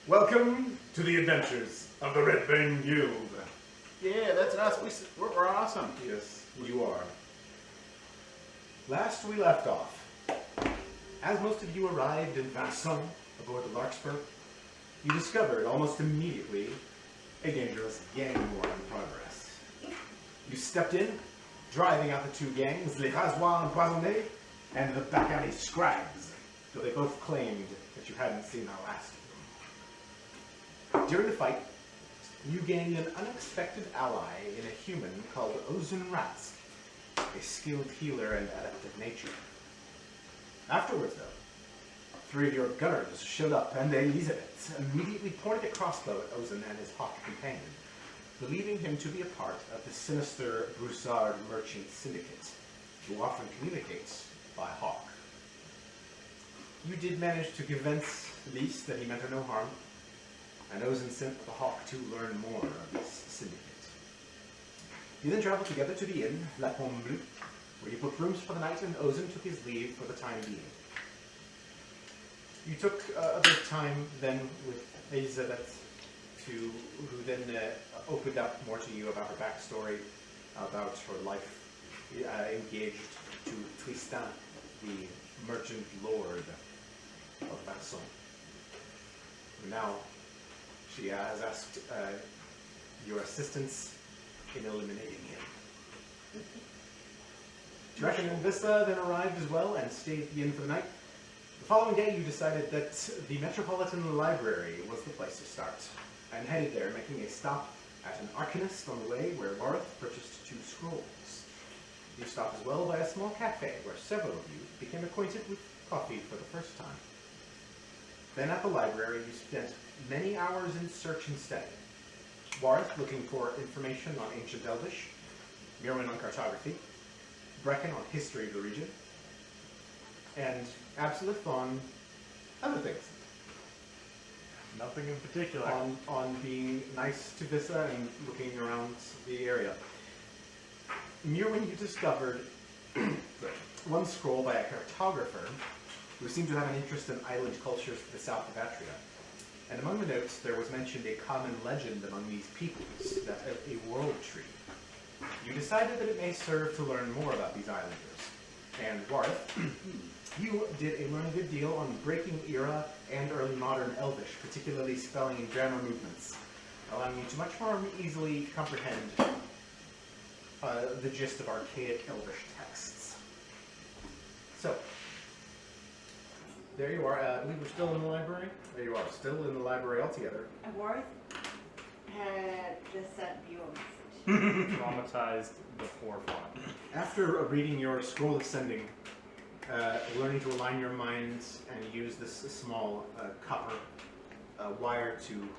Welcome to the adventures of the Redburn Guild. Yeah, that's us. We're awesome. Yes, you are. Last we left off, as most of you arrived in Vincent aboard the Larkspur, you discovered almost immediately a dangerous gang war in progress. You stepped in, driving out the two gangs, Les Rasoirs Empoisonnés and the Back Alley Scribes, though they both claimed that you hadn't seen the last of them. During the fight, you gained an unexpected ally in a human called Ozun Ratz, a skilled healer and adept of nature. Afterwards, though, three of your gunners showed up, and Elizabeth immediately pointed a crossbow at Ozun and his hawk companion, believing him to be a part of the sinister Broussard merchant syndicate, who often communicates by hawk. You did manage to convince Lys that he meant her no harm, and Ozun sent the hawk to learn more of this syndicate. You then traveled together to the inn, La Pomme Bleue, where you booked rooms for the night, and Ozun took his leave for the time being. You took a bit of time then with Elizabeth, who then opened up more to you about her backstory, about her life engaged to Tristan, the merchant lord of Vincent. Now, she has asked your assistance in eliminating him. Draken and Vista then arrived as well and stayed at the inn for the night. The following day, you decided that the Metropolitan Library was the place to start, and headed there, making a stop at an arcanist on the way where Varth purchased 2 scrolls. You stopped as well by a small cafe where several of you became acquainted with coffee for the first time. Then at the library, you spent many hours in search and study. Varth looking for information on ancient Elvish, Mirwin on cartography, Brecken on history of the region, and Absolute on other things. Nothing in particular. On being nice to Vissa and looking around the area. Mirwin, you discovered one scroll by a cartographer who seemed to have an interest in island cultures to the south of Atria. And among the notes, there was mentioned a common legend among these peoples, that of a world tree. You decided that it may serve to learn more about these islanders. And Warth, you did learn a good deal on Breaking Era and early modern Elvish, particularly spelling and grammar movements, allowing you to much more easily comprehend the gist of archaic Elvish texts. So, there you are. I believe we're still in the library. There you are, still in the library altogether. Worth had just sent you a message. Traumatized before fun. After reading your scroll of sending, learning to align your minds and use this small copper wire to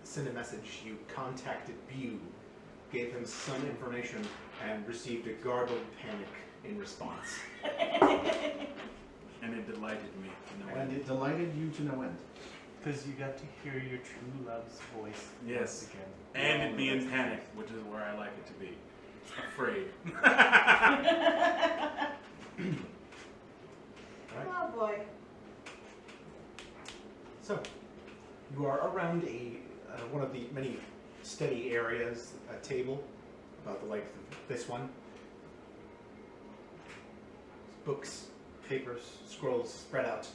send a message, you contacted Bu, gave him some information, and received a garbled panic in response. And it delighted me to no And end. it delighted you to no end. Because you got to hear your true love's voice Yes. once again. And it be in panic, which is where I like it to be. Afraid. Oh boy. So, you are around one of the many study areas, a table about the length of this one. Books, papers, scrolls spread out.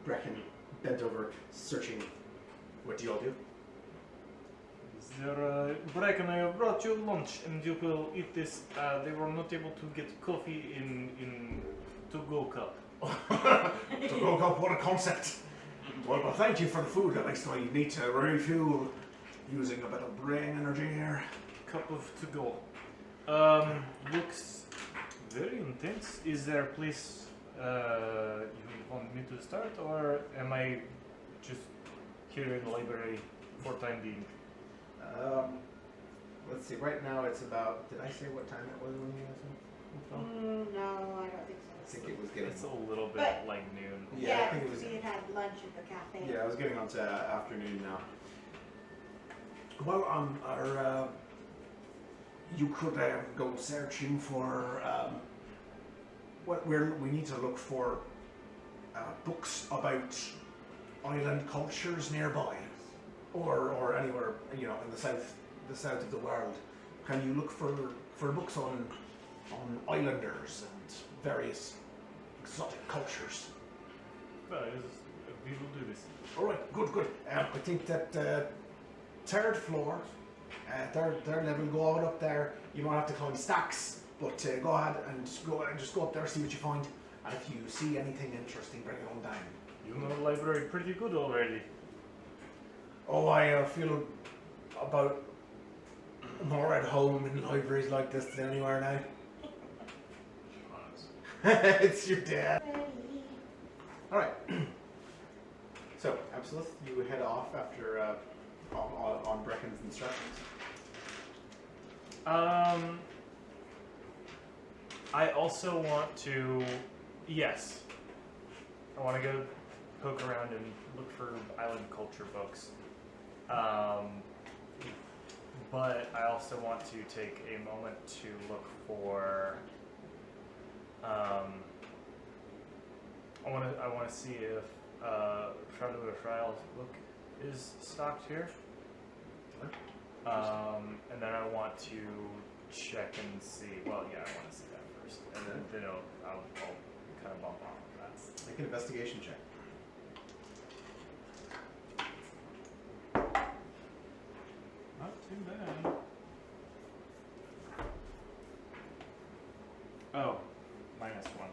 Brecken bent over, searching. What do you all do? Bracken, I brought you lunch and you will eat this. They were not able to get coffee in to-go cup. To-go cup, what a concept! Well, thank you for the food. At least I need to refuel using a bit of brain energy here. Cup of to-go. Looks very intense. Is there a place you want me to start, or am I just here in the library for time being? Let's see. Right now it's about. Did I say what time it was when you guys went? No, I don't think I so. think it was getting. It's a little bit But- like noon. Yeah, I think it was. We had lunch at the cafe. Yeah, I was getting on to afternoon now. Well, you could go searching for we need to look for books about island cultures nearby. or anywhere, you know, in the south of the world, can you look for books on islanders and various exotic cultures? We will do this. All right, good. I think that third floor, third level, go out up there. You might have to climb stacks, but go ahead and just go up there, see what you find, and if you see anything interesting, bring it on down. You know the library pretty good already. Oh, I feel about more at home in libraries like this than anywhere now. It's your dad. All right. So, Absolith, you head off after on Brecken's instructions. I also want to. Yes. I want to go poke around and look for island culture books. But I also want to take a moment to look for. I want to see if Shroud of the Trials book is stocked here. And then I want to check and see. Well, yeah, I want to see that first, and then I'll kind of bump off of that. Make an investigation check. Not too bad. Oh, -1.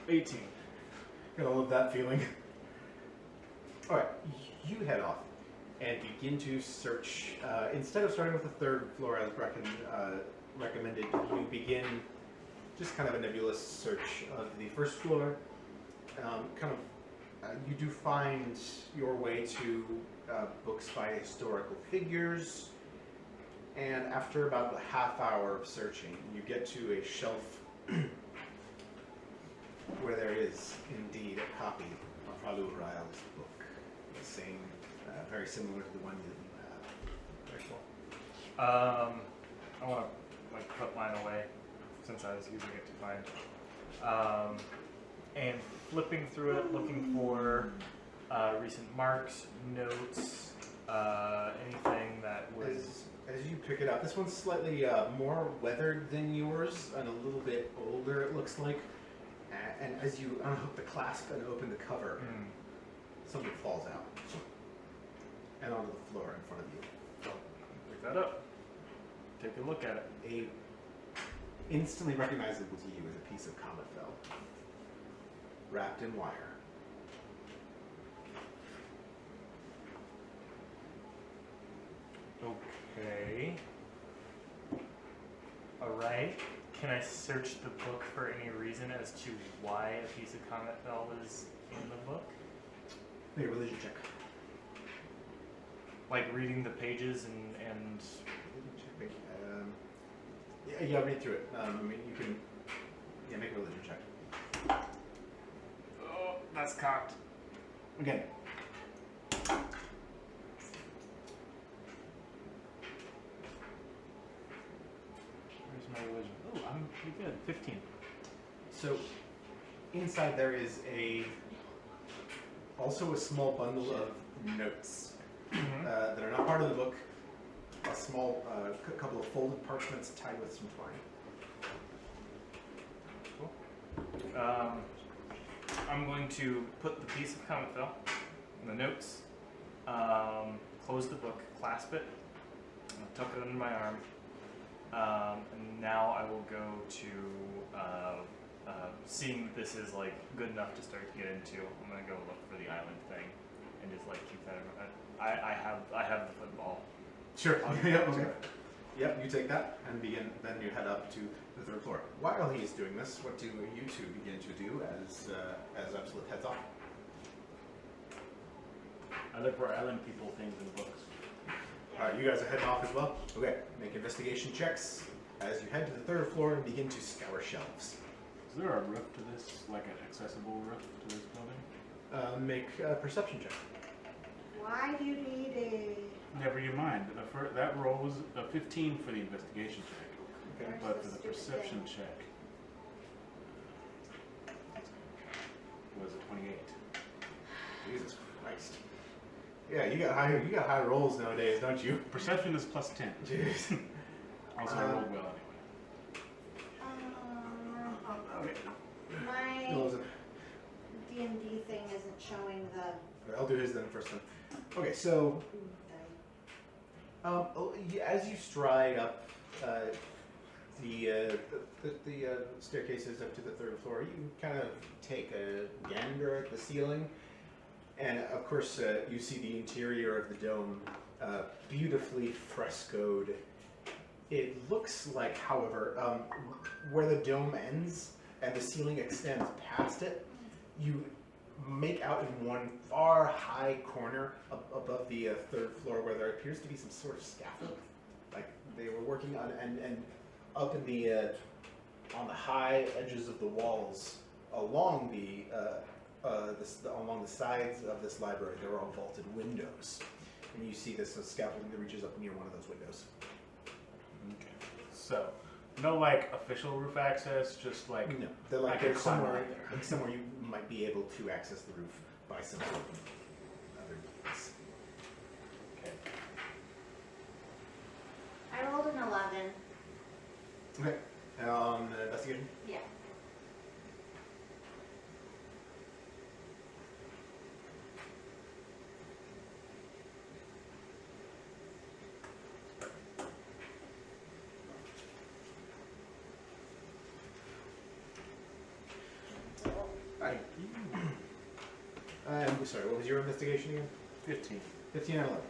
18. Gonna love that feeling. All right, you head off and begin to search. Instead of starting with the third floor, as Brecken recommended, you begin just kind of a nebulous search of the first floor. You do find your way to books by historical figures, and after about a half hour of searching, you get to a shelf where there is indeed a copy of Ralu Rael's book, the same, very similar to the one that you have. Very cool. I want to put mine away since I was using it to find. And flipping through it, looking for recent marks, notes, anything that was. As you pick it up, this one's slightly more weathered than yours and a little bit older, it looks like. And as you unhook the clasp and open the cover, something falls out and onto the floor in front of you. So, pick that up. Take a look at it. Instantly recognizable to you as a piece of comet fell, wrapped in wire. Okay. Alright. Can I search the book for any reason as to why a piece of comet fell is in the book? Make a religion check. Like reading the pages and Yeah, read through it. I mean, you can. Yeah, make a religion check. oh, that's cocked. Again. Where's my religion? Oh, I'm pretty good. 15. So, inside there is also a small bundle of notes that are not part of the book. A small couple of folded parchments tied with some twine. Cool. I'm going to put the piece of comet fell in the notes, close the book, clasp it, and tuck it under my arm. And now I will go to seeing that this is like good enough to start to get into. I'm gonna go look for the island thing and just like keep that. I have the football. Sure. Yep. Okay. Yep. You take that and begin. Then you head up to the third floor. While he's doing this, what do you two begin to do as Absolute heads off? I look for island people things in books. All right. You guys are heading off as well. Okay. Make investigation checks as you head to the third floor and begin to scour shelves. Is there a roof to this, like an accessible roof to this building? Make a perception check. Why do you need a... Never you mind. That roll was a 15 for the investigation check, Okay. but for the perception check was a 28. Jesus Christ. Yeah, you got high rolls nowadays, don't you? Perception is plus 10. Jeez. Also, I rolled well anyway. My What was it? D&D thing isn't showing the. I'll do his then first then. Okay, so as you stride up the staircases up to the third floor, you kind of take a gander at the ceiling, and of course you see the interior of the dome, beautifully frescoed. It looks like, however, where the dome ends and the ceiling extends past it, you make out in one far high corner above the third floor where there appears to be some sort of scaffold, like they were working on, and up in the on the high edges of the walls along along the sides of this library, there are all vaulted windows, and you see this scaffolding that reaches up near one of those windows. Okay. So, no like official roof access, just like No, they're I like can there's climb somewhere, right there. like somewhere you might be able to access the roof by some sort of other means. Okay. I rolled an 11. Okay. Investigation. Yeah. Alright. I'm sorry, what was your investigation again? 15. 15 and 11.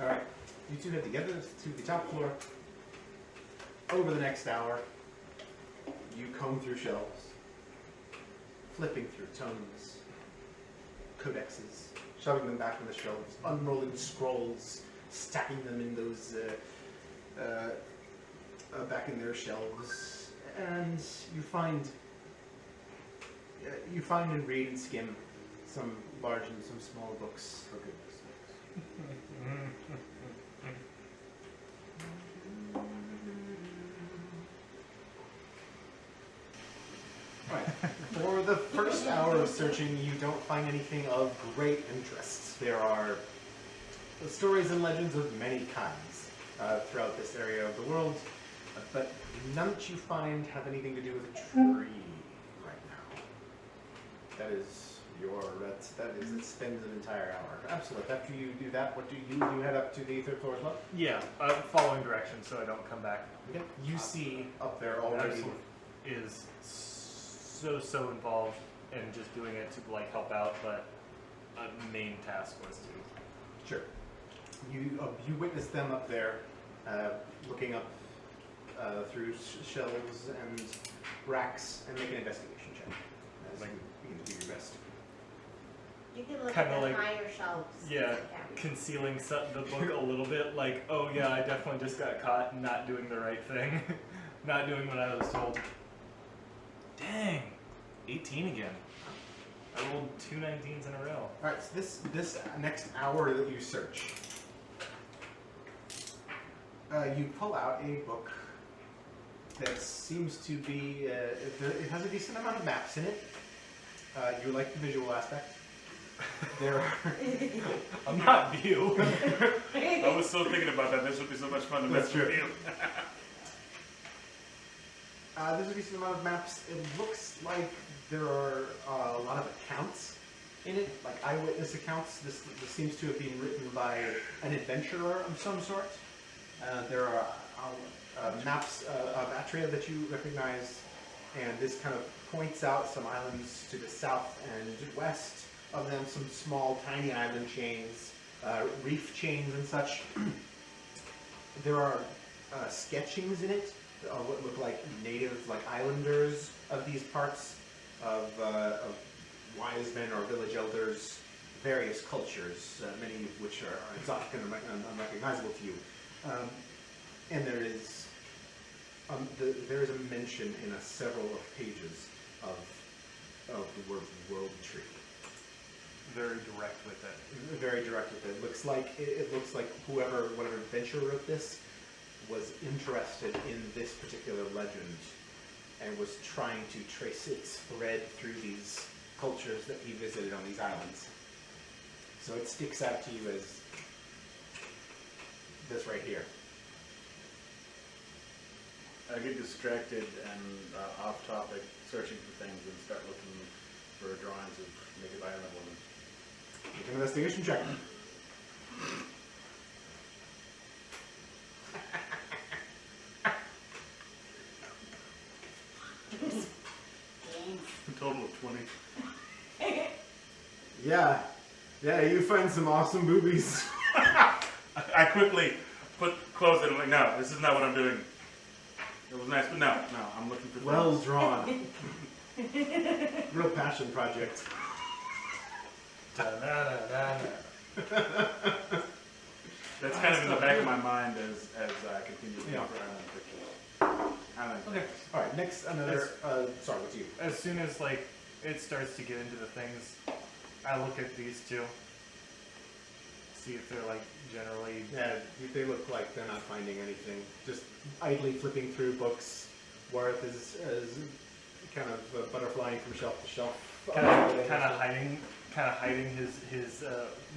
Alright. You two head together to the top floor. Over the next hour, you comb through shelves, flipping through tomes, codexes, shoving them back on the shelves, unrolling scrolls, stacking them in those back in their shelves, and you find and read and skim some large and some small books. For goodness sakes. Right. For the first hour of searching, you don't find anything of great interest. There are stories and legends of many kinds throughout this area of the world, but none that you find have anything to do with a tree right now. That is it spends an entire hour. Absolutely. After you do that, what do you head up to the third floor as well? Yeah, following directions so I don't come back. Okay. You see up there already. Absolutely. Is so involved in just doing it to like help out, but a main task was to. Sure. You witness them up there, looking up through shelves and racks, and make an investigation check. As Like- you begin to do your best. You can look Kinda at the like- higher shelves. Yeah, concealing the book a little bit, like, oh yeah, I definitely just got caught not doing the right thing, not doing what I was told. Dang, 18 again. I rolled 2 19s in a row. All right. So this next hour that you search, you pull out a book that seems to be. It has a decent amount of maps in it. You like the visual aspect. There are. I'm not you. I was so thinking about that. This would be so much fun to That's mess with true. you. There's a decent amount of maps. It looks like there are a lot of accounts in it, like eyewitness accounts. This seems to have been written by an adventurer of some sort. There are maps of Atria that you recognize, and this kind of points out some islands to the south and west of them, some small, tiny island chains, reef chains and such. There are sketchings in it of what look like native, like islanders of these parts, of wise men or village elders, various cultures, many of which are exotic and unrecognizable to you. And there is a mention in several of pages of the word world tree. Very direct with it. Very direct with it. It looks like whatever adventurer wrote this was interested in this particular legend and was trying to trace its thread through these cultures that he visited on these islands. So it sticks out to you as this right here. I get distracted and off topic, searching for things, and start looking for drawings of naked violent women. Make an investigation check. A total of 20. Yeah, you find some awesome boobies. I quickly close it. I'm like, no, this is not what I'm doing. It was nice, but no, I'm looking for Well things. drawn. Real passion project. That's kind of in the back of my mind as I continue to look for island pictures. Island Okay. pictures. All right, next another. Sorry, what's you? As soon as like it starts to get into the things, I look at these two, see if they're like generally. Yeah, they look like they're not finding anything. Just idly flipping through books. Worth is kind of butterflying from shelf to shelf. Kind of hiding his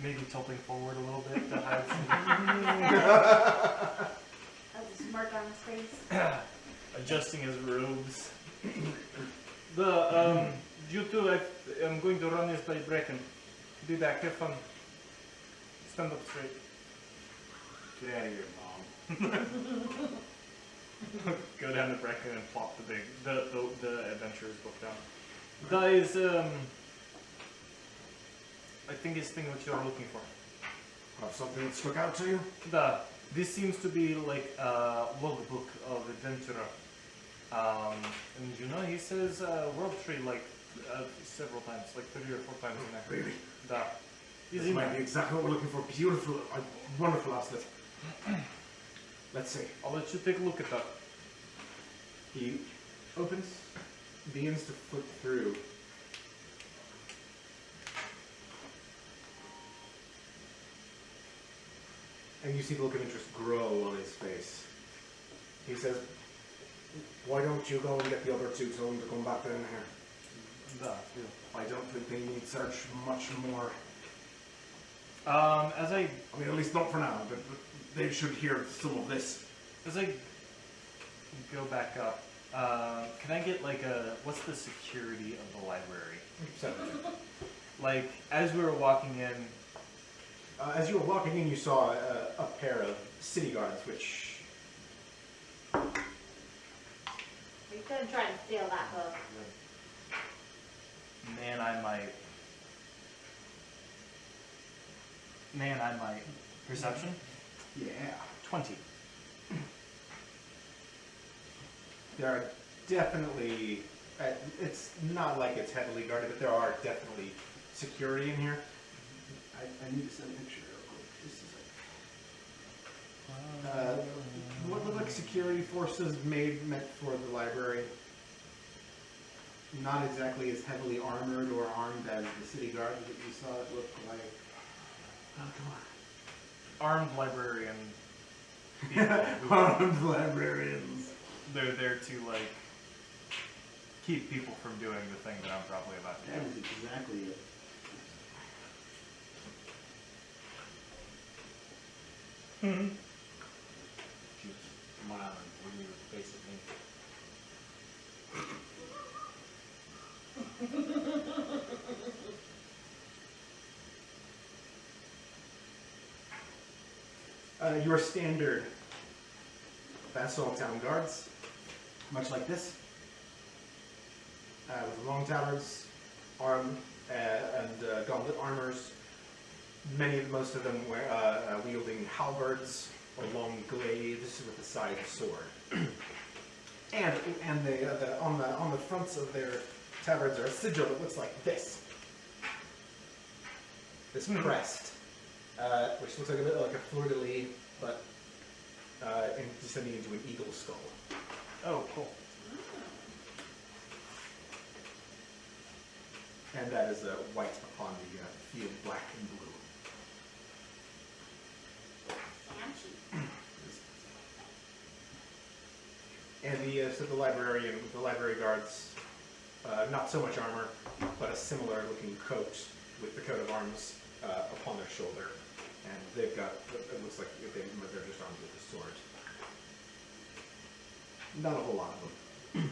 maybe tilting forward a little bit to hide Has a smirk on his face. adjusting his robes. You two, I'm going to run this by Brecken. Be back, have fun. Stand up straight. Get out of here, Mom. Go down to Brecken and plop the adventurer's book down. Guys, I think it's thing what you're looking for. Have something that stuck out to you? This seems to be like a logbook of adventurer. And you know, he says world tree like several times, like 3 or 4 times in there. Really? He's This in might there. be exactly what we're looking for. Beautiful, wonderful asset. Let's see. I'll let you take a look at that. He begins to flip through. And you see the look of interest grow on his face. He says, why don't you go and get the other two, tell them to come back down here. I don't think they need search much more. As I I mean, at least not for now, but they should hear some of this. go back up, can I get like what's the security of the library? 7. Like, as we were walking in, As you were walking in, you saw a pair of city guards, which... We couldn't try to steal that book. man, I might. Perception? Yeah. 20. There are definitely... it's not like it's heavily guarded, but there are definitely security in here. I need to send a picture real quick. This is what look like security forces meant for the library. Not exactly as heavily armored or armed as the city guards that you saw. It looked like... Oh, come on. Armed librarian people. Armed librarians. They're there to like keep people from doing the thing that I'm probably about to do. That is exactly it. She was smiling when you were facing me. Your standard Vassal town guards, much like this, with long tabards, armed, and gauntlet armors. Most of them wielding halberds or long glaives with a side sword. and they, on the fronts of their tabards are a sigil that looks like this. This crest, which looks like a bit like a fleur-de-lis, but descending into an eagle skull. Oh, cool. And that is white upon the field, black and blue. And so the library guards, not so much armor, but a similar looking coat with the coat of arms upon their shoulder, and they've got, it looks like they're just armed with a sword. Not a whole lot of them.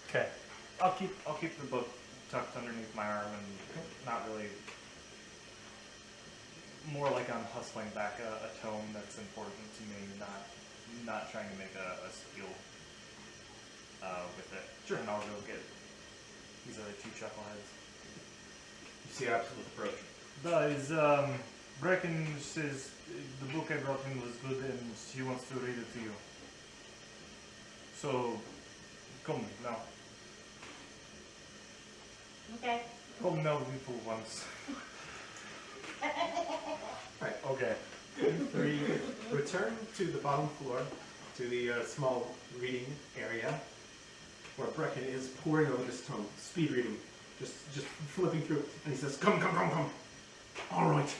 Okay. I'll keep the book tucked underneath my arm and not really. More like I'm hustling back a tome that's important to me, not trying to make a steal with it. Sure. And I'll go get these other two chuckleheads. You see Absolute approach. Guys, Brecken says the book I brought in was good and she wants to read it to you. So, come now. Okay. Come now, little ones. Right. Okay. You three return to the bottom floor, to the small reading area, where Brecken is poring over this tome, speed reading, just flipping through it, and he says, "Come. All right.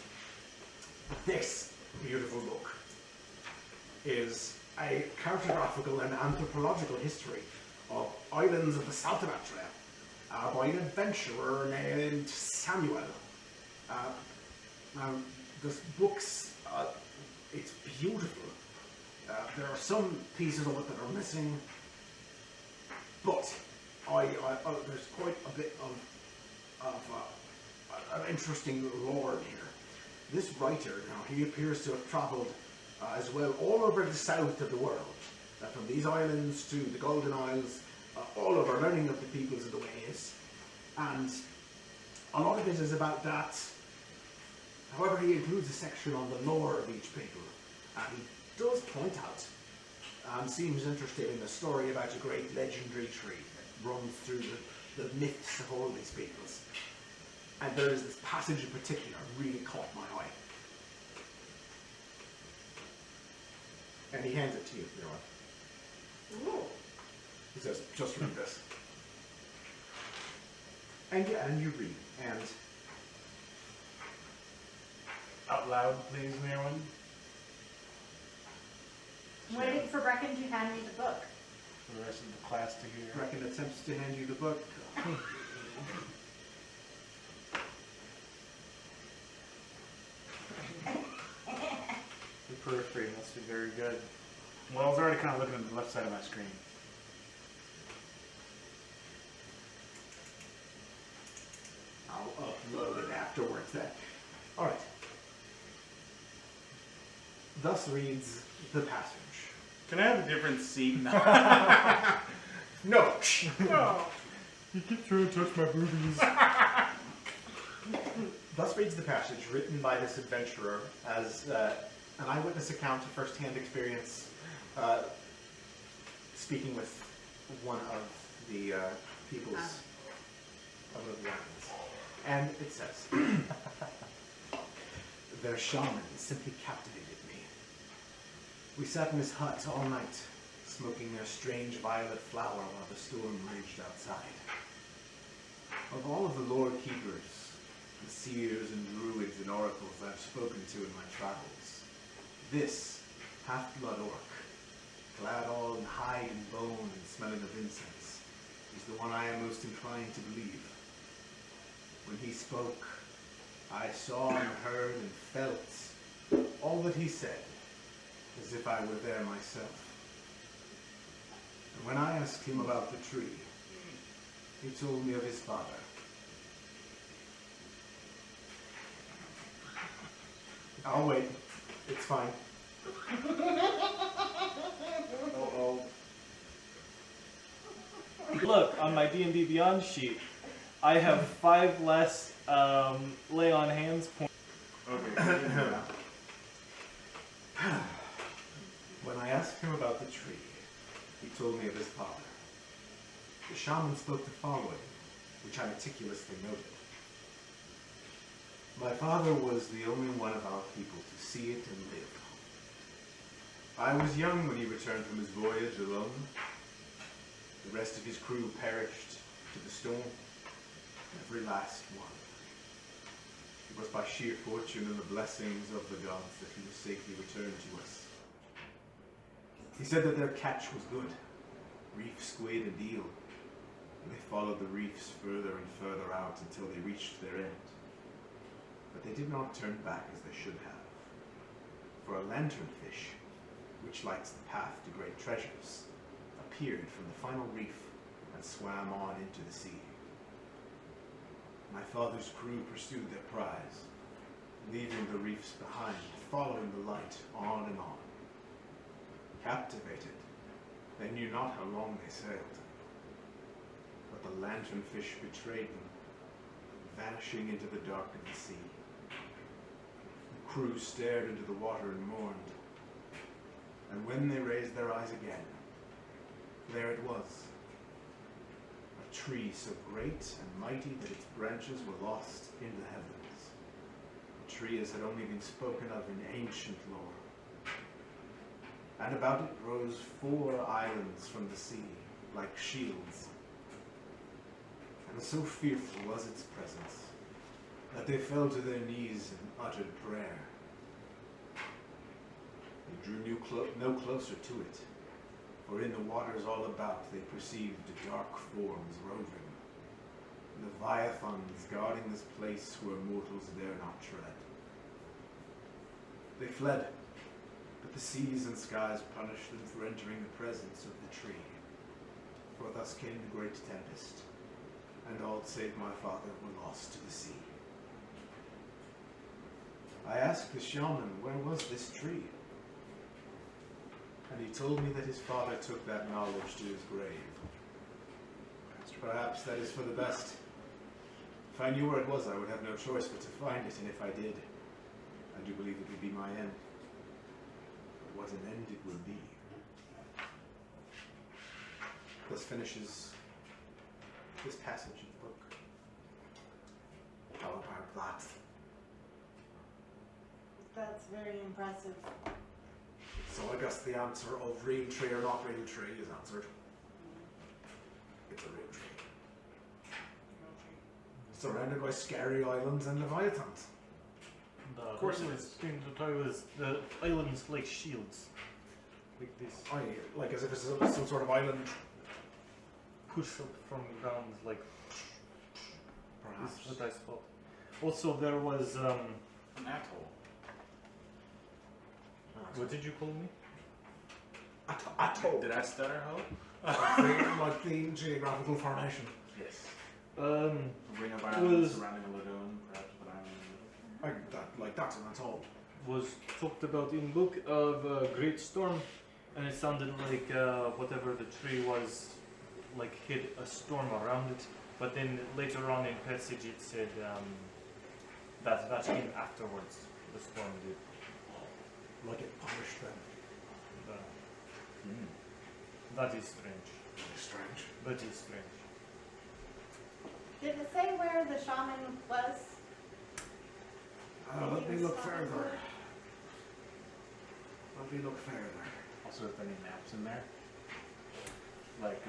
This beautiful book is a cartographical and anthropological history of islands of the south of Atria, by an adventurer named Samuel. Now, this book's, it's beautiful. There are some pieces of it that are missing, but there's quite a bit of interesting lore in here. This writer, now, he appears to have travelled as well all over the south of the world, from these islands to the Golden Isles, all over, learning of the peoples of the ways, and a lot of it is about that. However, he includes a section on the lore of each people, and he does point out, and seems interested in a story about a great legendary tree that runs through the myths of all these peoples. And there is this passage in particular really caught my eye. And he hands it to you, Your Honor. Ooh. He says, "Just read this." And yeah, and you read, and Out loud, please, Marilyn. I'm waiting for Brecken to hand me the book. For the rest of the class to hear. Brecken attempts to hand you the book. The periphery must be very good. Well, I was already kind of looking at the left side of my screen. I'll upload it afterwards then. Alright. Thus reads the passage. Can I have a different seat now? No! Oh. You keep trying to touch my boobies. Thus reads the passage, written by this adventurer as an eyewitness account of first-hand experience, speaking with one of the peoples of the islands. And it says, "Their shaman simply captivated me. We sat in his hut all night, smoking their strange violet flower while the storm raged outside. Of all of the lore keepers, the seers and druids and oracles I've spoken to in my travels, this half-blood orc, clad all in hide and bone and smelling of incense, is the one I am most inclined to believe. When he spoke, I saw and heard and felt all that he said, as if I were there myself. And when I asked him about the tree, he told me of his father. I'll wait. It's fine. Oh. Look, on my D&D Beyond sheet, I have 5 less lay on hands points. Okay. When I asked him about the tree, he told me of his father. The shaman spoke the following, which I meticulously noted. My father was the only one of our people to see it and live. I was young when he returned from his voyage alone. The rest of his crew perished to the storm, every last one. It was by sheer fortune and the blessings of the gods that he was safely returned to us. He said that their catch was good, reef squid and eel, and they followed the reefs further and further out until they reached their end. but they did not turn back as they should have. For a lanternfish, which likes the path to great treasures, appeared from the final reef and swam on into the sea. My father's crew pursued their prize, leaving the reefs behind, following the light on and on. Captivated, they knew not how long they sailed, but the lanternfish betrayed them, vanishing into the dark of the sea. The crew stared into the water and mourned, and when they raised their eyes again, there it was, a tree so great and mighty that its branches were lost in the heavens, a tree as had only been spoken of in ancient lore. And about it rose 4 islands from the sea, like shields, and so fearful was its presence that they fell to their knees and uttered prayer. They drew no closer to it, for in the waters all about they perceived dark forms roving, leviathans guarding this place where mortals dare not tread. They fled, but the seas and skies punished them for entering the presence of the tree. For thus came the great tempest, and all save my father were lost to the sea. I asked the shaman, where was this tree? And he told me that his father took that knowledge to his grave. Perhaps that is for the best. If I knew where it was, I would have no choice but to find it, and if I did, I do believe it would be my end. But what an end it will be. Thus finishes this passage of the book. How about that? That's very impressive. So I guess the answer of real tree or not real tree is answered. It's a real tree. Surrounded by scary islands and leviathans. Of course it is. Thing to tell is the islands like shields. Like this. Like as if it's some sort of island. Push up from the ground like Perhaps. is what I thought. Also there was An atoll. what did you call me? Atoll. Did I stutter, Ho? Like the geographical formation. Yes. Um A ring of islands Was- surrounding a lagoon, perhaps, but I'm That's an atoll. was talked about in book of a great storm, and it sounded like whatever the tree was, like hid a storm around it. But then later on in passage it said that came afterwards. The storm did. Like it punished them. That is strange. Very strange. That is strange. Did it say where the shaman was? Let me look further. Let me look further. Also, if any maps in there. Like,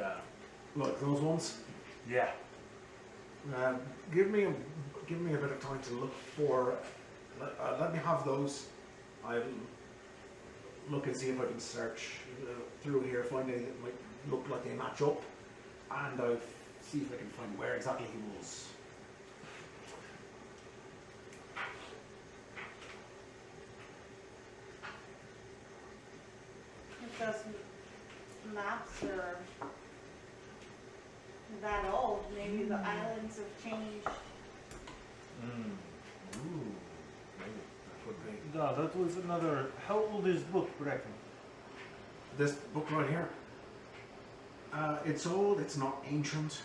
Look, those ones. Yeah. Give me a bit of time to look for. Let me have those. I'll look and see if I can search through here, find anything that might look like they match up, and I'll see if I can find where exactly he was. If those maps are that old, maybe the islands have changed. Ooh, maybe that would be. No, that was another. How old is book, Bracken? This book right here. It's old. It's not ancient.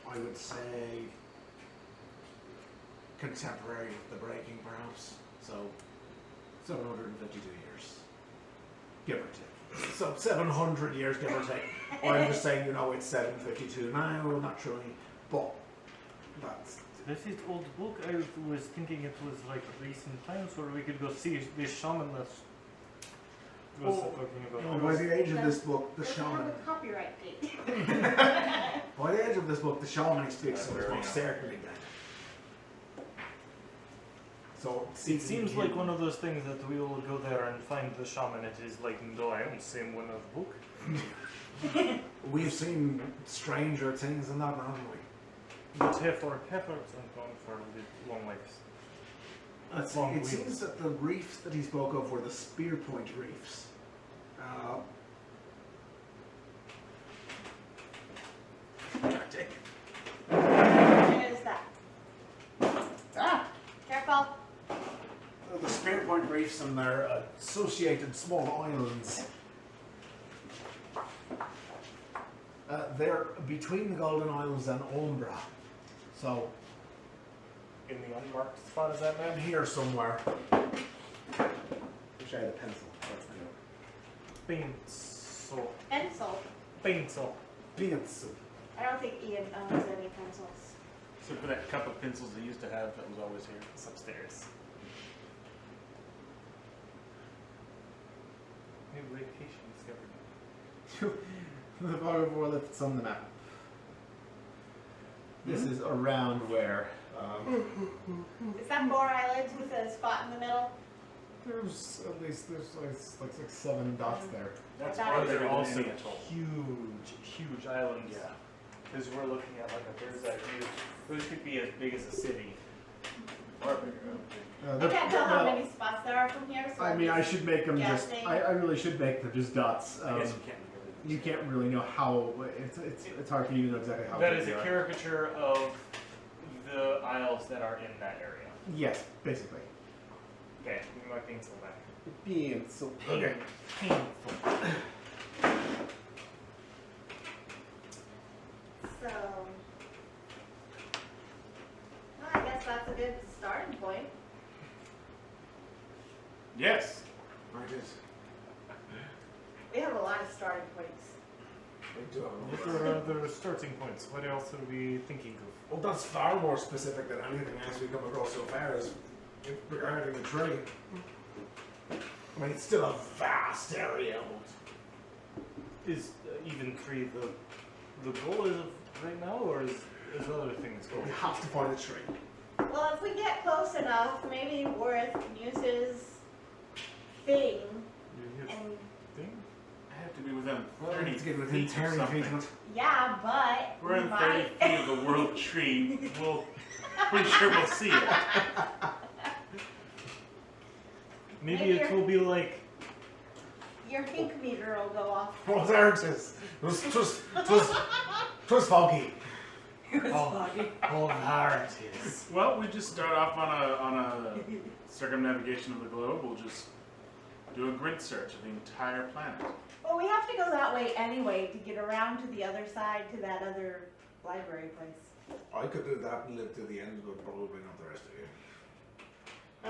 I would say contemporary with the breaking, perhaps. So 752 years, give or take. So 700 years, give or take. I'm just saying, it's 752 now, naturally, but that's. This is old book. I was thinking it was like recent times where we could go see this shaman that was talking about. By the age of this book, the Does it shaman. have a copyright date? By the age of this book, the shaman speaks That's so it's very most young. certainly dead. So It seems like one of those things that we will go there and find the shaman. It is like, no, I am same one of book. We've seen stranger things than that, haven't we? But heifers and gone for live long lives. Let's see, Long it wheels. seems that the reefs that he spoke of were the spear point reefs. Where is that? Ah, careful. The spear point reefs and their associated small islands. They're between the Golden Isles and Umbra. So, In the unmarked spot, is that I'm man? here somewhere. Wish I had a pencil. Pencil. Pencil. Pencil. Pencil. I don't think Ian owns any pencils. So for that cup of pencils they used to have that was always here. It's upstairs. New location discovered. The Fog of War lifts on the map. This is around where Is that Moore Island with a spot in the middle? there's at least like 7 dots there. That's I thought But it farther they're than also any atoll. huge islands. Yeah. Because we're looking at like a bird's eye view. Those could be as big as a city. Far bigger, I would think. I can't tell how many spots there are from here, so I I'm mean, I just should make them just. guessing. I really should make them just dots. I guess you can't make everything. You can't really know how. It's hard for you to know exactly how. That big is they a are. caricature of the isles that are in that area. Yes, basically. Okay, give me my pencil back. Pencil. Okay. Painful. So, well, I guess that's a good starting point. Yes. Right, is. We have a lot of starting points. What are other starting points? What else are we thinking of? Well, that's far more specific than anything else we come across so far as regarding the tree. I mean, it's still a vast area. Is even 3 the goal is right now, or is other things But going? we have to find the tree. Well, if we get close enough, maybe Worth can use his thing and Thing? I have to be within Well, 30 to get within feet of 30 feet something. of it. yeah, but We're we in 30 might. feet of the world tree. We'll pretty sure we'll see it. Maybe Maybe it will be like Your pink meter will go off. Well, there it is. Twas foggy. oh there it is. Well, we just start off on a circumnavigation of the globe. We'll just do a grid search of the entire planet. Well, we have to go that way anyway to get around to the other side to that other library place. I could do that and live to the end, but probably not the rest of you.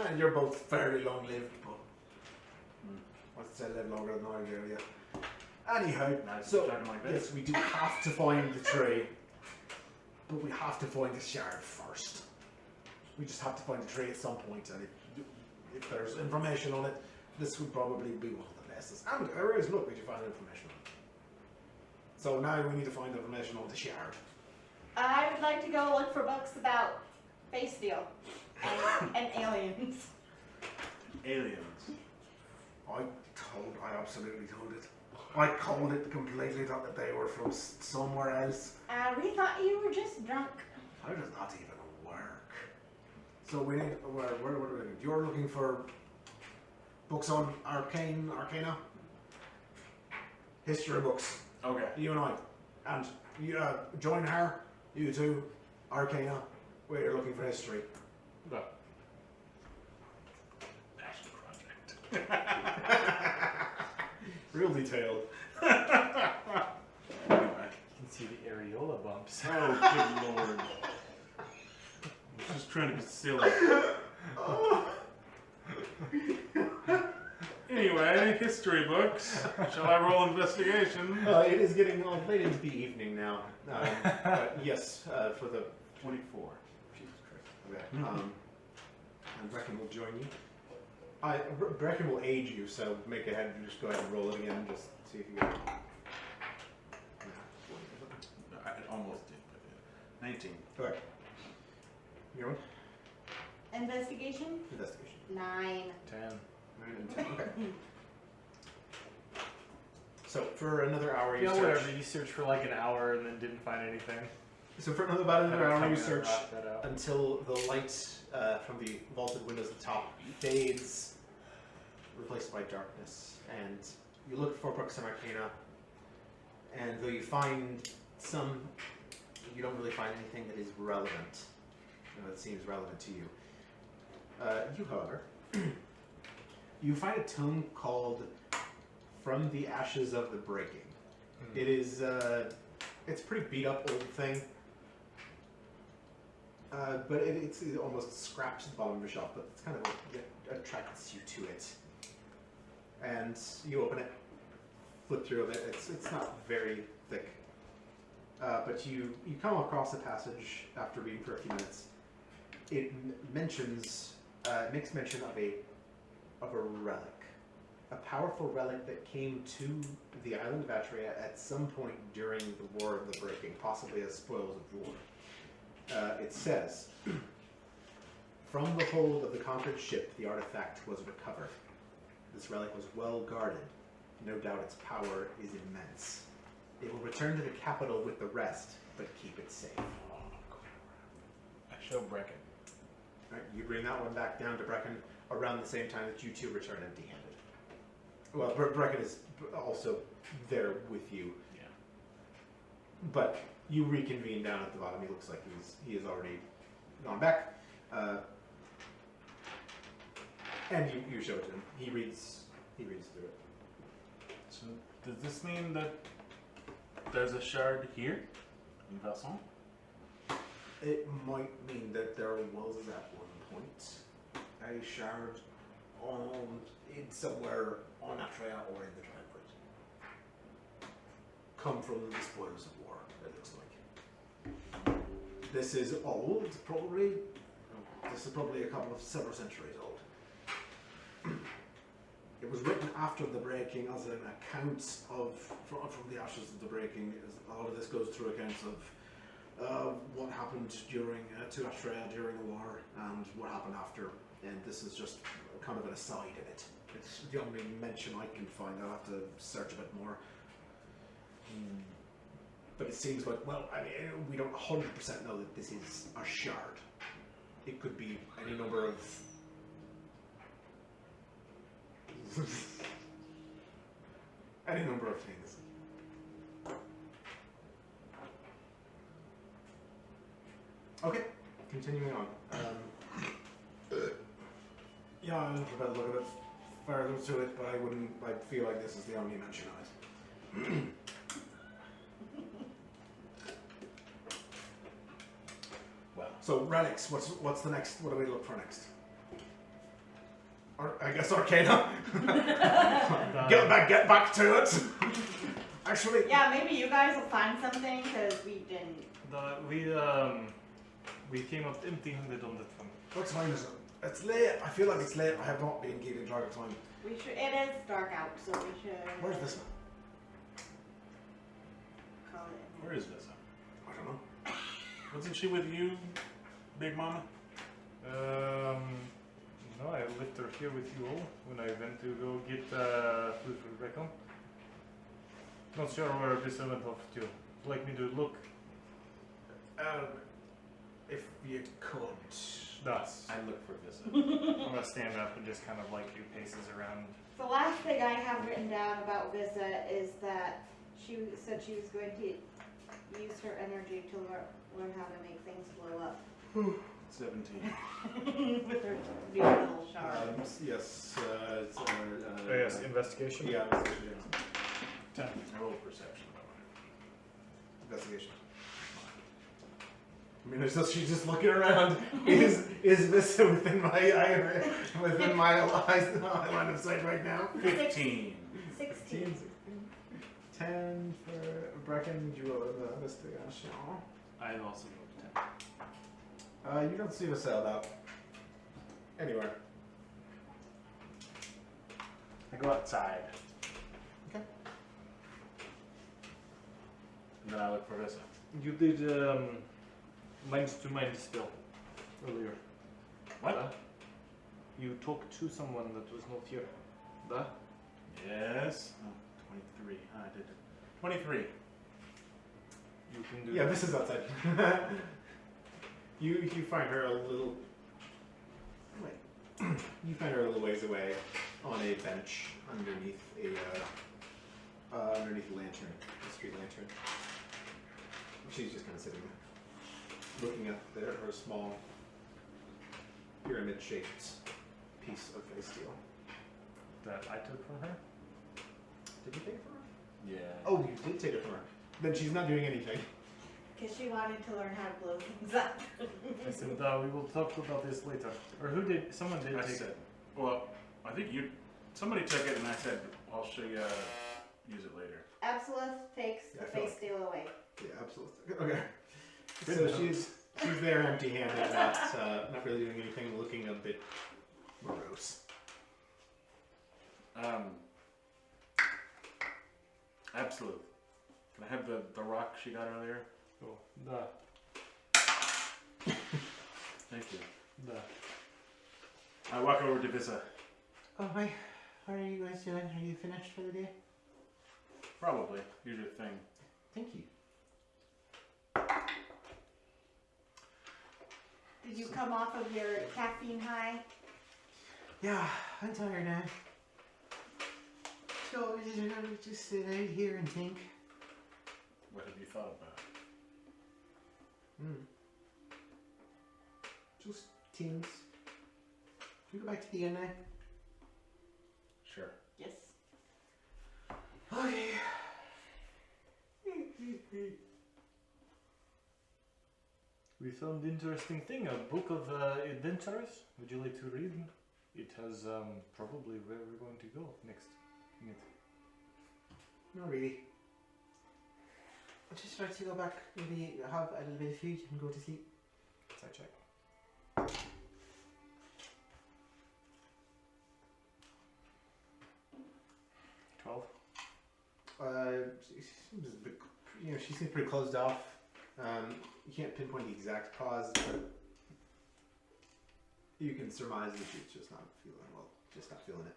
And you're both fairly long-lived, but I'd say live longer than I do, yeah. Anyhow, Nice so talking like this. yes, we do have to find the tree, but we have to find the shard first. We just have to find the tree at some point, and if there's information on it, this would probably be one of the places. And there is, look, we can find information on it. So now we need to find information on the shard. I would like to go look for books about Face Steel and aliens. Aliens. I absolutely told it. I called it completely, thought that they were from somewhere else. We thought you were just drunk. How does that even work? So we need, where are we looking? You're looking for books on arcana? History books. Okay. You and I. And you, join her, you two, arcana, where you're looking for history. No. National project. Real detailed. Anyway. You can see the areola bumps. Oh, good lord. I'm just trying to be silly. Anyway, history books. Shall I roll investigation? It is getting late into the evening now. Yes, for the 24. Jesus Christ. Okay. And Brecken will join you. Brecken will aid you, so make ahead and just go ahead and roll it again and just see if you get it. I almost did, but 19. Okay. Your one? Investigation? Investigation. 9. 10. Okay. So for another hour you Yeah, search. whatever. You searched for like an hour and then didn't find anything. So for about another hour you Kinda search. wrap that out. until the light from the vaulted windows at the top fades, replaced by darkness. And you look for books of Arcana, and though you find some, you don't really find anything that is relevant, that seems relevant to you. You, however, you find a tome called From the Ashes of the Breaking. It is, it's a pretty beat up old thing. But it almost scratched the bottom of your shelf, but it's kind of what attracts you to it. And you open it, flip through it. It's not very thick, but you come across a passage after reading for a few minutes. It mentions, makes mention of a relic, a powerful relic that came to the island of Atria at some point during the War of the Breaking, possibly as spoils of war. It says, from the hold of the conquered ship, the artifact was recovered. This relic was well guarded. No doubt its power is immense. It will return to the capital with the rest, but keep it safe. I show Brecken. Right, you bring that one back down to Brecken around the same time that you two return empty-handed. Well, Brecken is also there with you. Yeah. But you reconvene down at the bottom. He looks like he has already gone back. And you show it to him. He reads through it. So does this mean that there's a shard here in Vasson? It might mean that there was at one point a shard in somewhere on Atria or in the Triumvirate. Come from the spoils of war, it looks like. This is old, probably. This is probably several centuries old. It was written after the breaking as an account from the ashes of the breaking. A lot of this goes through accounts of what happened during to Atria during the war and what happened after. And this is just kind of an aside in it. It's the only mention I can find. I'll have to search a bit more. But it seems like, well, I mean, we don't 100% know that this is a shard. It could be any number of any number of things. Okay, continuing on. Yeah, I'll have a look a bit further to it, but I feel like this is the only mention of it. Well, So relics, what's the next? What do we look for next? I guess Arcana. Get back to it. Actually, Yeah, maybe you guys will find something because we didn't. We came up empty-handed on that one. what time is it? It's late. I feel like it's late. I have not been keeping track of time. We should. It is dark out, so we should. Where's this one? Call it. where is Vissa? I don't know. Wasn't she with you, Big Mama? No, I left her here with you all when I went to go get food for Brecken. Not sure where this went off to. Like me to look. If you could. Thus. I look for Vissa. I'm gonna stand up and just kind of like do paces around. The last thing I have written down about Visa is that she said she was going to use her energy to learn how to make things blow up 17. with her new little shard. Yes. Yes, investigation. Yeah, investigation. 10. I rolled perception. Investigation. I mean, she's just looking around. Is this within my eye line of sight right now? 15. 16. 10 for Brecken. Did you roll the investigation? I also rolled 10. You don't see the sailed out anywhere. I go outside. Okay. And then I look for Vissa. You did mind-to-mind spell earlier. What? You talked to someone that was not here. Da? Yes. Oh, 23. I did it. 23. You can do Yeah, that. this is outside. You find her a little. Wait. You find her a little ways away on a bench underneath a lantern, a street lantern. She's just kind of sitting there, looking at her small pyramid-shaped piece of face steel. That I took from her. Did you take it from her? Yeah. Oh, you did take it from her. Then she's not doing anything. Because she wanted to learn how to blow things up. I said, we will talk about this later. Or who did? Someone did I take said, it. well, I think somebody took it and I said, I'll show you use it later. Absolute takes Yeah, I the feel face like- steal away. Yeah, absolutely. Okay. Good So enough. she's there empty-handed, not really doing anything, looking a bit morose. Absolute. Can I have the rock she got earlier? Oh, da, Thank you. da. I walk over to Visa. Oh, hi. How are you guys doing? Are you finished for the day? Probably. Here's your thing. Thank you. Did you come off of your caffeine high? Yeah, I'm tired now. So, just sit out here and think. What have you thought about? Just things. Can we go back to the inn now? Sure. Yes. Okay. We found interesting thing, a book of adventures. Would you like to read? It has probably where we're going to go next. in it. Not really. I'd just like to go back, maybe have a little bit of food and go to sleep. Let's check. She seems a bit, she seems pretty closed off. You can't pinpoint the exact cause, but you can surmise that she's just not feeling well, just not feeling it.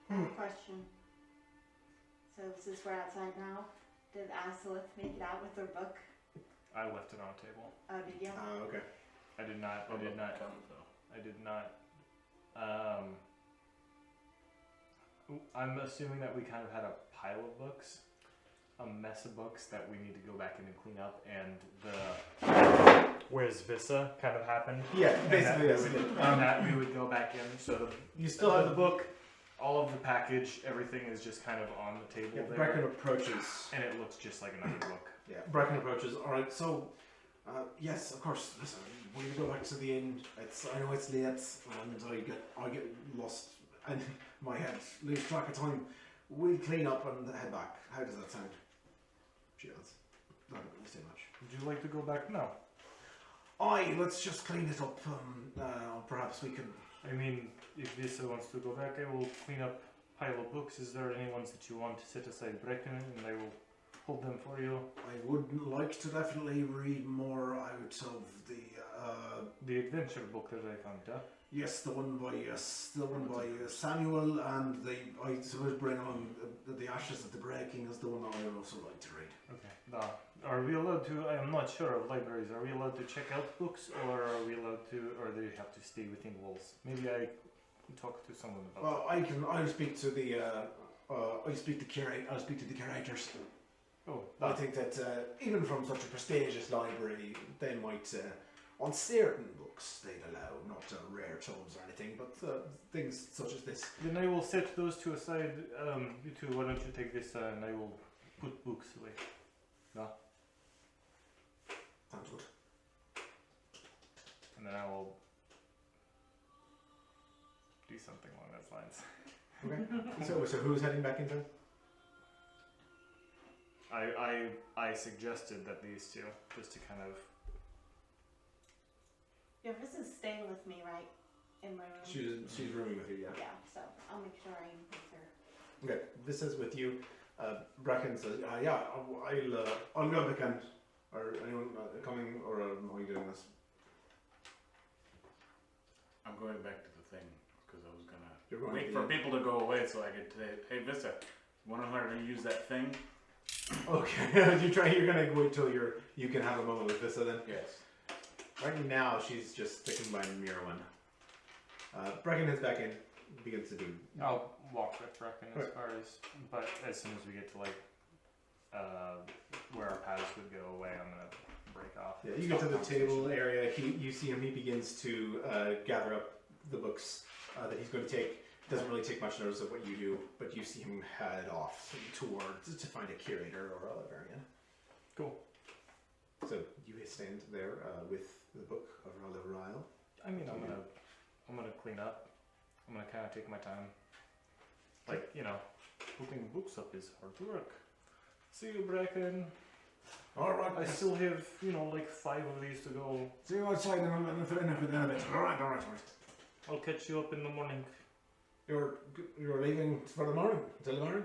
I have a question. So since we're outside now, did Asalith make it out with her book? I left it on the table. Oh, did you? Okay. I did not. I did not. I did not. I'm assuming that we kind of had a pile of books, a mess of books that we need to go back in and clean up, and the where's Vissa kind of happened. Yeah, basically and that's that, we it. would, and that we would go back in. So You still still have have the book, all of the package, everything is just kind of on the table Yeah, there, Brecken approaches. and it looks just like another book. Yeah, Brecken approaches. All right, so yes, of course. Listen, we go back to the inn. I know it's late, and I get lost, and my head lose track of time. We'll clean up and head back. How does that sound? She nods. Not really say much. Would you like to go back now? Aye, let's just clean it up. Perhaps we can. I mean, if Vissa wants to go back, I will clean up pile of books. Is there any ones that you want to set aside Brecken, and I will hold them for you? I would like to definitely read more out of The adventure book that I found, yeah? yes, the one by Samuel, and I suppose bring along the Ashes of the Grey King is the one I would also like to read. Okay. Now, are we allowed to? I am not sure of libraries. Are we allowed to check out books, or are we allowed to, or do you have to stay within walls? Maybe I can talk to someone about Well, I'll speak to the I'll speak to the curators. that. Oh, I think that even from such a prestigious library, they might on certain books they'd allow not rare tomes or anything, but things such as this. then I will set those two aside. You two, why don't you take this, and I will put books away. Sounds good. And then I will do something along those lines. Okay. So who's heading back into? I suggested that these two, just to kind of. Yeah, this is staying with me, right? In my room. She's rooming with you, yeah. Yeah, so I'll make sure I'm with her. Okay, this is with you. Brecken says, yeah, I'll go back and, or anyone coming, or am I doing this? I'm going back to the thing because I was gonna You're going wait to for the inn. people to go away so I could say, hey Vista, want to learn how to use that thing? Okay, you're gonna wait till you can have a moment with Vissa then? Yes. Right now, she's just sticking by Mirwin. Brecken heads back in, begins to do. I'll walk with Brecken as Right. far as, but as soon as we get to like where our paths would go away, I'm gonna break off. Yeah, you get to the table area. You see him. He begins to gather up the books that he's going to take. Doesn't really take much notice of what you do, but you see him head off towards to find a curator or a librarian. Cool. So you stand there with the book of Rala Ryle. I mean, I'm gonna clean up. I'm gonna kind of take my time. Like, you know, putting books up is hard work. See you, Brecken. All right, I still have, you know, like 5 of these to go. see you outside in a bit. All right. I'll catch you up in the morning. You're leaving for the morning. Until the morning.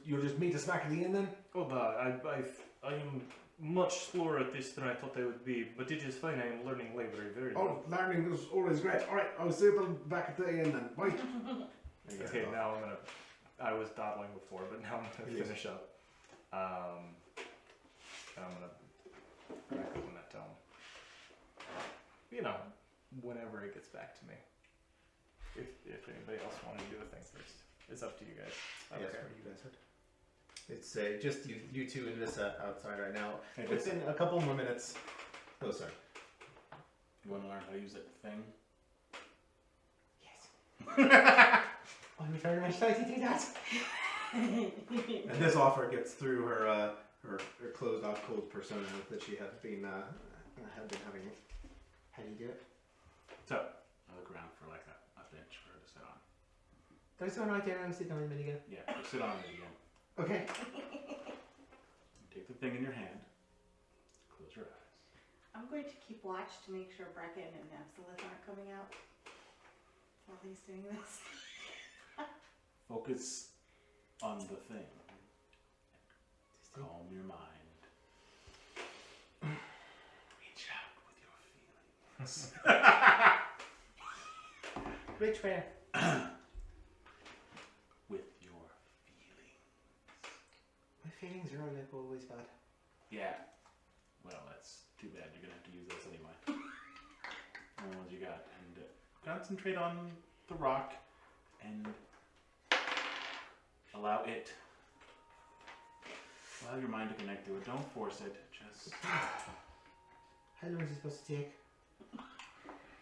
You'll just meet us back at the inn then. Oh, I am much slower at this than I thought I would be, but it is fine. I am learning library very well. Oh, learning is always great. All right, I'll see you back at the inn then. Bye. Okay, now I was dawdling before, but now I'm gonna Yes. finish up. And I'm gonna crack open that tome. You know, whenever it gets back to me. If anybody else wanted to do a thing first, it's up to you guys. I don't Yes, care. what do you guys heard? It's just you two and Vissa outside right now. Hey, Within a couple more minutes. Oh, sorry. You want to learn how to use that thing? Yes. I would very much like to do that. And this offer gets through her closed off cold persona that she had been having. How do you do it? So, I look around for like a bench for her to sit on. There's one right there. I'm sitting on a minute. Yeah, so sit on it again. Okay. Take the thing in your hand. Close your eyes. I'm going to keep watch to make sure Brecken and Absolute aren't coming out while he's doing this. Focus on the thing. Calm your mind. Reach out with your feelings. Which where? With your feelings. My feelings are always bad. Yeah. Well, that's too bad. You're gonna have to use those anyway. The ones you got, and concentrate on the rock, and allow your mind to connect to it. Don't force it. Just How long is it supposed to take? I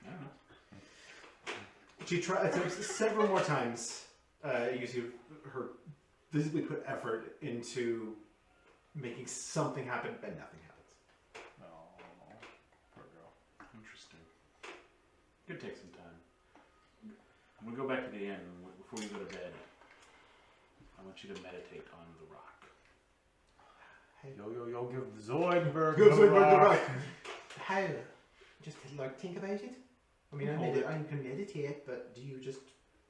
don't know. She attempts several more times. You see her visibly put effort into making something happen, but nothing happens. Oh, poor girl. Interesting. Could take some time. I'm gonna go back to the inn before you go to bed. I want you to meditate on the rock. Yo, give Zoidberg Give the Zoidberg the rock. rock. How? Just like think about it? I mean, Hold it. I can meditate, but do you just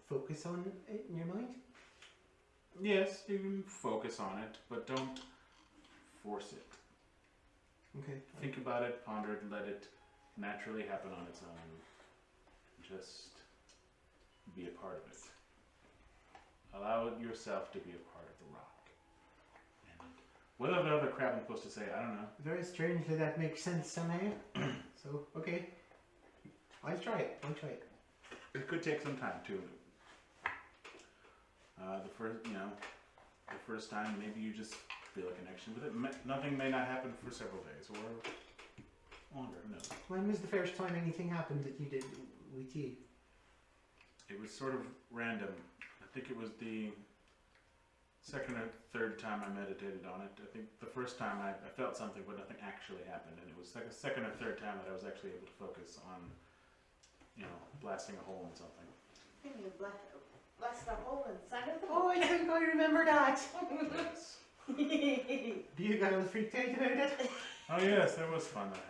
focus on it in your mind? Yes, you can focus on it, but don't force it. Okay. Think about it, ponder it, let it naturally happen on its own. Just be a part of it. Allow yourself to be a part of the rock. And whatever other crap I'm supposed to say, I don't know. Very strangely, that makes sense somehow. So, okay. I'll try it. It could take some time too. The first time, maybe you just feel a connection with it. Nothing may not happen for several days or longer. No, When was the first time anything happened that you did with you? it was sort of random. I think it was the second or third time I meditated on it. I think the first time I felt something, but nothing actually happened, and it was like the second or third time that I was actually able to focus on, blasting a hole in something. I think you bless the hole inside of the Oh, I think I remember that. Yes. You got all freaked out about it? Oh yes, that was fun. That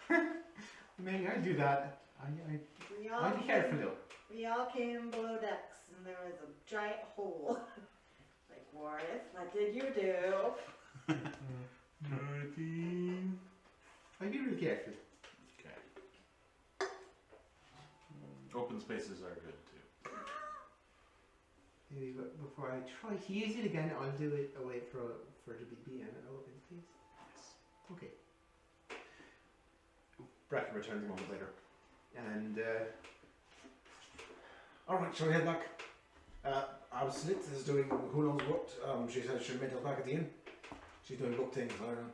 happened. Maybe I'll do that. We I'll be careful though. We all came below decks and there was a giant hole. Like, Warith, what did you do? I'll be real careful. Okay. Open spaces are good too. Maybe before I try to use it again, I'll do it away for it to be BNO, please. Yes. Okay. Bracken returns a moment later. And, alright, shall we head back? Our Slith is doing who knows what. She said she'll meet us back at the inn. She's doing book things, I don't know.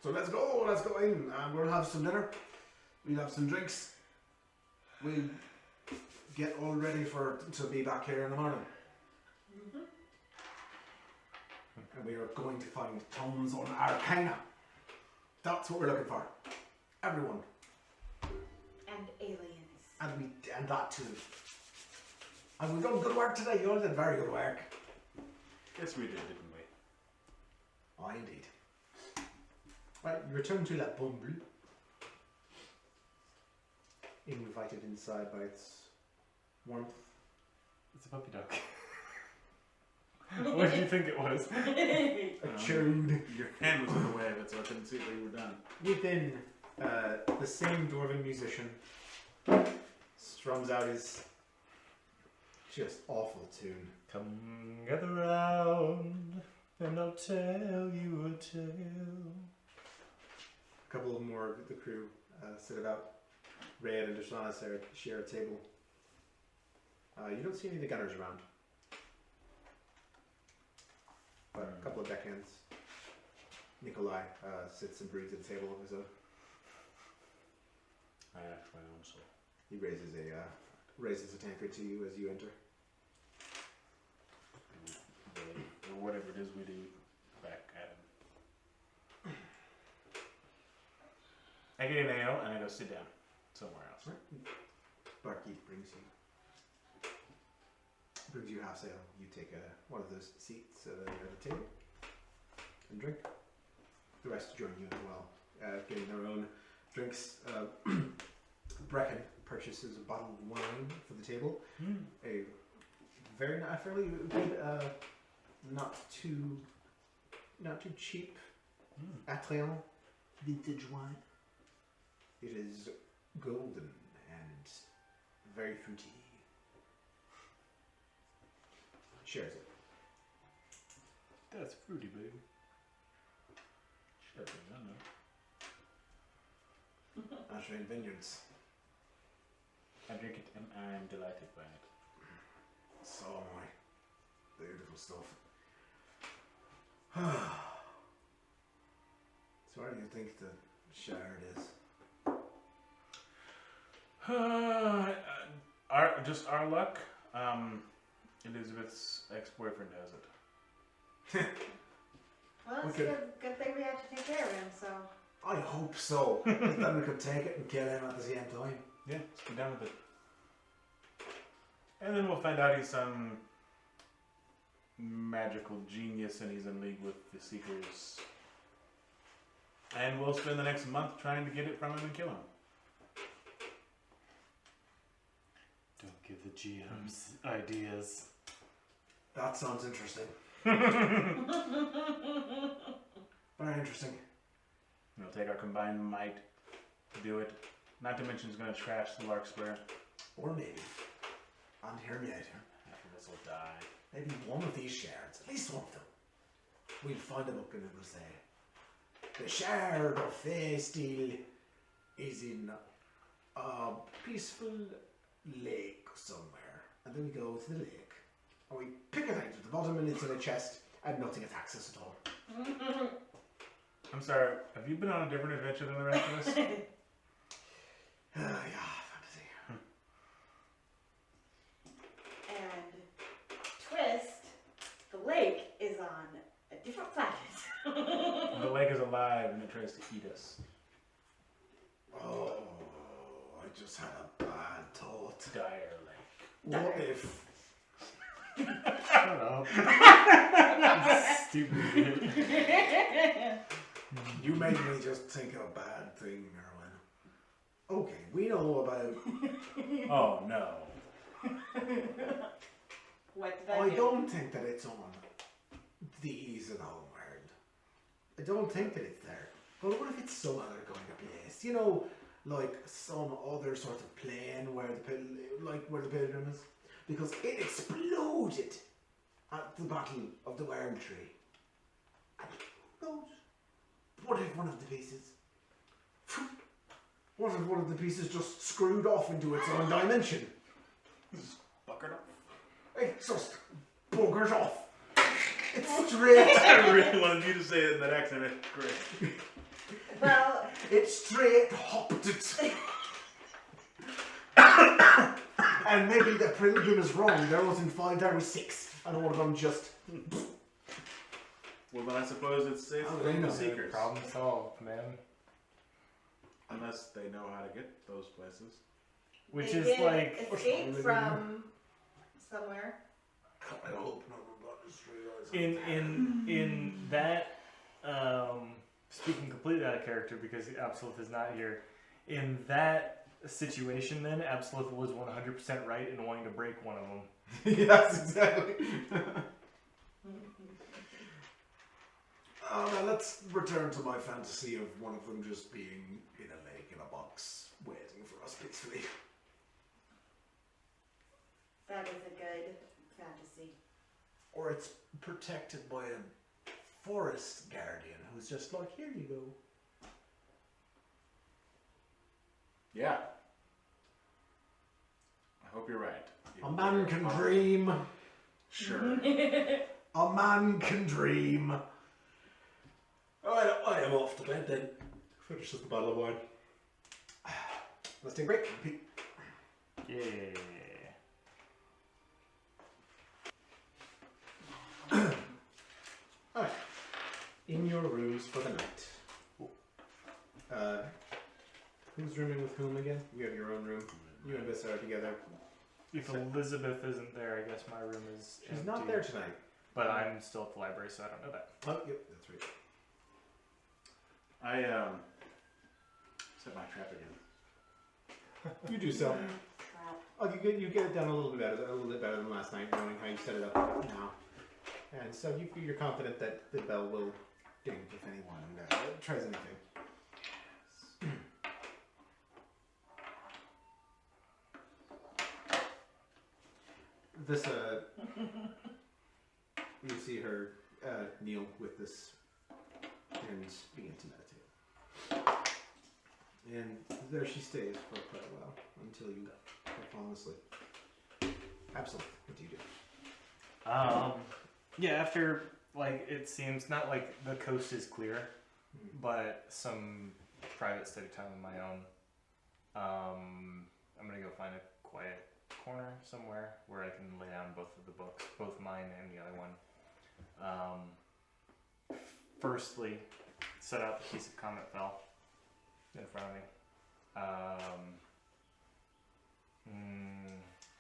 So let's go in, and we'll have some dinner. We'll have some drinks. We'll get all ready to be back here in the morning. And we are going to find tomes on Arcana. That's what we're looking for. Everyone. And aliens. And that too. And we've done good work today. You all did very good work. Yes, we did, didn't we? Oh, indeed. Right, you return to La Bomble. Invited inside by its warmth. It's a puppy dog. What did you think it was? A chilled. Your hand was in the way of it, so I couldn't see that you were done. Within, the same dwarven musician strums out his just awful tune. Come gather round, and I'll tell you a tale. A couple more of the crew sit about. Red and Deshauna share a table. You don't see any of the gunners around. But a couple of deckhands. Nikolai sits and broods at the table of his own. I act my own soul. He raises a tankard to you as you enter. Or whatever it is we do back at him. I get an ale and I go sit down somewhere else. Barkeep brings you half ale. You take one of those seats near the table and drink. The rest join you as well, getting their own drinks. Brecken purchases a bottle of wine for the table. A fairly good, not too cheap Atreon vintage wine. It is golden and very fruity. Shares it. That's fruity, baby. Sure, I know. Ashrain Vineyards. I drink it and I'm delighted by it. So am I. Beautiful stuff. So where do you think the shard is? Our luck. Elizabeth's ex-boyfriend has it. Well, it's Okay. a good thing we had to take care of him, so. I hope so. Then we could take it and kill him at the same time. Yeah, let's get down with it. And then we'll find out he's some magical genius and he's in league with the Seekers. And we'll spend the next month trying to get it from him and kill him. Don't give the GMs ideas. That sounds interesting. Very interesting. We'll take our combined might to do it. Not to mention he's going to trash the Larkspur. Or maybe, and hear me out here, Half of us will die. maybe one of these shards, at least one of them, we'll find a book and it will say, the shard of Fey Steel is in a peaceful lake somewhere. And then we go to the lake, and we pick it out at the bottom and it's in a chest, and nothing attacks us at all. I'm sorry, have you been on a different adventure than the rest of us? Yeah, fantasy. And twist, the lake is on a different planet. The lake is alive and it tries to eat us. Oh, I just had a bad thought. Dire lake. What if Shut up. Stupid idiot. you made me just think of a bad thing, Erwin? Okay, we know about. Oh no. What did I I do? don't think that it's on the Eason Homeworld. I don't think that it's there. But what if it's some other kind of place? You know, like some other sort of plane where where the pilgrim is, because it exploded at the Battle of the Worm Tree. And who knows? What if one of the pieces? What if one of the pieces just screwed off into its own dimension? Buckered up. It just buggers off. It's straight. I really wanted you to say it in that accent. It's great. Well, It straight hopped it. And maybe the pilgrim is wrong. There wasn't 5, there was 6. And all of them just. Well, then I suppose it's safe Oh, for they the know. seekers. Problem solved, man. Unless they know how to get those places. Which they is did like escape from somewhere. I hope none of that is true. in that speaking completely out of character because Absolute is not here. In that situation, then Absolute was 100% right in wanting to break one of them. Yes, exactly. Now let's return to my fantasy of one of them just being in a lake in a box, waiting for us peacefully. That is a good fantasy. Or it's protected by a forest guardian who's just like, here you go. Yeah. I hope you're right. A man can dream. Sure. A man can dream. Alright, I am off to bed then. Finishes the bottle of wine. Let's take a break. Yeah. Alright. In your rooms for the night. Who's rooming with whom again? You have your own room. You and Vissa are together. If Elizabeth isn't there, I guess my room is She's empty. not there tonight. But I'm still at the library, so I don't know that. Oh, yep, that's right. I set my trap again. You do so. Crap. Oh, you get it done a little bit better than last night, knowing how you set it up now. And so you're confident that the bell will ding if anyone tries anything. This you see her kneel with this and begin to meditate. And there she stays for quite a while until you fall asleep. Absolutely. What do you do? Yeah, after, like, it seems not like the coast is clear, but some private study time of my own. I'm gonna go find a quiet corner somewhere where I can lay down both of the books, both mine and the other one. Firstly, set out the piece of Comet Fell in front of me.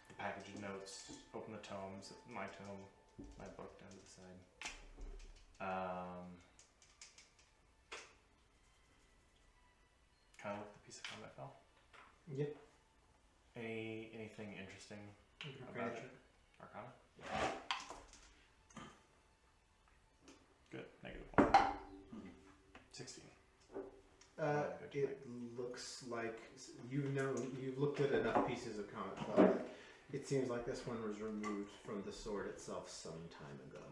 The package of notes, open the tomes, my tome, my book down to the side. Kind of look at the piece of Comet Fell. Yep. Anything interesting about it? Arcana? Good. -1. 16. It looks like you've looked at enough pieces of Comet Fell that it seems like this one was removed from the sword itself some time ago.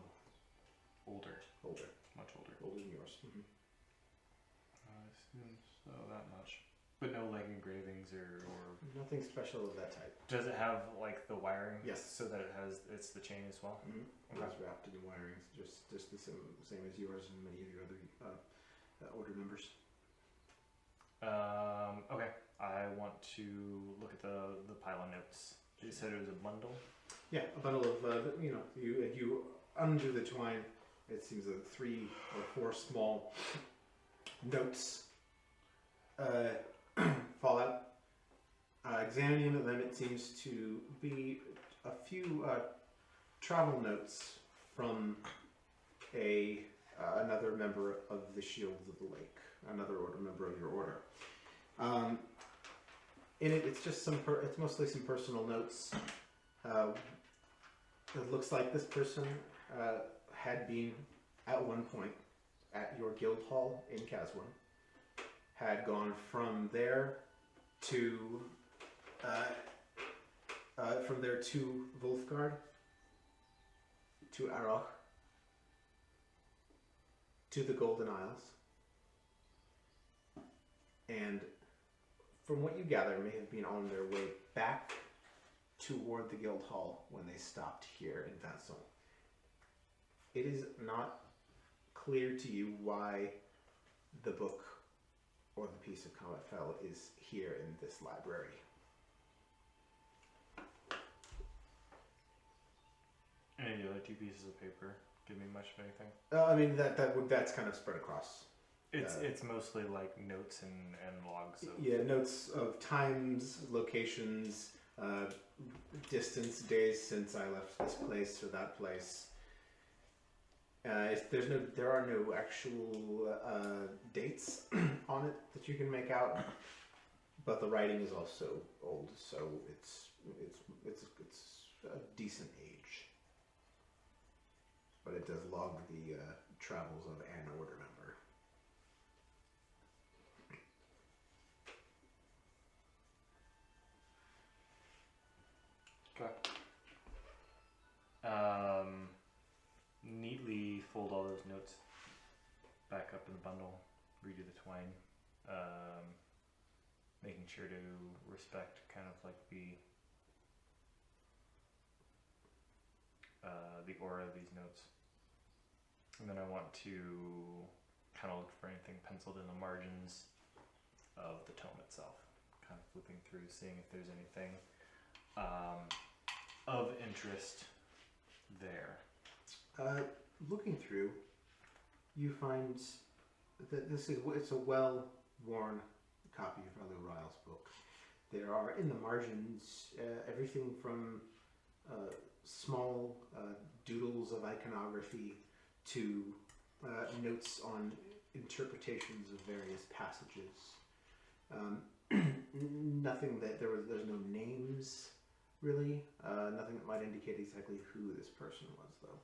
Older. Much older. Older than yours. Mm-hmm. I assume so, that much. But no leg engravings or Nothing special of that type. does it have like the wiring? Yes. So that it's the chain as well? Mm-hmm. Okay. It's wrapped in wirings, just the same as yours and many of your other order members. Okay. I want to look at the pile of notes. You said it was a bundle? Yeah, a bundle of you undo the twine. It seems that 3 or 4 small notes fall out. Examining them, it seems to be a few travel notes from another member of the Shields of the Lake, another member of your order. In it, it's just it's mostly some personal notes. It looks like this person had been at one point at your guild hall in Caswin, had gone from there to from there to Wolfgard, to Aroch, to the Golden Isles, and from what you gather, may have been on their way back toward the Guild Hall when they stopped here in Vincent. It is not clear to you why the book or the piece of Comet Fell is here in this library. Any of the other two pieces of paper give me much of anything? I mean that's kind of spread across. It's mostly like notes and logs. Of, Yeah, notes of times, locations, distance, days since I left this place or that place. There are no actual dates on it that you can make out, but the writing is also old, so it's a decent age. But it does log the travels of an order member. Okay. Neatly fold all those notes back up in the bundle, redo the twine, making sure to respect kind of like the aura of these notes. And then I want to kind of look for anything penciled in the margins of the tome itself, kind of flipping through, seeing if there's anything of interest there. Looking through, you find that it's a well-worn copy of Brother Ryle's book. There are in the margins everything from small doodles of iconography to notes on interpretations of various passages. Nothing that there's no names really. Nothing that might indicate exactly who this person was, though.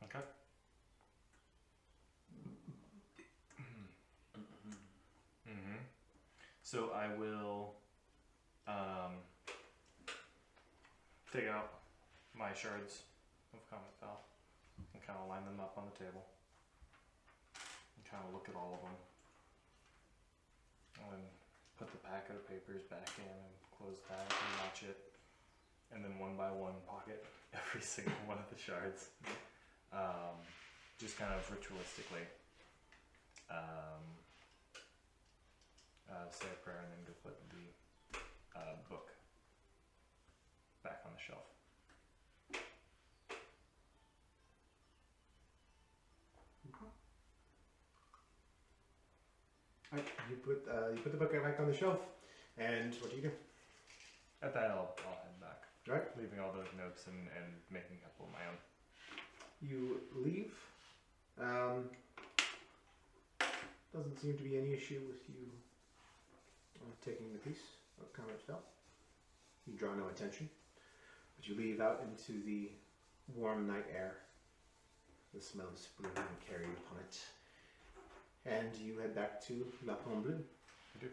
Okay. So I will take out my shards of Comet Fell and kind of line them up on the table and kind of look at all of them and then put the packet of papers back in and close that and match it, and then one by one pocket every single one of the shards, just kind of ritualistically say a prayer and then go put the book back on the shelf. Alright, you put the book back on the shelf, and what do you do? At that, I'll head back, Right, leaving all those notes and making a couple of my own. you leave. Doesn't seem to be any issue with you taking the piece of Comet Fell. You draw no attention, but you leave out into the warm night air. The smell of spring carried upon it. And you head back to La Pomme Bleue. I do.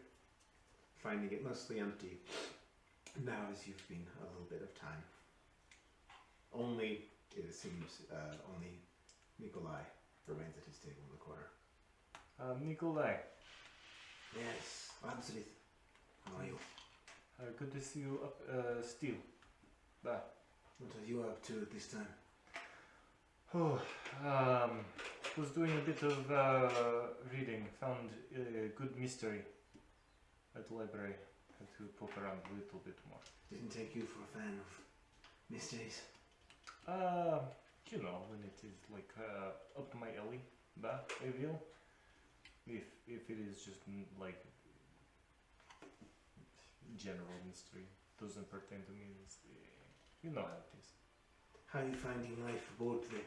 Finding it mostly empty. Now as you've been a little bit of time. Only, it seems, only Nikolai remains at his table in the corner. Nikolai, Yes, absolutely. How are you? good to see you up still. What are you up to at this time? Oh, was doing a bit of reading, found a good mystery at the library. Had to poke around a little bit more. Didn't take you for a fan of mysteries. You know, when it is like up my alley, but I will. If it is just like general mystery, doesn't pertain to me. It's, you know how it is. How are you finding life aboard the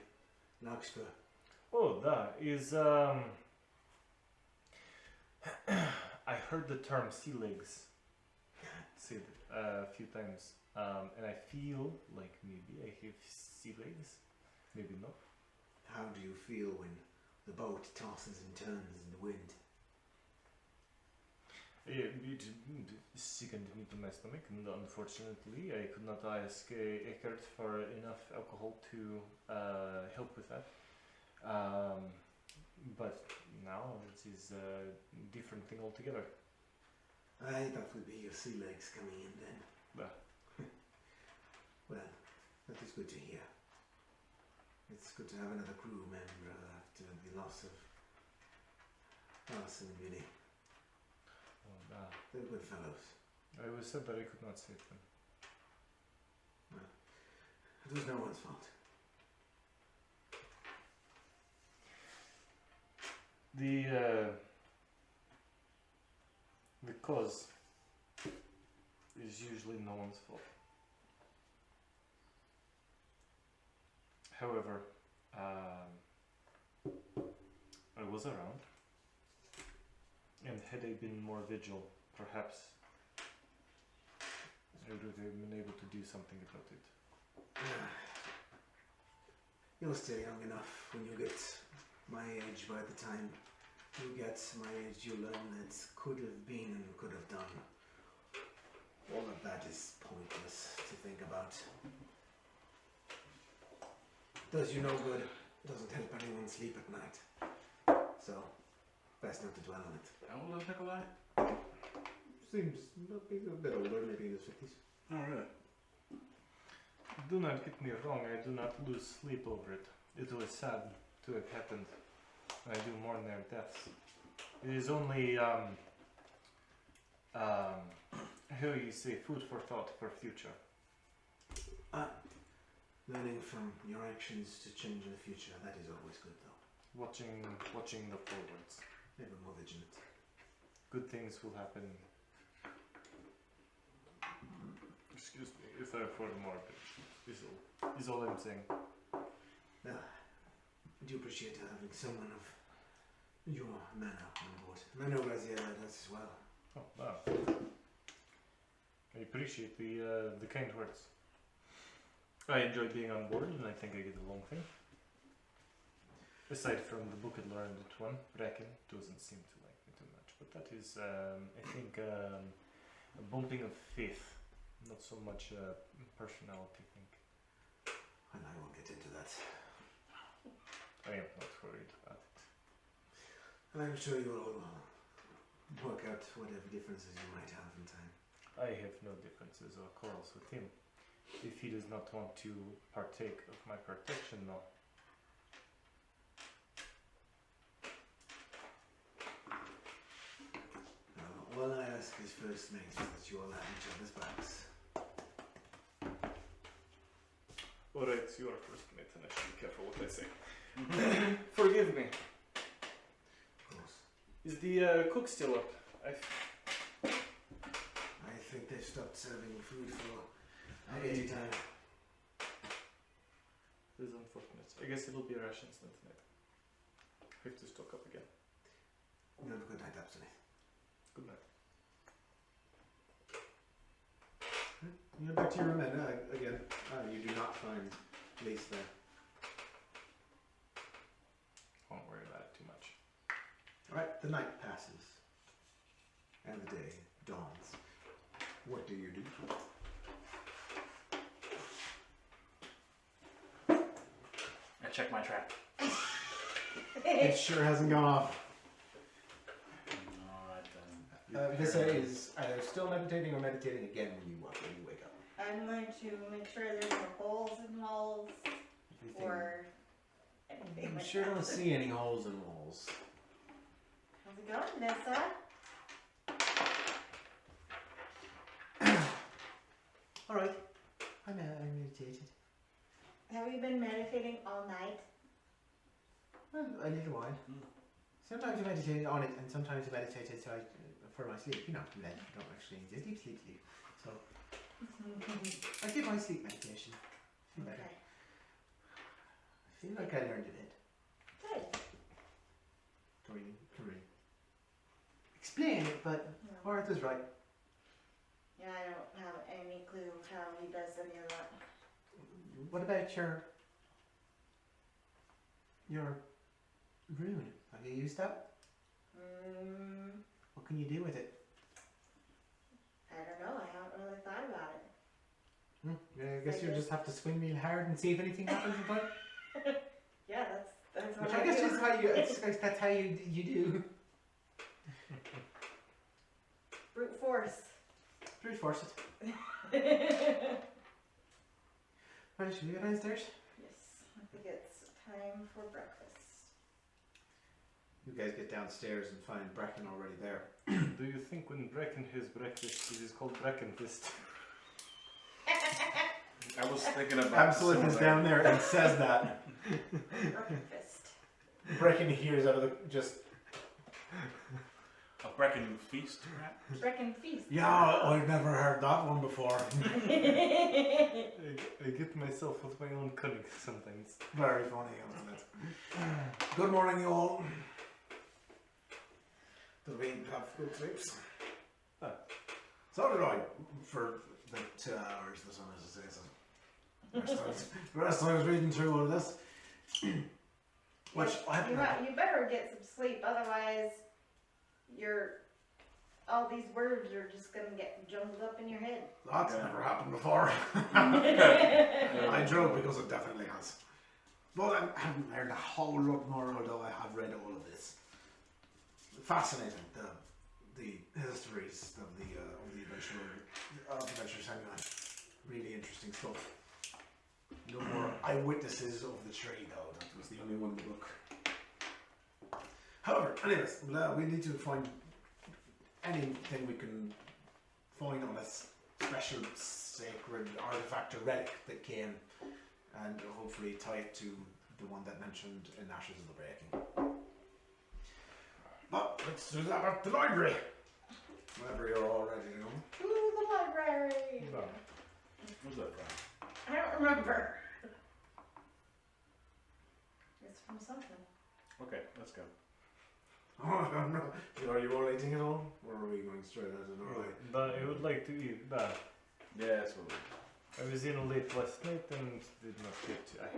Larkspur? Oh, that is I heard the term sea legs said a few times, and I feel like maybe I have sea legs. Maybe not. How do you feel when the boat tosses and turns in the wind? It sickened me to my stomach, and unfortunately, I could not ask Eckert for enough alcohol to help with that. But now it is a different thing altogether. Aye, that would be your sea legs coming in then. Well, that is good to hear. It's good to have another crew member after the loss of Larson and Billy. They're good fellows. I was said that I could not save them. It was no one's fault. The cause is usually no one's fault. However, I was around, and had I been more vigilant, perhaps I would have been able to do something about it. You're still young enough. When you get my age, by the time you get my age, you learn that could have been and could have done. All of that is pointless to think about. Does you no good. Doesn't help anyone sleep at night. So, best not to dwell on it. How old is Nikolai? Seems a bit older, maybe in his 50s. Oh, really? Do not get me wrong, I do not lose sleep over it. It was sad to have happened. I do mourn their deaths. It is only, how you say, food for thought for future. Learning from your actions to change in the future, that is always good though. Watching the forwards. Never more vigilant. Good things will happen. Excuse me, if I afford more, is all I'm saying. I do appreciate having someone of your manner on board. And I know Graziella does as well. Oh, wow. I appreciate the kind words. I enjoy being on board, and I think I get along fine. Aside from the book and learned one, Bracken doesn't seem to like me too much. But that is, I think, a bumping of faith, not so much personality, I think. And I won't get into that. I am not worried about it. I'm sure you'll all work out whatever differences you might have in time. I have no differences or quarrels with him. If he does not want to partake of my protection, no. All I ask is first, mate, is that you all have each other's backs. Alright, you are first, mate, and I should be careful what I say. Forgive me. Of course. Is the cook still up? I think they've stopped serving food for any time. This is unfortunate. I guess it'll be rations then tonight. Have to stock up again. You have a good night, Absolute. Good night. You go back to your room and again, you do not find Lise there. Won't worry about it too much. Alright, the night passes. And the day dawns. What do you do? I check my trap. It sure hasn't gone off. Alright then. Vissa is either still meditating or meditating again when you wake up. I'm going to make sure there's no holes in walls or anything I'm like sure that. don't see any holes in walls. How's it going, Nessa? Alright, I meditated. Have you been meditating all night? A little while. Sometimes I meditate on it, and sometimes I meditate it for my sleep. You know, I don't actually sleep. So I did my sleep meditation. Feel better. Okay. I feel like I learned it. Good. Or you can really explain it, but No. Arthur's right. Yeah, I don't have any clue how he does any of that. What about your your rune. Have you used that? What can you do with it? I don't know. I haven't really thought about it. Yeah, I guess you'll just have to swing real hard and see if anything happens with it. Yeah, that's what Which I guess is how you. That's how you do. Brute force. Brute force it. Well, should we go downstairs? Yes, I think it's time for breakfast. You guys get downstairs and find Brecken already there. Do you think when Brecken has breakfast, it is called Breckenfist? I was thinking about Absolute is down there and says that. Breakfast. Brecken hears out of the just. A Brecken feast, perhaps? Brecken feast. Yeah, I've never heard that one before. I get myself with my own cunning sometimes. Very funny, isn't it? Good morning, you all. Did we have good sleeps? So did I, for the 2 hours the sun is to say so. The rest I was reading through all of this. Which you better get some sleep, otherwise all these words are just gonna get jumbled up in your head. That's never happened before. I joke because it definitely has. But I haven't learned a whole lot more, although I have read all of this. Fascinating, the histories of the adventure timeline. Really interesting stuff. No more eyewitnesses of the tree, though. That was the only one in the book. However, anyways, we need to find anything we can find on this special sacred artifact or relic that came, and hopefully tie it to the one that mentioned in Ashes of the Breaking. But let's do that at the library. Whenever you're all ready to go. To the library. Where's that from? I don't remember. It's from something. Okay, let's go. Oh, no. Are you all eating at all? Or are we going straight out of Norway? But I would like to eat that. Yeah, that's what I was in late last night and did not get to. I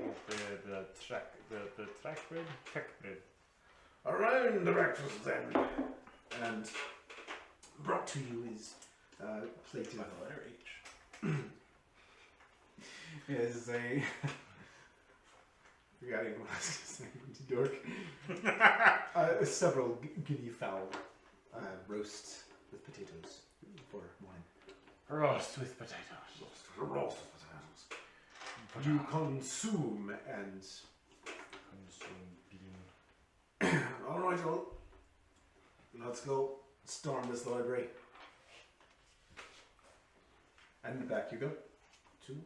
had the track bread. Around the breakfast then. And brought to you is plate by of the letter H. is a forgetting what I was going to dork. Several guinea fowl roasts with potatoes for morning. Roast with potatoes. Roast with potatoes. You consume and Consume bean. alright, well, let's go storm this library. And back you go to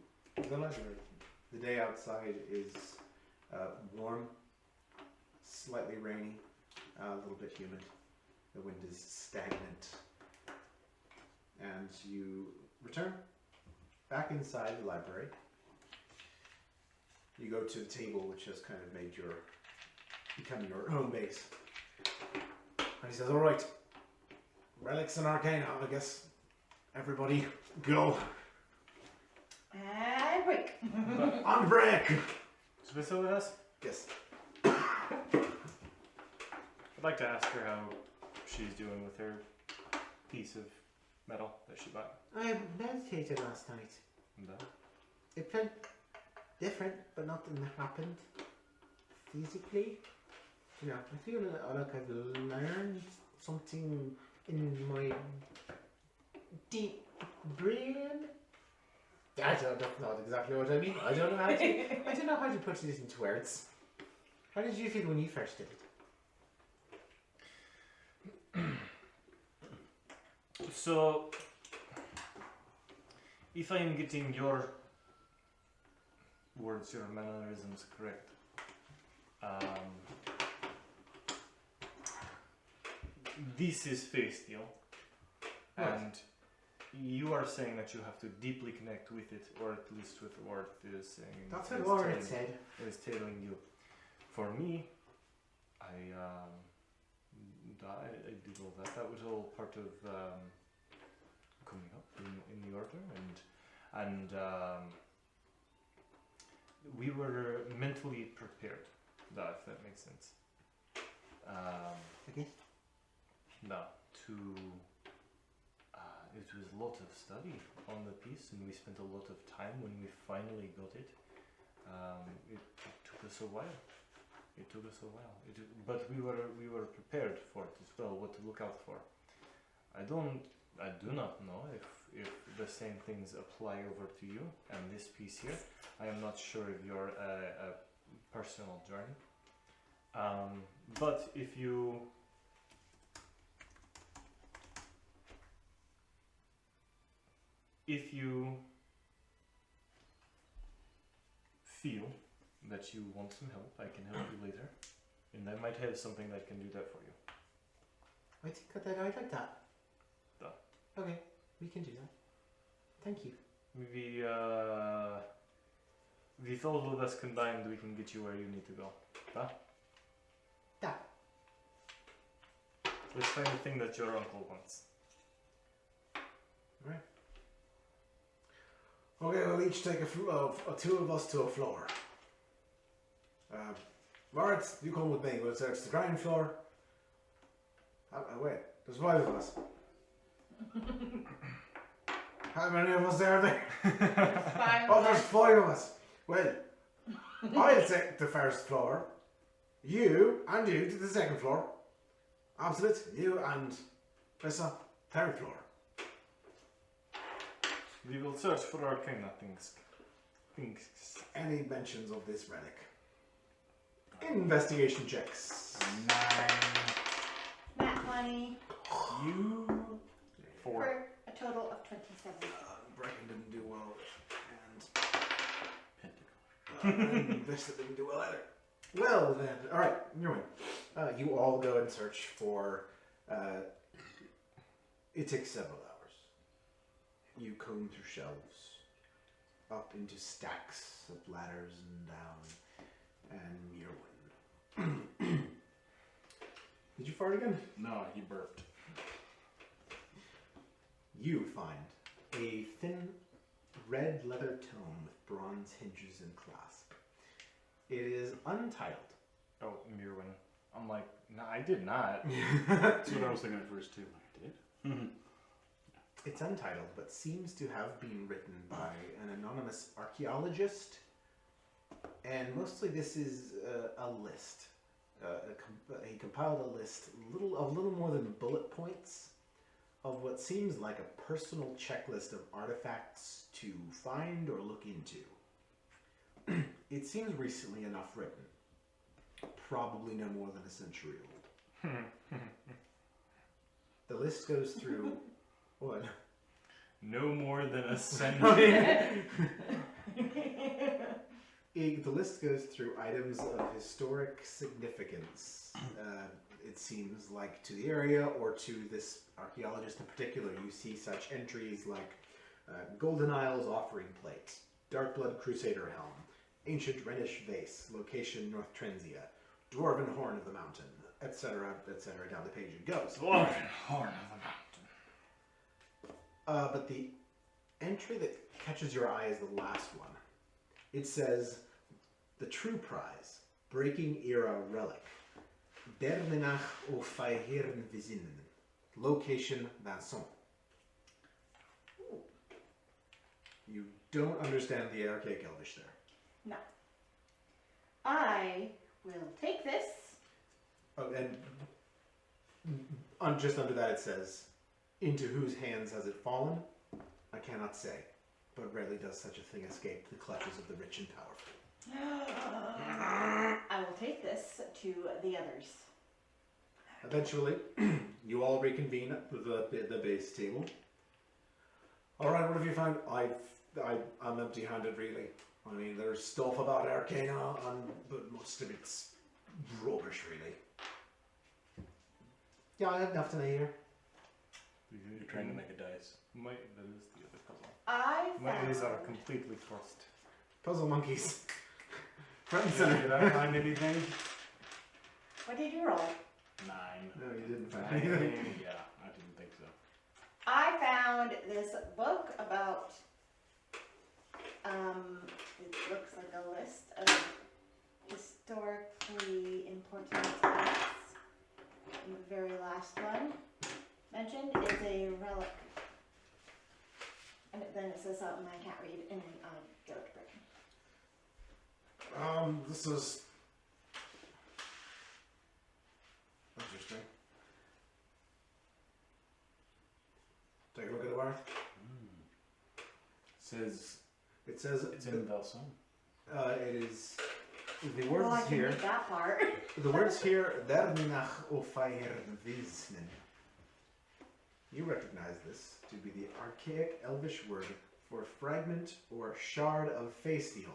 the library. The day outside is warm, slightly rainy, a little bit humid. The wind is stagnant. And you return back inside the library. You go to the table, which has kind of become your home base. And he says, all right, relics and arcana, I guess. Everybody, go. And break. On break! So we still with us? Yes. I'd like to ask her how she's doing with her piece of metal that she bought. I meditated last night. And, It felt different, but nothing happened physically. You know, I feel like I've learned something in my deep brain. That's not exactly what I mean. I don't know how to put this into words. How did you feel when you first did it? So, if I am getting your words, your mannerisms correct, this is face steel, and you are saying that you have to deeply connect with it, or at least with what it is saying. That's it what is Lauren telling- said. It is telling you. For me, I did all that. That was all part of coming up in the order, and we were mentally prepared if that makes sense. Okay. No, to it was a lot of study on the piece, and we spent a lot of time when we finally got it. It took us a while. But we were prepared for it as well. What to look out for. I do not know if the same things apply over to you and this piece here. I am not sure if you're a personal journey. But if you feel that you want some help, I can help you later, and I might have something that can do that for you. I think that I'd like that. Done. Okay, we can do that. Thank you. Maybe with all of us combined, we can get you where you need to go. Huh? Da. Let's find the thing that your uncle wants. Right. Okay, we'll each take two of us to a floor. Moritz, you come with me. We'll search the ground floor. Wait, there's 5 of us. How many of us are there? Oh, there's 5 of us. Well, I'll take the first floor. You and you to the second floor. Absolute, you and Lisa, third floor. We will search for arcana things. Any mentions of this relic? Investigation checks. 9. Nat 20 You. 4. for a total of 27. Brecken didn't do well, Pentacle. and Vista didn't do well either. Well then, all right, you're in. You all go and search for. It takes several hours. You comb through shelves, up into stacks of ladders and down, and Mirwin. Did you fart again? No, he burped. You find a thin red leather tome with bronze hinges and clasp. It is untitled. Oh, Mirwin. I'm like, no, I did not. That's what I was thinking at first too. I did. It's untitled, but seems to have been written by an anonymous archaeologist. And mostly this is a list. He compiled a list, a little more than bullet points, of what seems like a personal checklist of artifacts to find or look into. It seems recently enough written. Probably no more than a century old. The list goes through... What? No more than a century. The list goes through items of historic significance. It seems like to the area or to this archaeologist in particular, you see such entries like Golden Isles offering plate, Darkblood Crusader helm, ancient Rhenish vase, location North Trenzia, Dwarven horn of the mountain, etc., etc. Down the page it goes. Dwarven horn of the mountain. But the entry that catches your eye is the last one. It says, the true prize, breaking era relic, Derlinach o Faihirn Vizinen, location Vincent. You don't understand the archaic Elvish there. No. I will take this. Oh, and just under that it says, into whose hands has it fallen? I cannot say, but rarely does such a thing escape the clutches of the rich and powerful. I will take this to the others. Eventually, you all reconvene at the base table. All right, what have you found? I'm empty-handed, really. I mean, there's stuff about Arcana, but most of it's rubbish, really. Yeah, I have enough to here. You're trying to make a dice. That is the other puzzle. I My eyes are found completely crossed. Puzzle monkeys. Front and Did center. I find anything? What did you roll? 9. No, you didn't find anything. Yeah, I didn't think so. I found this book about, it looks like a list of historically is something I can't read, and then I'll go to break. This is interesting. Take a look at the word. Says It says it's in Velson. it is the words Well, I can here. read that part. The words here, Dernach Ofairvisnen. You recognize this to be the archaic Elvish word for fragment or shard of facial,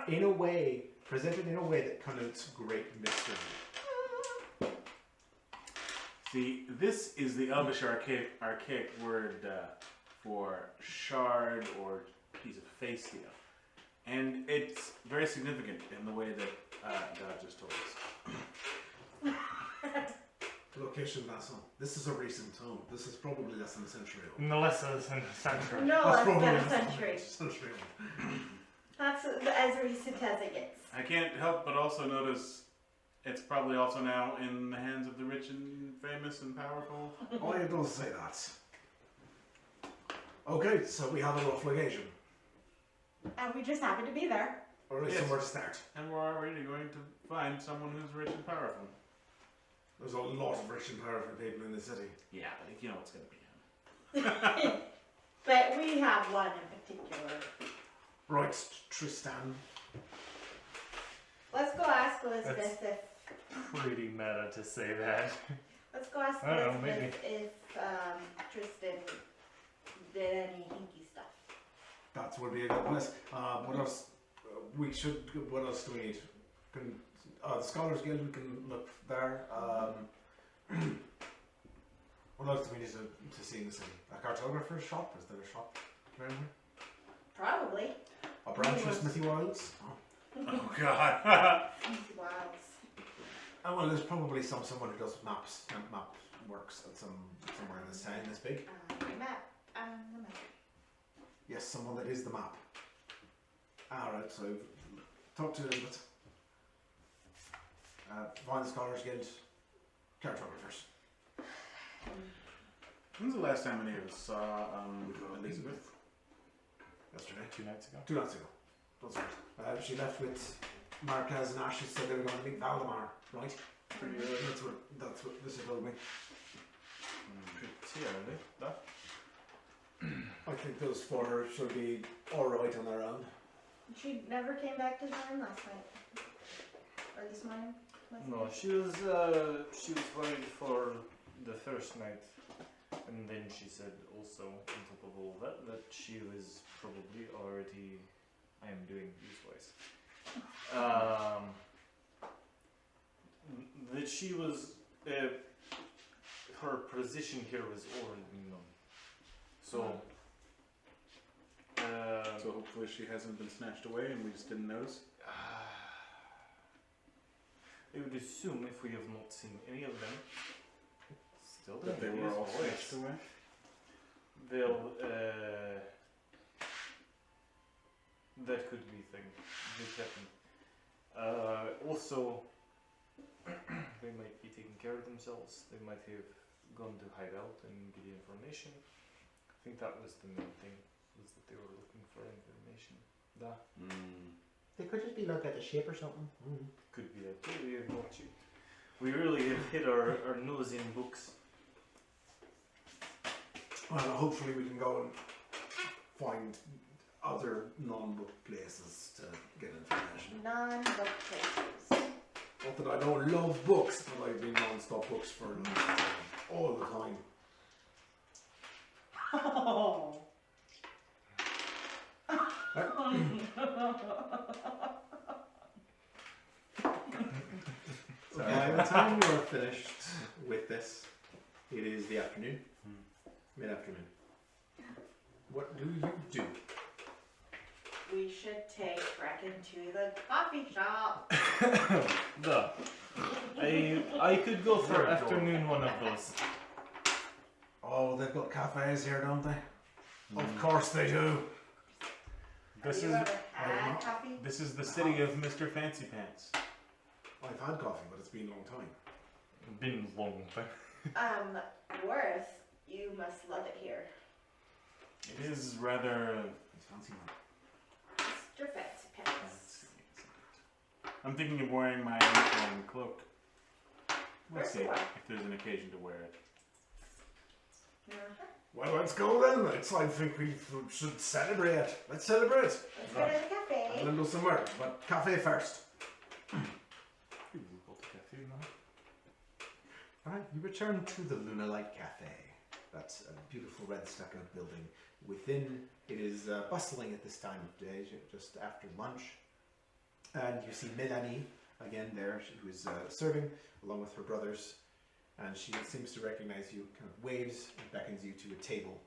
in a way, presented in a way that connotes great mystery. See, this is the Elvish archaic word for shard or piece of face steel. And it's very significant in the way that God just told us. Location Vasson. This is a recent tome. This is probably less than a century old. No less than a century. No, That's less probably than a less than century. century old. That's as recent as it gets. I can't help but also notice it's probably also now in the hands of the rich and famous and powerful. Oh, it does say that. Okay, so we have a rough location. And we just happen to be there. Or at least Yes. somewhere to start. And we're already going to find someone who's rich and powerful. There's a lot of rich and powerful people in the city. Yeah, but you know it's going to be him. But we have one in particular. Right, Tristan. Let's go ask Elizabeth if. Pretty meta to say that. Let's go ask I don't know, Elizabeth if Tristan did any hinky stuff. That would be a good place. What else? We should. What else do we need? The Scholars Guild. We can look there. What else do we need to see in the city? A cartographer's shop? Is there a shop around here? Probably. A branch of Yes. Smithy Wilds? Oh. Oh, God. Wilds. Oh, well, there's probably someone who does maps. Map works at somewhere in this town this big. The map. The map. Yes, someone that is the map. Alright, so talk to Elizabeth. Find the Scholars Guild. Cartographers. When's the last time any of us saw Elizabeth? Yesterday. 2 nights ago. 2 nights ago. That's right. She left with Marquez and Ashley, said they were going to meet Valdemar, right? Pretty early. That's what this told me. Pretty early. That? I think those four should be alright on their own. She never came back to join last night. Or this morning. No, she was worried for the first night, and then she said also on top of all that she was probably already. I am doing these voice. That she was. Her position here was already known. So. So hopefully she hasn't been snatched away and we just didn't notice. I would assume if we have not seen any of them, still That they doing were these all voice, snatched away. they'll. That could be a thing. This happened. Also, they might be taking care of themselves. They might have gone to hide out and get information. I think that was the main thing, was that they were looking for information. That They could just be looking at the ship or something. could be that too. We have not checked. We really have hit our nose in books. Well, hopefully we can go and find other non-book places to get information. Non-book places. Not that I don't love books, but I've been non-stop books for all the time. Oh. By the time you are finished with this, it is the afternoon. Mid-afternoon. What do you do? We should take Brecken to the coffee shop. I could go for afternoon one of those. Oh, they've got cafes here, don't they? Of course they do. This Have is you ever had coffee? this is the city of Mr. Fancy Pants. I've had coffee, but it's been a long time. Been long time. Worth, you must love it here. It is rather. It's fancy one. Mr. Fancy Pants. I'm thinking of wearing my unicorn cloak. We'll First see one. if there's an occasion to wear it. Uh-huh. Well, let's go then. I think we should celebrate. Let's celebrate. Let's go to the cafe. And then do some work, but cafe first. Alright, you return to the Luna Light Cafe. That's a beautiful red stucco building. Within, it is bustling at this time of day, just after lunch. And you see Melanie again there, who is serving along with her brothers. And she seems to recognize you, kind of waves and beckons you to a table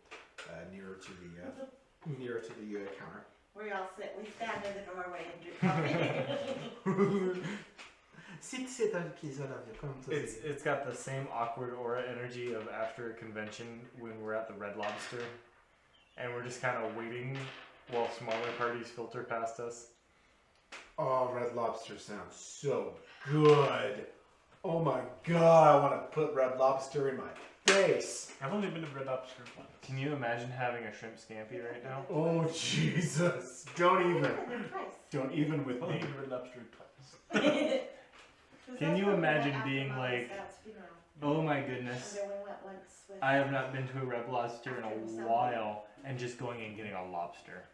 nearer to the counter. We all sit, we stand in the doorway and drink coffee. C'est un plaisir It's got the same awkward aura energy of after a convention when we're at the Red Lobster, and we're just kind of waiting while smaller parties filter past us. Oh, Red Lobster sounds so good. Oh my god, I want to put Red Lobster in my face. I've only been to Red Lobster once. Can you imagine having a shrimp scampi right now? Oh Jesus! Don't even with I've only me. been to Red Lobster twice. Can you imagine being like, oh my And goodness, then we went once with I have not been to a Red Lobster in a while, and just going and getting a lobster.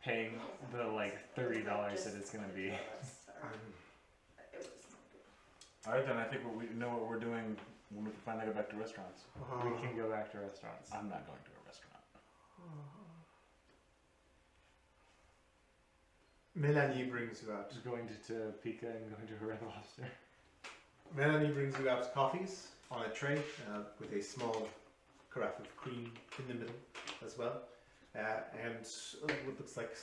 Paying the like $30 that it's gonna be. Alright then, I think we know what we're doing when we finally go back to restaurants. We can go back to restaurants. I'm not going to a restaurant. Melanie brings you out. Just going to Topeka and going to a Red Lobster. Melanie brings you out coffees on a tray with a small carafe of cream in the middle as well, and what looks like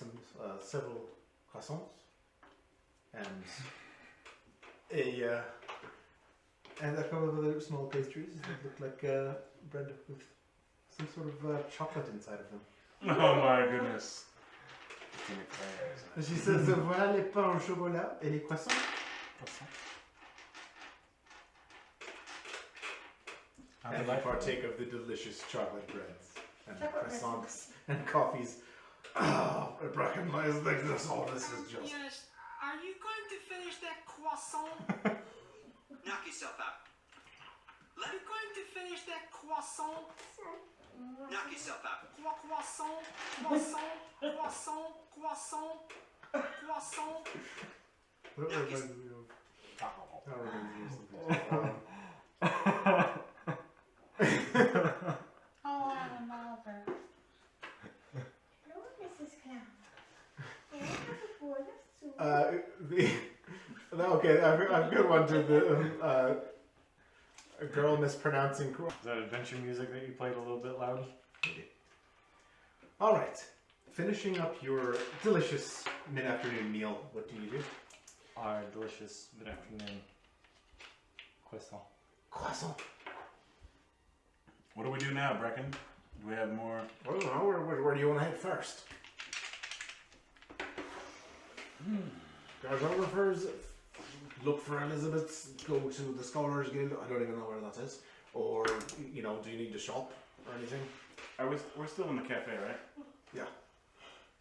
several croissants and a couple of other small pastries that look like bread with some sort of chocolate inside of them. Oh my goodness. And she says, voilà les pains au chocolat et les croissants. And you partake of the delicious chocolate breads and Chocolate croissants and coffees. Ah, it recognize this. All this is just. Yes. Are you going to finish that croissant? Knock yourself out. Are you going to finish that croissant? Knock yourself out. Croissant, croissant, croissant, croissant, croissant. What reminds me of? That reminds me of something. Oh, I'm a lover. Hello, Mrs. Clown. May I have a bowl of soup? Okay, I've got one to the a girl mispronouncing. Is that adventure music that you played a little bit loud? All right, finishing up your delicious mid-afternoon meal. What do you do? Our delicious mid-afternoon croissant. Croissant. What do we do now, Brecken? Do we have more? I don't know. Where do you want to head first? Cartographers, look for Elizabeth's, go to the Scholars Guild. I don't even know where that is. Or, do you need to shop or anything? We're still in the cafe, right? Yeah.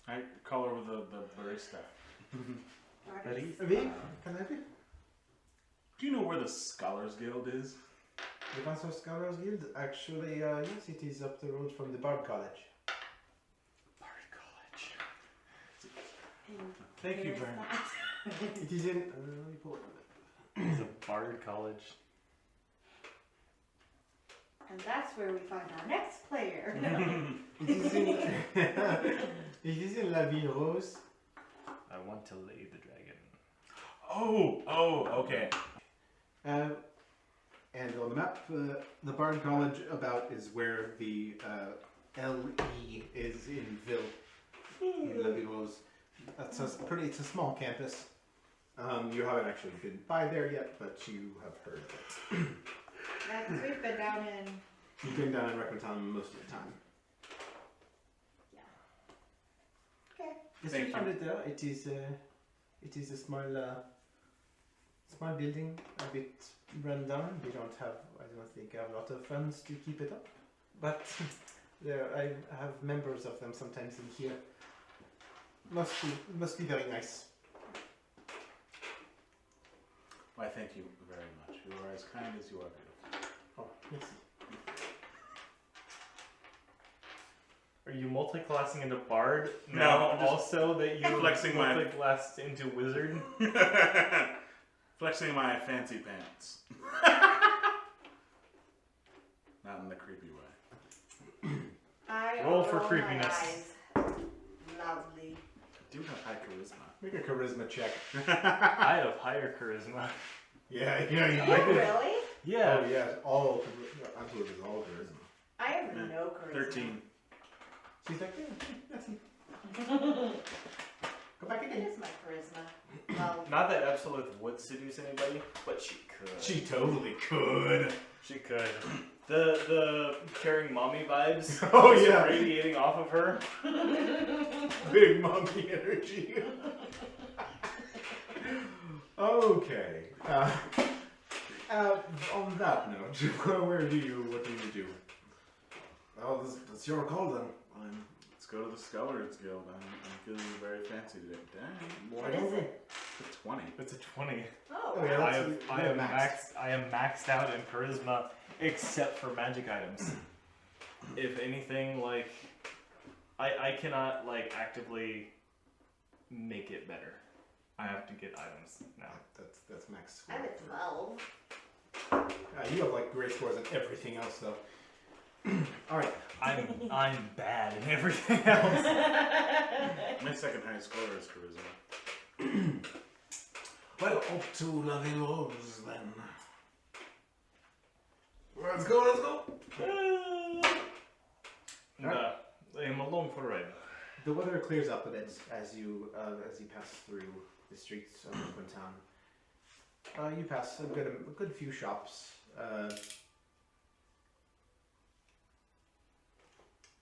I call over the barista. Ready? Avi, can I help you? Do you know where the Scholars Guild is? The Vassar Scholars Guild? Actually, yes, it is up the road from the Bard College. Bard College. Thank you very much. It is in. Let me pull it up. It's a Bard College. And that's where we find our next player. It is in. It is in La Ville Rose. I want to lay the dragon. Oh, okay. And on the map, the Bard College about is where the LE is in Ville, in La Ville Rose. It's a small campus. You haven't actually been by there yet, but you have heard of it. Yeah, 'cause we've been down in. You've been down in Requintown most of the time. Okay. Yes, Thank you found it there. It is a small building, a bit run down. I don't think, a lot of funds to keep it up. But I have members of them sometimes in here. Must be very nice. Why, thank you very much. You are as kind as you are beautiful. Oh, merci. Are you multi-classing into bard No, now? I'm just Also, that you flexing my- multi-classed into wizard. Flexing my fancy pants. Not in the creepy way. I Roll for my creepiness. eyes. Lovely. I do have high charisma. Make a charisma check. I have higher charisma. Yeah, you You do. really? Yeah. Oh yeah, all Antwerp is all charisma. I have Yeah. no charisma. 13. She's like, yeah, merci. Go back It again. is my charisma. Well, Not that Absolute would seduce anybody, but she could. She totally could. She could. The caring mommy vibes. Oh, just yeah. radiating off of her. Big monkey energy. Okay. On that note, what do you do? Oh, that's your call then. Let's go to the Scholars Guild. I'm feeling very fancy today. Dang. Why what don't is we? it? It's a 20. It's a 20. Oh, Oh, yeah, wow. that's- I am maxed out in charisma, except for magic items. If anything, like I cannot like actively make it better. I have to get items now. That's max I'm score. at 12. You have like great scores in everything else though. All right. I'm bad in everything else. My second highest score is charisma. Well, up to loving wolves then. Let's go. I am along for a ride. The weather clears up a bit as you pass through the streets of Quintown. You pass a good few shops.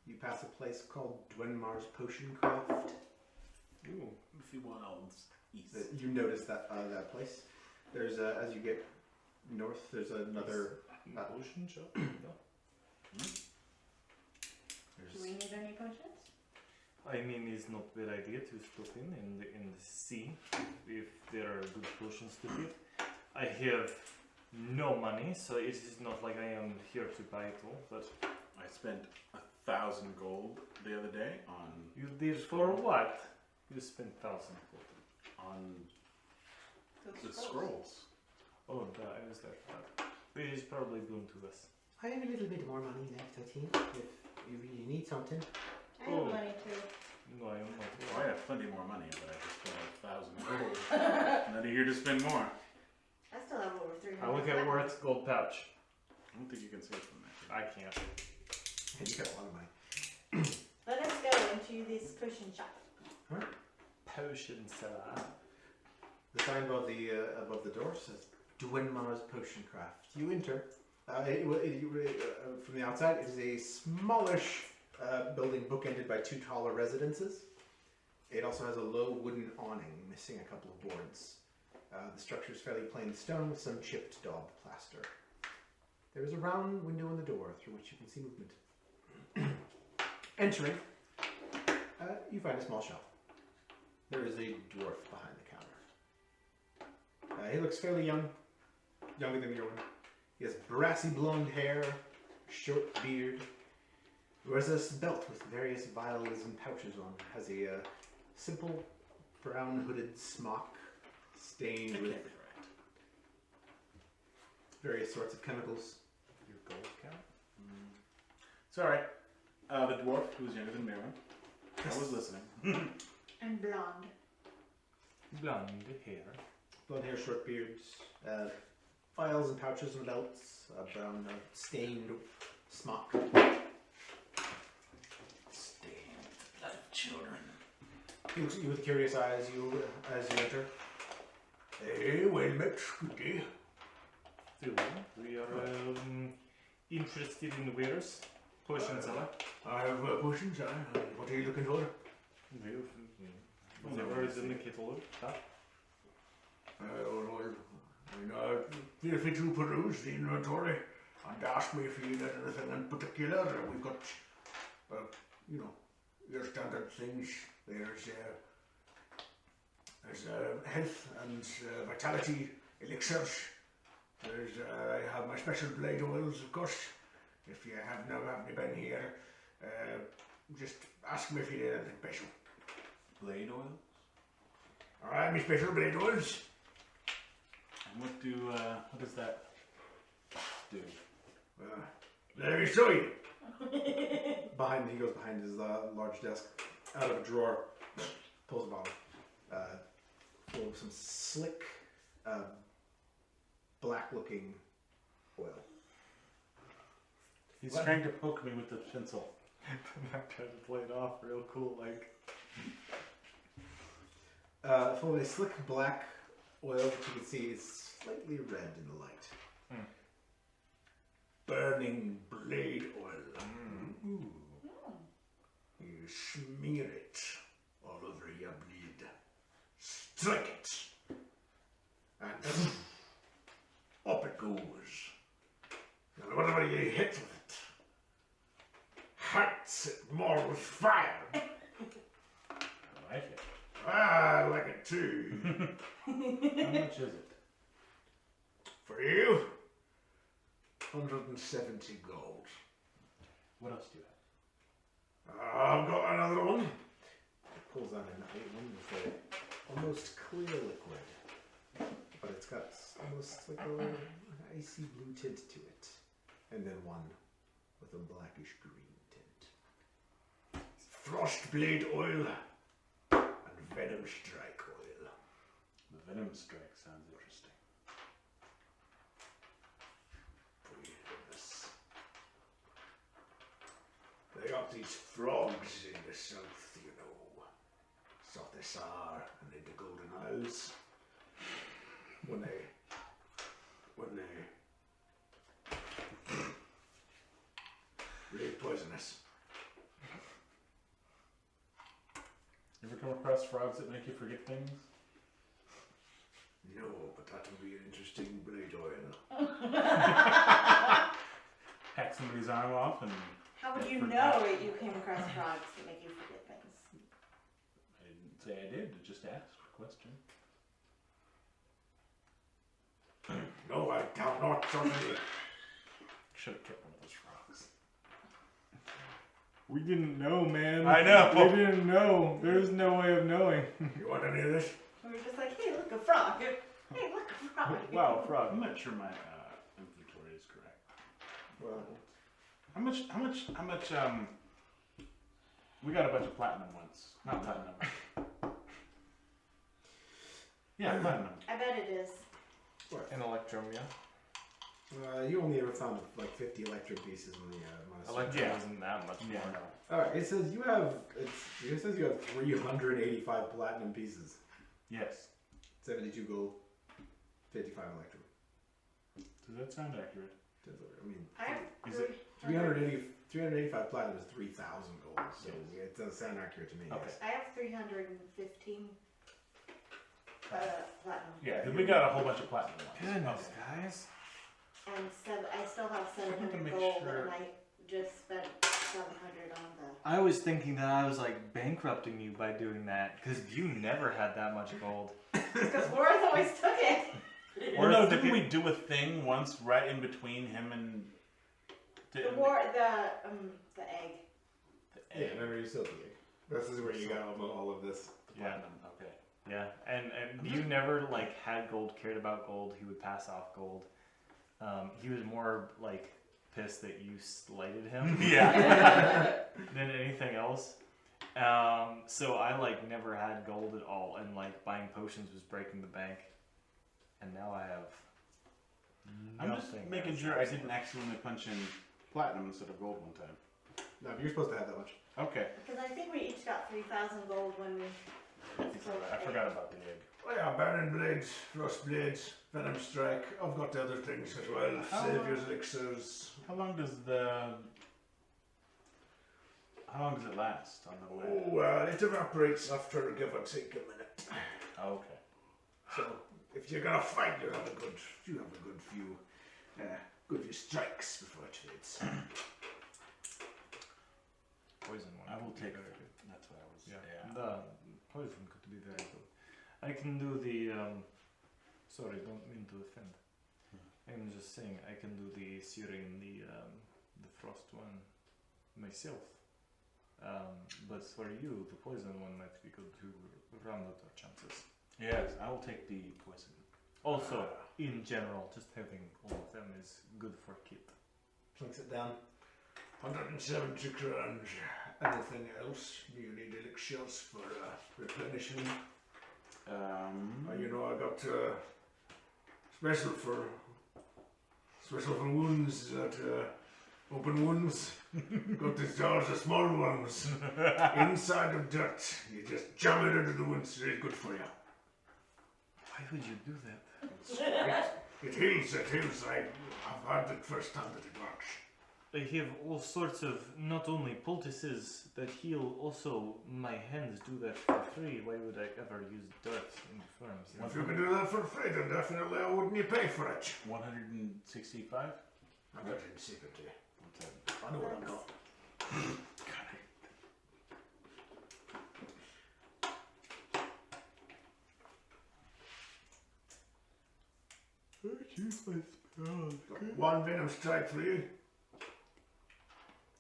You pass a place called Dwenmar's Potion Craft. Ooh. If you want all east. You notice that place. There's as you get north. There's another. Potion shop? No. Do we need any potions? I mean, it's not a bad idea to stop in the sea if there are good potions to get. I have no money, so it is not like I am here to buy it all. But I spent 1,000 gold the other day on you did for what? You spent 1,000 gold. the scrolls. Oh, that is that. It is probably going to us. I have a little bit more money left, I think. If you really need something. I have Oh. money too. No, I am Well, not. I have plenty more money, but I just spent 1,000 gold. Another year to spend more. I still have over 300. I look at Worth's gold pouch. I don't think you can see it from there. I can't. You got a lot of money. Let us go into this potion shop. Potion seller. The sign above the door says Dwenmar's Potion Craft. You enter. From the outside, it is a smallish building bookended by two taller residences. It also has a low wooden awning missing a couple of boards. The structure is fairly plain stone with some chipped daub plaster. There is a round window in the door through which you can see movement. Entering, you find a small shop. There is a dwarf behind the counter. He looks fairly young, younger than Bjorn. He has brassy blonde hair, short beard. He wears a belt with various vials and pouches on. Has a simple brown hooded smock stained with various sorts of chemicals. Your gold count? It's alright. The dwarf, who was younger than Miriam, I was listening. And blonde. Blonde hair. Blonde hair, short beards, vials and pouches and belts, a brown stained smock. Stained blood of children. He looks at you with curious eyes as you enter. Hey, well met, good day. We are interested in wares. Potion seller. I have potions, what are you looking for? Whatever is in the kettle. Huh? If you peruse the inventory and ask me if you need anything in particular, we've got You know, your standard things. There's health and vitality elixirs. There's I have my special blade oils, of course. If you haven't been here, just ask me if you need anything special. Blade oil? Alright, my special blade oils. And what does that do? Let me show you. He goes behind his large desk, out of a drawer, pulls a bottle full of some slick, black-looking oil. He's What? trying to poke me with the pencil. I'm trying to play it off real cool, like. Full of a slick black oil that you can see is slightly red in the light. Burning blade oil. You smear it all over your blade. Strike it. And up it goes. And whatever you hit with it, hearts it more with fire. I like it. I like it too. How much is it? For you, 170 gold. What else do you have? I've got another one. It pulls out one with a almost clear liquid, but it's got almost like a icy blue tint to it, and then one with a blackish green tint. Frost blade oil and venom strike oil. The venom strike sounds interesting. For your goodness. They got these frogs in the south, you know. Sothesar and the Golden Isles. When they really poisonous. You ever come across frogs that make you forget things? No, but that would be an interesting blade oil. Hack somebody's arm off and How would you know you came across frogs that make you forget things? I didn't say I did, I just asked a question. No, I doubt not, certainly. Should have kept one of those frogs. We didn't know, man. I know. We didn't know. There's no way of knowing. You want any of this? We were just like, hey, look, a frog. Hey, look, a frog. Wow, frog. I'm not sure my inventory is correct. Well, How much we got a bunch of platinum once. Not platinum. Yeah, platinum. I bet it is. An electrum, yeah. you only ever found like 50 electric pieces in the monastery. Electrum Yeah. isn't that much more. Yeah. All right, it says you have 385 platinum pieces, Yes. 72 gold, 55 electric. Does that sound accurate? I mean, I have Is it 385 platinum is 3,000 gold, so Yes. it does sound accurate to me. Okay. Yes. I have 315 platinum. Yeah, because we got a whole bunch of platinum ones. Goodness, guys. And I still have wanted to 700 make gold, sure- and I just spent 700 on the. I was thinking that I was like bankrupting you by doing that because you never had that much gold. Because Boris always took it. Or no, it's didn't like we do a thing once right in between him and The the egg. Yeah, remember you still the egg. This is where you got all of this. platinum. Okay. Yeah, and you never like had gold, cared about gold. He would pass off gold. He was more like pissed that you slighted him Yeah. than anything else. So I like never had gold at all, and like buying potions was breaking the bank. And now I have. I'm just nothing. making sure I didn't accidentally punch in platinum instead of gold one time. No, but you're supposed to have that much. Okay. Because I think we each got 3,000 gold when we. I forgot about the egg. Oh yeah, burning blades, frost blades, venom strike. I've got the other things as well. How- Savior's elixirs. How long does it last on the way? Oh, it evaporates after give or take a minute. Oh, okay. So if you're gonna fight, you have a good few strikes before it fades. poison one. I will could be take. very good. That's what I was. Yeah. Yeah. The poison could be very good. I can do the. Sorry, don't mean to offend. I'm just saying I can do the searing, the frost one myself. But for you, the poison one might be good to round out our chances. Yes, I will take the poison. Also, in general, just having all of them is good for Kit. Clinks it down. 170 crowns. Anything else? Do you need elixirs for replenishing? You know, I got special for wounds that open wounds. Got these jars of small ones inside of dirt. You just jam it into the wounds. It's good for you. Why would you do that? It's great. It heals. It heals. I've had it first time that it works. I have all sorts of not only poultices that heal, also my hands do that for free. Why would I ever use dirt in farms? If you can do that for free, then definitely I wouldn't you pay for it. 165. 170. What's that? I know what I got. Got one venom strike for you.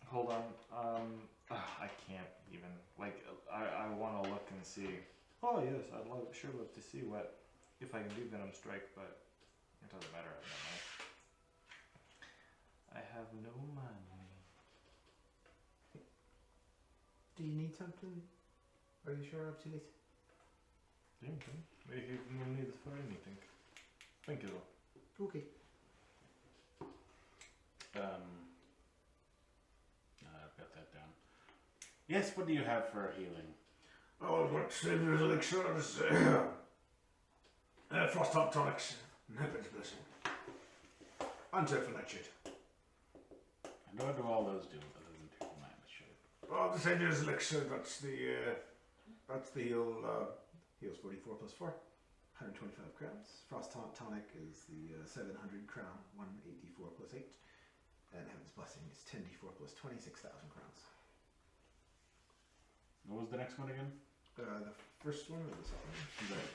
Hold on. I can't even. Like, I want to look and see. Oh yes, I'd sure love to see what if I can do Venom Strike, but it doesn't matter. I have no money. Do you need something? Are you sure, Absolute? Anything? If you no need it for anything. Thank you though. Okay. I've got that down. Yes, what do you have for healing? Oh, what Savior's elixirs, frost top tonics, and heaven's blessing. Anti-fletched. And what do all those do other than tickle my shape? Oh, the Savior's elixir, that's the heal, Heals 44 plus 4. 125 crowns. Frost Tonic is the 700 crown, 184 plus 8. And Heaven's Blessing is 10d4 plus 26,000 crowns. What was the next one again? The first one or the second one?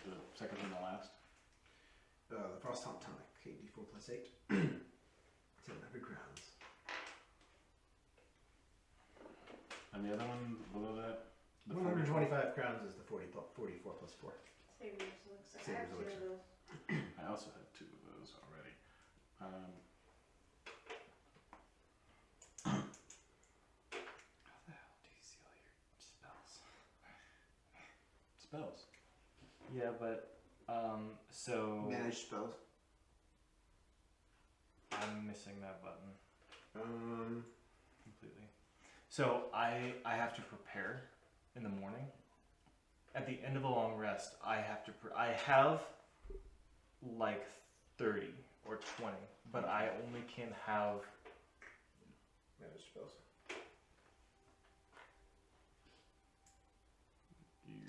The second and the last? The Frost Tonic, 8d4 plus 8. 700 crowns. And the other one below that? The 125 crowns is the 44 plus 4. Savior's elixir. I Savior's have two of elixir. those. I also have 2 of those already. How the hell do you seal your spells? Spells. Yeah, but so Manage spells. I'm missing that button completely. So I have to prepare in the morning. At the end of a long rest, I have to. I have like 30 or 20, but I only can have. Manage spells.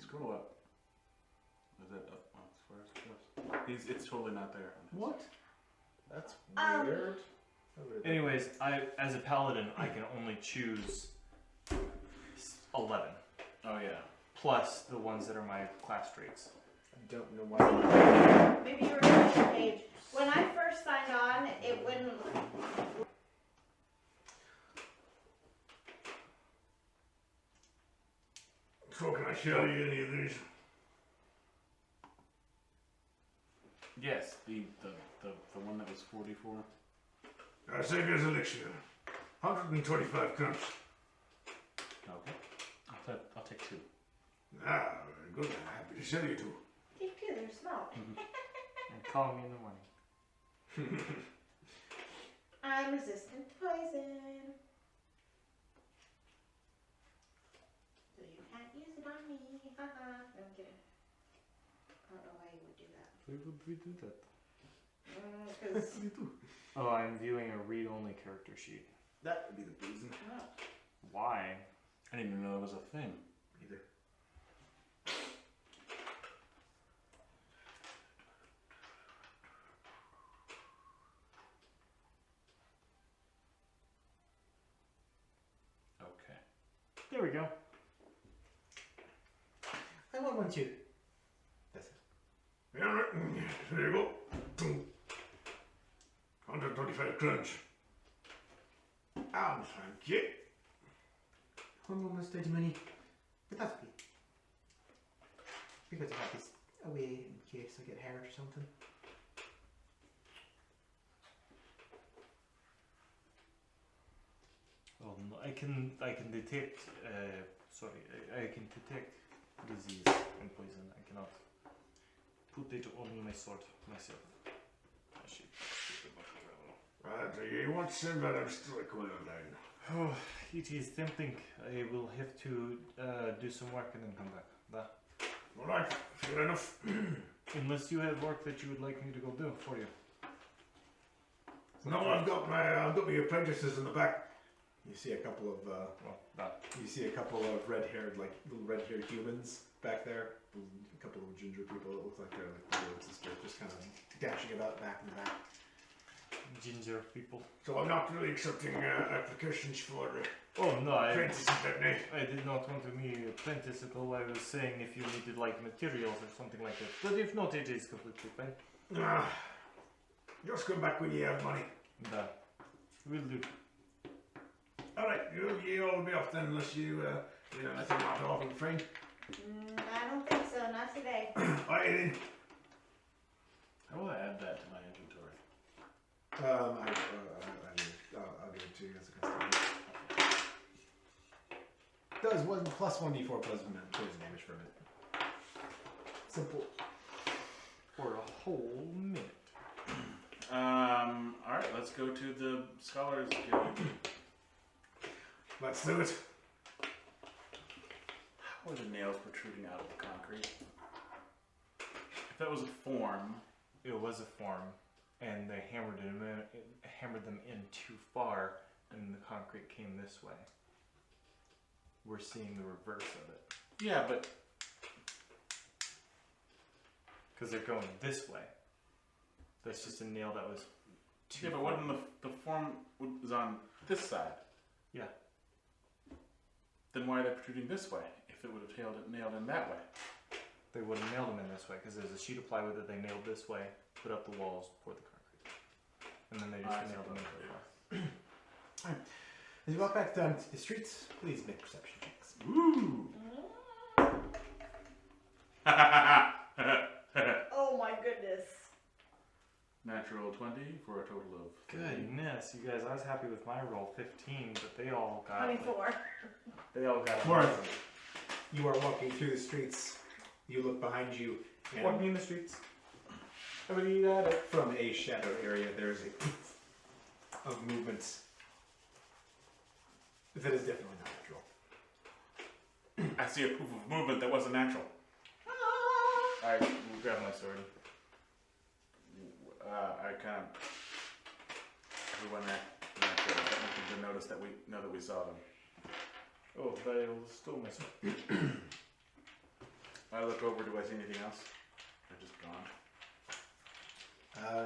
Scroll up. Is that up as far as it goes? It's totally not there. What? That's Um, weird. Anyways, as a paladin, I can only choose 11 Oh yeah. plus the ones that are my class traits. I don't know why. Maybe you were on the page. When I first signed on, it wouldn't. so can I show you any of these? Yes, the one that was 44. Savior's elixir, 125 crowns. Okay. I'll take 2. Ah, very good. I'm happy to sell you two. Take two, they're small. And call me in the morning. I'm resistant to poison. So you can't use it on me. Haha. No, I'm kidding. I don't know why you would do that. Why would we do that? Because Oh, I'm viewing a read-only character sheet. That would be the reason. Why? I didn't even know that was a thing. Either. Okay. There we we go. I want one too. That's it. Yeah, right. There you go. 125 crunch. And thank you. Almost ready money. But that's okay. We got to have this away in case I get hurt or something. I can detect. I can detect disease and poison. I cannot put it on my sword myself. I should put the bucket travel. You want some better strike well down. Oh, it is tempting. I will have to do some work and then come back. Alright, fair enough. Unless you have work that you would like me to go do for you. No, I've got my apprentices in the back. You see a couple of That. you see a couple of red-haired, like little red-haired humans back there. A couple of ginger people that look like they're like brother and sister, just kind of dashing about back and back. Ginger people. So I'm not really accepting applications for Oh no, apprentices that night. I did not want to be an apprentice at all. I was saying if you needed like materials or something like that. But if not, it is completely fine. Just come back when you have money. That will do. Alright, you'll be off then unless you know anything out of and friend. I don't think so, not today. Alright then. How will I add that to my inventory? I'll give it to you as a custom. Does one plus 1d4 poison damage for a minute. Simple. For a whole minute. Alright, let's go to the Scholars Guild. Let's do it. How are the nails protruding out of the concrete? If that was a form, It was a form, and they hammered them in too far, and the concrete came this way. We're seeing the reverse of it. yeah, but Because they're going this way. That's just a nail that was too yeah, but far. wouldn't the form was on this side? Yeah. Then why are they protruding this way? If it would have nailed in that way. They would have nailed them in this way, because there's a sheet of plywood that they nailed this way, put up the walls, poured the concrete. And then they just I see. nailed them into the wall. As you walk back down to the streets, please make perception checks. Ooh. Oh my goodness. Natural 20 for a total of 30. Goodness, you guys, I was happy with my roll, 15, but they all got 24. They all got Worth. You are walking through the streets. You look behind you, and walking in the streets. Everybody got it. from a shadow area, there is a poof of movement that is definitely not natural. I see a proof of movement that wasn't natural. I grab my sword. I kind of. Everyone there. I don't want them to notice that we know that we saw them. Oh, they stole my sword. I look over. Do I see anything else? They're just gone.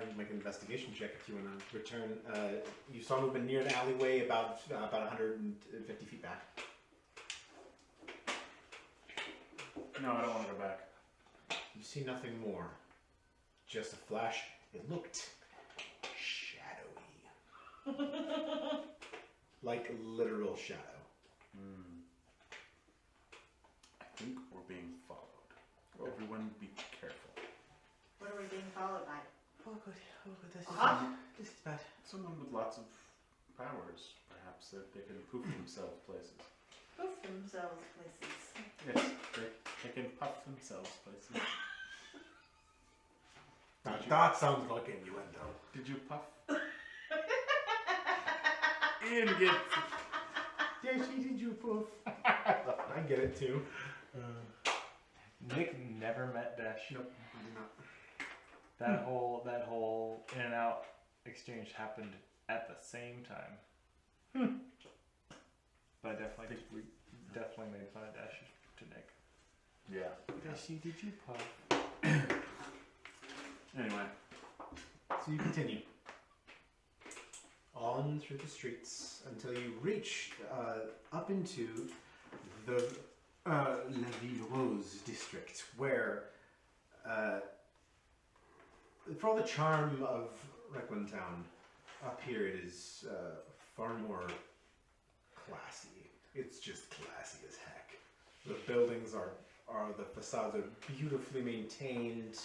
You make an investigation check if you want to return. You saw movement near the alleyway, about 150 feet back. No, I don't want to go back. You see nothing more. Just a flash. It looked shadowy. Like literal shadow. I think we're being followed. Everyone be careful. What are we being followed by? Oh, good. Oh, good. This is Huh? bad. This is bad. Someone with lots of powers, perhaps, that they can poof themselves places. Poof themselves places. Yes, they can puff themselves places. That sounds like innuendo. Did you puff? Ian gets Yeah, she did you poof. I get it too. Nick never met Dash. Nope, I did not. That whole in and out exchange happened at the same time. But I definitely made fun of Dash to Nick. Yeah. Dashy, did you puff? Anyway. So you continue on through the streets until you reach up into the La Ville Rose district, where, for all the charm of Requin Town, up here it is far more classy. It's just classy as heck. The buildings are the facades are beautifully maintained.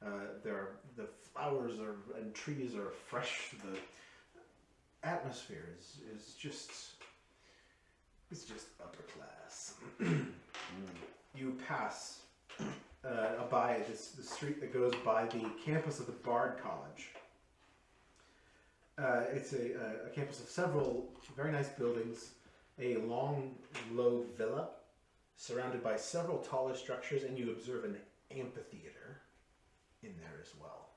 The flowers and trees are fresh. The atmosphere is just upper class. You pass by the street that goes by the campus of the Bard College. It's a campus of several very nice buildings, a long, low villa surrounded by several taller structures, and you observe an amphitheater in there as well,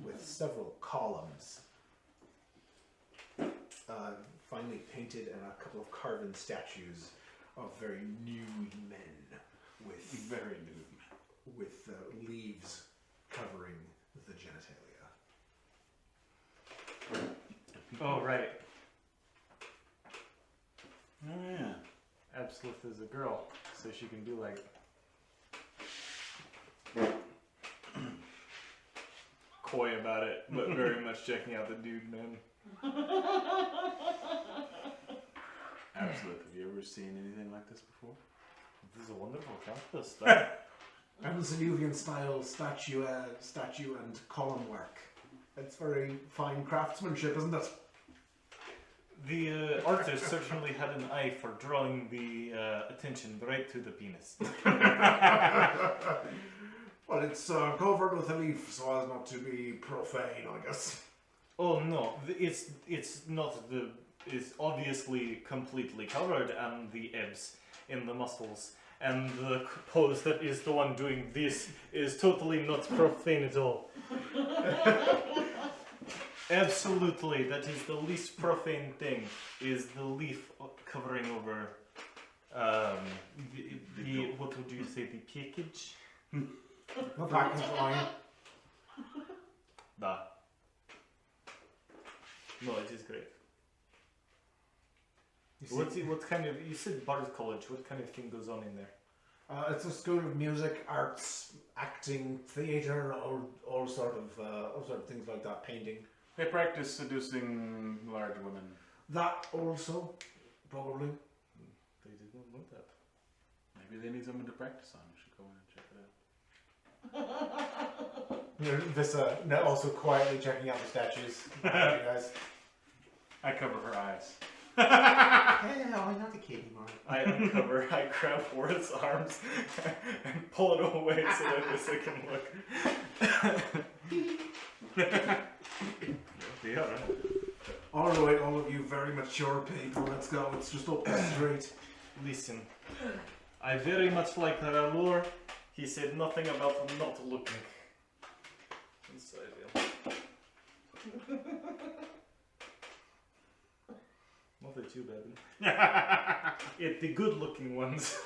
with several columns, finely painted, and a couple of carven statues of very nude men with leaves covering the genitalia. Oh, right. Oh yeah. Absolute is a girl, so she can do like coy about it, but very much checking out the dude men. Absolute. Have you ever seen anything like this before? This is a wonderful campus. Antediluvian style statue and column work. It's very fine craftsmanship, isn't it? The artist certainly had an eye for drawing the attention right to the penis. Well, it's covered with a leaf so as not to be profane, I guess. Oh no, it's not the. It's obviously completely covered, and the ebbs in the muscles, and the pose that is the one doing this is totally not profane at all. Absolutely, that is the least profane thing. Is the leaf covering over the what would you say, the package? The package line. Da. No, it is great. What kind of, you said Bard College, what kind of thing goes on in there? It's a school of music, arts, acting, theatre, all sort of things like that, painting. They practice seducing large women. That also, probably. They did not know that. Maybe they need someone to practice on. We should go in and check it out. Vissa also quietly checking out the statues. You guys. I cover her eyes. Hey, no, I'm not a kid anymore. I uncover, I grab Worth's arms and pull it away so that Vissa can look. Yeah, right. Alright, all of you very mature people, let's go. It's just up the street. Listen, I very much like Ralor. He said nothing about not looking. Inside him. Not the too bad. It's the good looking ones.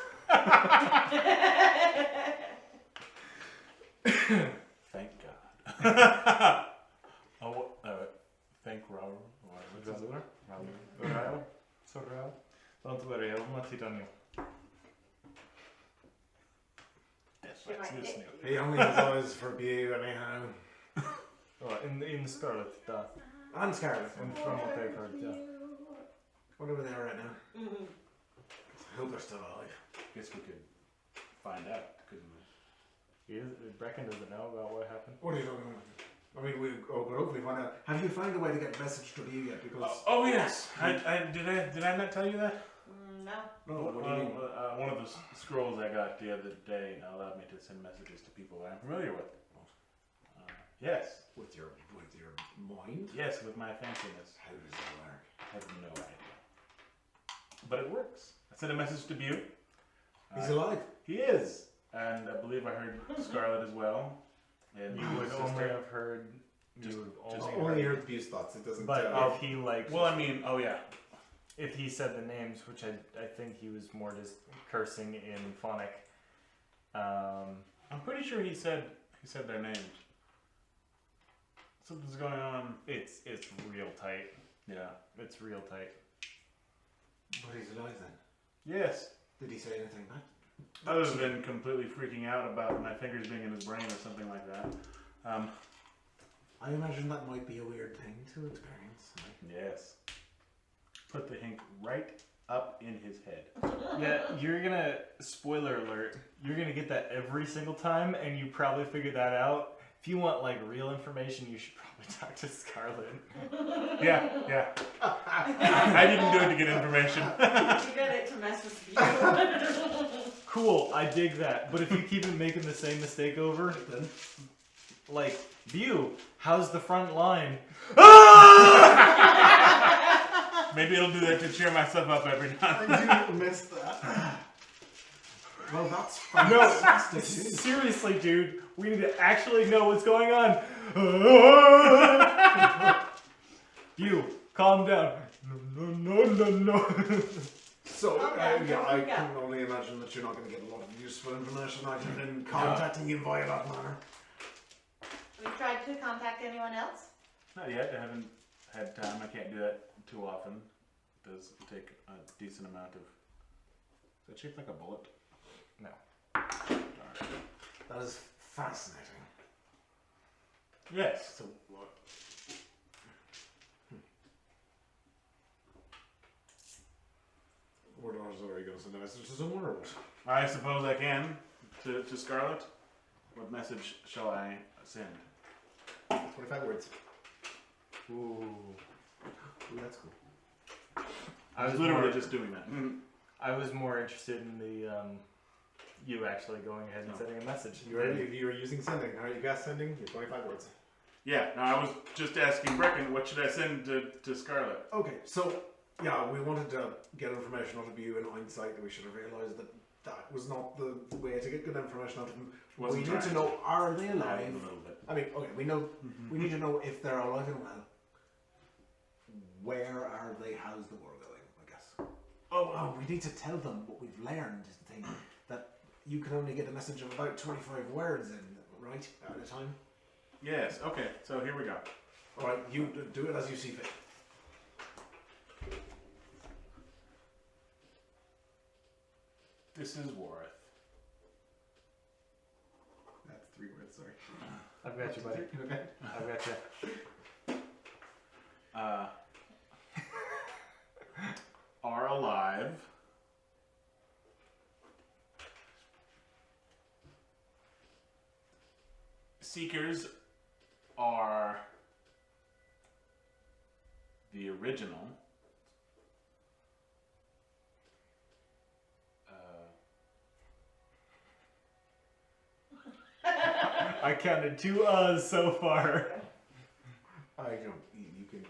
Thank God. Thank Raul. Raul? So Raul? Don't worry, I will not hit on you. She might hit listening. you. He only has eyes for you, anyhow. Oh, in Scarlet, And Scarlet. and from what I've heard, yeah. Wonder where they are right now. I hope they're still alive. Guess we could find out, couldn't we? Brecken doesn't know about what happened. What are you talking about? I mean, we could hopefully find out. Have you found a way to get a message to you yet? Because Oh yes. Did I not tell you that? No. no, what do you mean? One of the scrolls I got the other day allowed me to send messages to people that I'm familiar with. Yes. With your mind? Yes, with my fanciness. How does that work? I have no idea. But it works. I sent a message to Bew. He's alive. He is. And I believe I heard Scarlet as well. And You would only have heard. Just- You would just only Only heard. heard Bu's thoughts. It doesn't. But if he like, Well, I mean, oh yeah. if he said the names, which I think he was more just cursing in phonic. I'm pretty sure he said their names. Something's going on. It's real tight. Yeah. It's real tight. But he's alive then. Yes. Did he say anything back? Other than completely freaking out about my fingers being in his brain or something like that. I imagine that might be a weird thing to experience. Yes. Put the hink right up in his head. Yeah, you're gonna, spoiler alert, you're gonna get that every single time, and you probably figure that out. If you want like real information, you should probably talk to Scarlet. Yeah. I didn't do it to get information. You did it to mess with you. Cool, I dig that. But if you keep making the same mistake over, like, View, how's the front line? Maybe it'll do that to cheer myself up every now and then. I do miss that. Well, that's No, fantastic. seriously, dude, we need to actually know what's going on. View, calm down. No. So, Okay, yeah, I yeah. can only imagine that you're not going to get a lot of useful information out of him contacting you via that manner. Have you tried to contact anyone else? Not yet. I haven't had time. I can't do that too often. It does take a decent amount of... Is that shaped like a bullet? No. That is fascinating. Yes. So, what? We're not already going to send a message to someone or what? I suppose I can. To Scarlet? What message shall I send? 25 words. Ooh. Ooh, that's cool. I was literally just doing that. I was more interested in the you actually going ahead and sending a message. You were using sending. How are you guys sending? Your 25 words. Yeah, no, I was just asking Brecken, what should I send to Scarlet? Okay, so, yeah, we wanted to get information out of you in hindsight. We should have realised that that was not the way to get good information out of them. Wasn't we need to trying know, are they A alive? little bit. I mean, okay, we know, we need to know if they're alive and well. Where are they? How's the war going, I guess. Oh, we need to tell them what we've learned is the thing. That you can only get a message of about 25 words in, right? At a time. Yes, okay, so here we go. Alright, you do it as you see fit. This is Wareth. That's 3 words, sorry. I've got you, buddy. Okay. I've got you. Are alive. Seekers are the original. I counted 2 so far. I don't. You can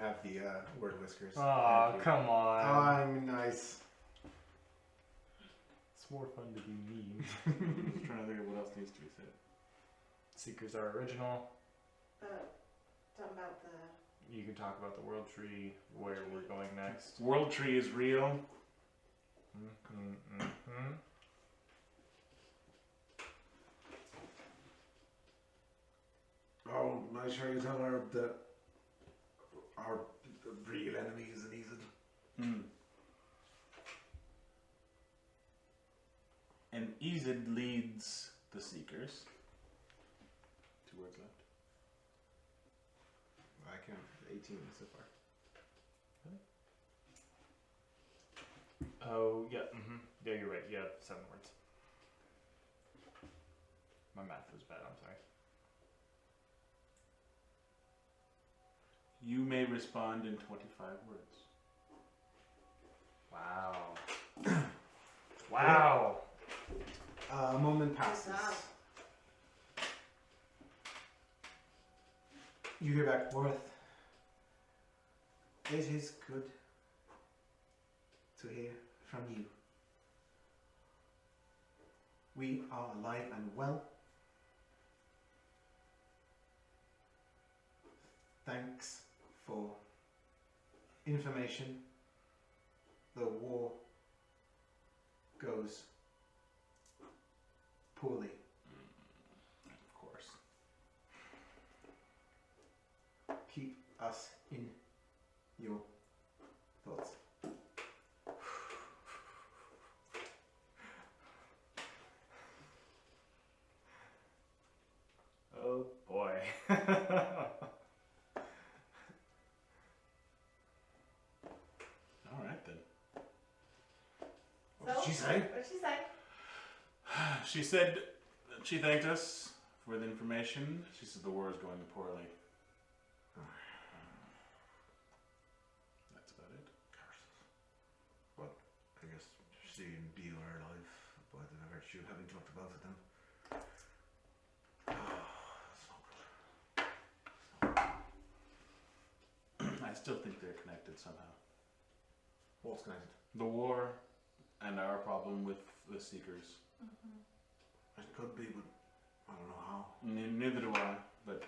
have the word whiskers. Aw, Thank you. come on. I'm nice. It's more fun to be mean. I'm trying to think of what else needs to be said. Seekers are original. Something about the... You can talk about the world tree, where we're going next. World tree is real. Oh, am I sure you tell her that our real enemy is an Ezid? And Ezid leads the Seekers. 2 words left. I count 18 so far. Oh, yeah, yeah, you're right. Yeah, 7 words. My math was bad, I'm sorry. You may respond in 25 words. Wow. Wow. A moment passes. Wow. You hear back, Worth. It is good to hear from you. We are alive and well. Thanks for information. The war goes poorly. Of course. Keep us in your thoughts. away. All right then. What did she say? What'd she say? She said that she thanked us for the information. She said the war is going poorly. That's about it. I guess she and Beale are alive, but I've heard you having talked about it then. I still think they're connected somehow. What's connected? The war and our problem with the Seekers. It could be, but I don't know how. Neither do I, but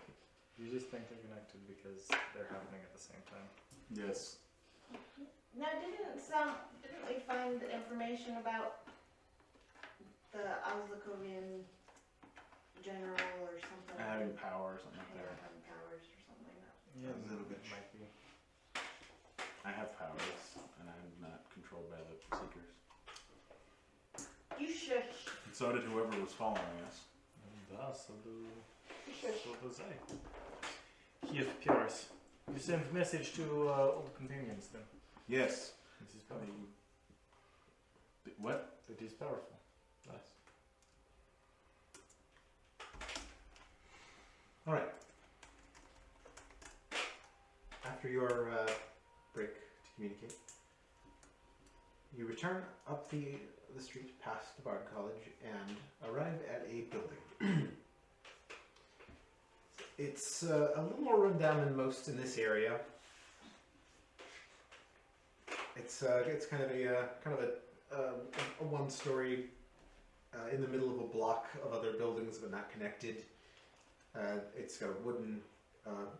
You just think they're connected because they're happening at the same time. yes. Now, didn't we find the information about the Ozlakovian general or something? Having power or something like Yeah, that. having powers or something like that. Yeah, A little bit. might be. I have powers, and I'm not controlled by the Seekers. You should. And so did whoever was following us. Да, so does I. Yes, Pyrrhus. You sent message to old companions then. Yes. This is powerful. What? It is powerful. Nice. All right. After your break to communicate, you return up the street past the Bard College and arrive at a building. It's a little more run down than most in this area. It's kind of a one-story in the middle of a block of other buildings but not connected. It's got a wooden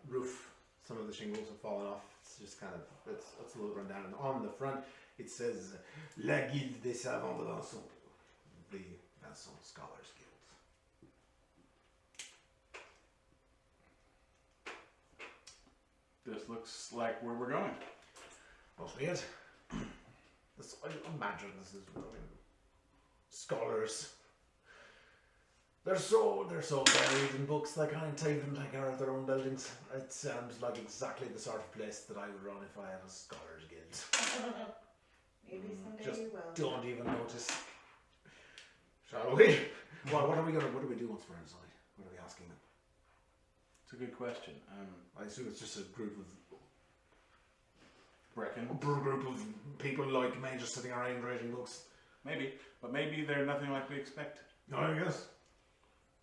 roof. Some of the shingles have fallen off. It's just kind of it's a little run down. And on the front it says La Guilde des Savants de Vincent, the Vincent Scholars Guild. This looks like where we're going. Must be it. I imagine this is scholars. They're so buried in books they can't even take care of their own buildings. It sounds like exactly the sort of place that I would run if I had a scholars guild. Maybe someday Just you will. don't even notice. Shall we? What do we do once we're inside? What are we asking them? It's a good question. I assume it's just a group of Brecken? people like me just sitting around reading books. Maybe. But maybe they're nothing like we expect. No, I guess.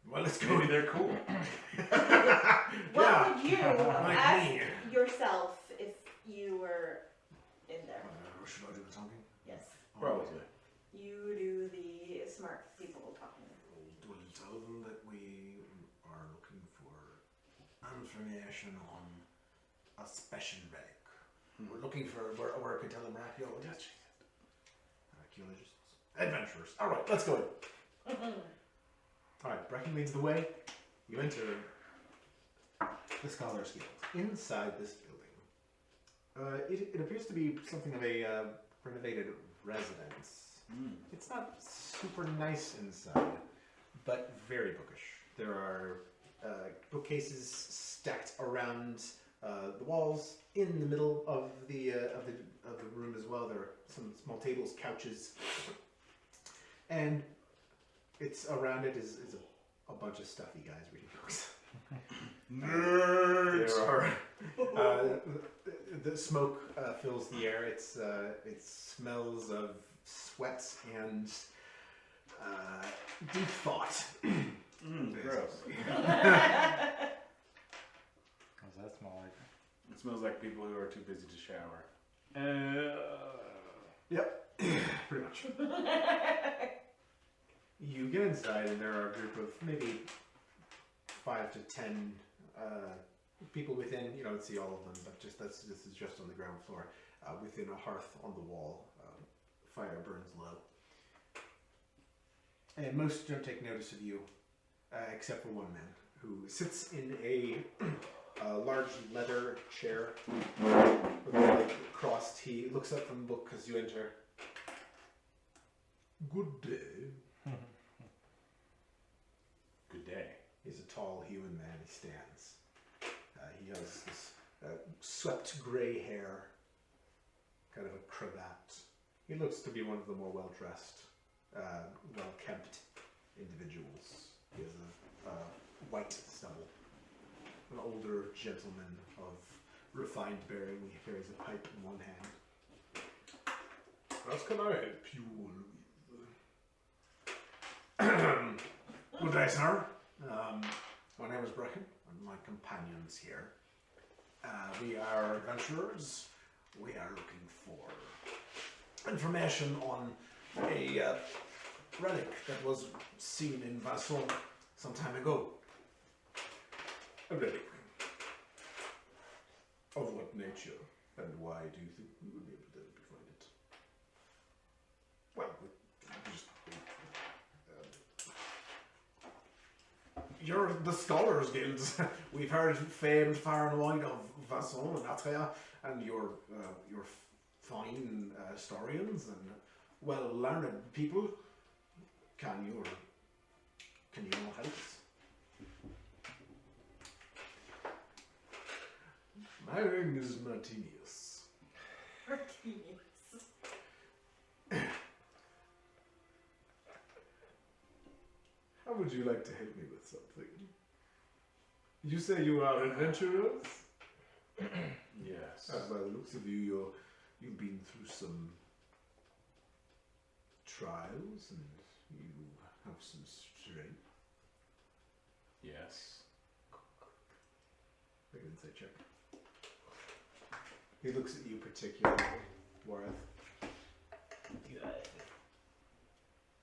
Well, let's go. Maybe they're cool. What Yeah. would you Like ask me. yourself if you were in there? Should I do the talking? Yes. Probably. You do the smart people talking. We'll tell them that we are looking for information on a special relic. We're looking for where I can tell them archaeologists. Adventurers. Alright, let's go. Alright, Brecken leads the way. You enter the Scholars Guild. Inside this building, it appears to be something of a renovated residence. It's not super nice inside, but very bookish. There are bookcases stacked around the walls. In the middle of the room as well, there are some small tables, couches, and it's around it is a bunch of stuffy guys reading books. Nerds! There are the smoke fills the air. It smells of sweat and deep thought. Gross. What does that smell like? It smells like people who are too busy to shower. Yep, pretty much. You get inside, and there are a group of maybe 5 to 10 people within. You don't see all of them, but this is just on the ground floor, within a hearth on the wall. Fire burns low, and most don't take notice of you, except for one man who sits in a large leather chair with his legs crossed. He looks up from the book as you enter. Good day. Good day. He's a tall human man. He stands. swept grey hair, kind of a cravat. He looks to be one of the more well-dressed, well-kept individuals. He has a white stubble. An older gentleman of refined bearing. He carries a pipe in one hand. What can I help you with? Good day, sir. My name is Brecken, and my companion's here. We are adventurers. We are looking for information on a relic that was seen in Vasson some time ago. A relic. Of what nature, and why do you think we would be able to find it? Well, you're the Scholars Guild. We've heard famed far and wide of Vasson and Atria, and your fine historians and well-learned people. Can you help us? My name is Martinius. How would you like to help me with something? You say you are adventurers? Yes. By the looks of you, you've been through some trials and you have some strength. Yes. Make an insight check. He looks at you particularly, Wareth.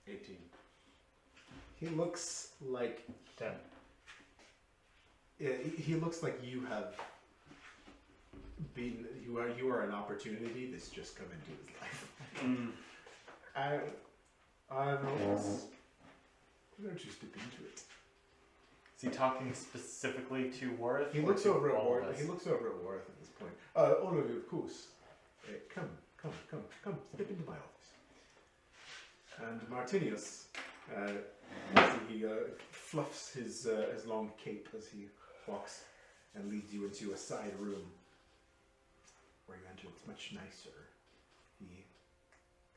18. He looks like 10. Yeah, he looks like you have been. You are an opportunity that's just come into his life. I don't know. Why don't you step into it? Is he talking specifically to Wareth? He or looks to over at all of Wareth. us? He looks over at Wareth at this point. All of you, of course. Come. Step into my office. And Martinius, he fluffs his long cape as he walks and leads you into a side room where you enter. It's much nicer. He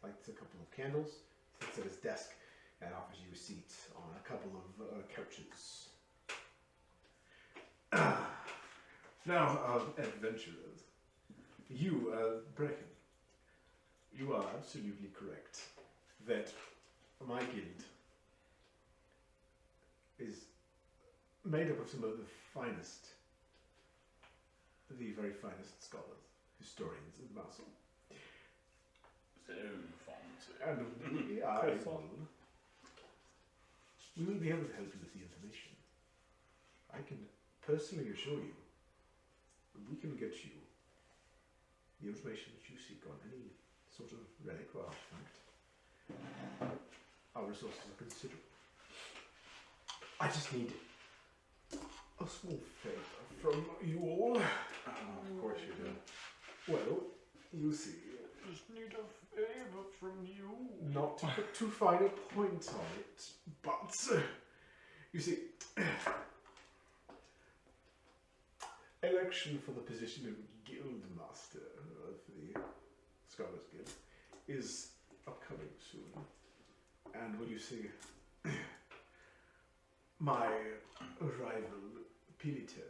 lights a couple of candles, sits at his desk, and offers you a seat on a couple of couches. Now, adventurers, you, Brecken, you are absolutely correct that my guild is made up of some of the finest, the very finest scholars, historians in Basel. So fancy. And we are able, we will be able to help you with the information. I can personally assure you that we can get you the information that you seek on any sort of relic or artifact. Our resources are considerable. I just need a small favour from you all. Of course you do. Well, you see, I just need a favor from you. not to put too fine a point on it, but you see, election for the position of Guildmaster of the Scholars Guild is upcoming soon. And when you see my rival, Pilito,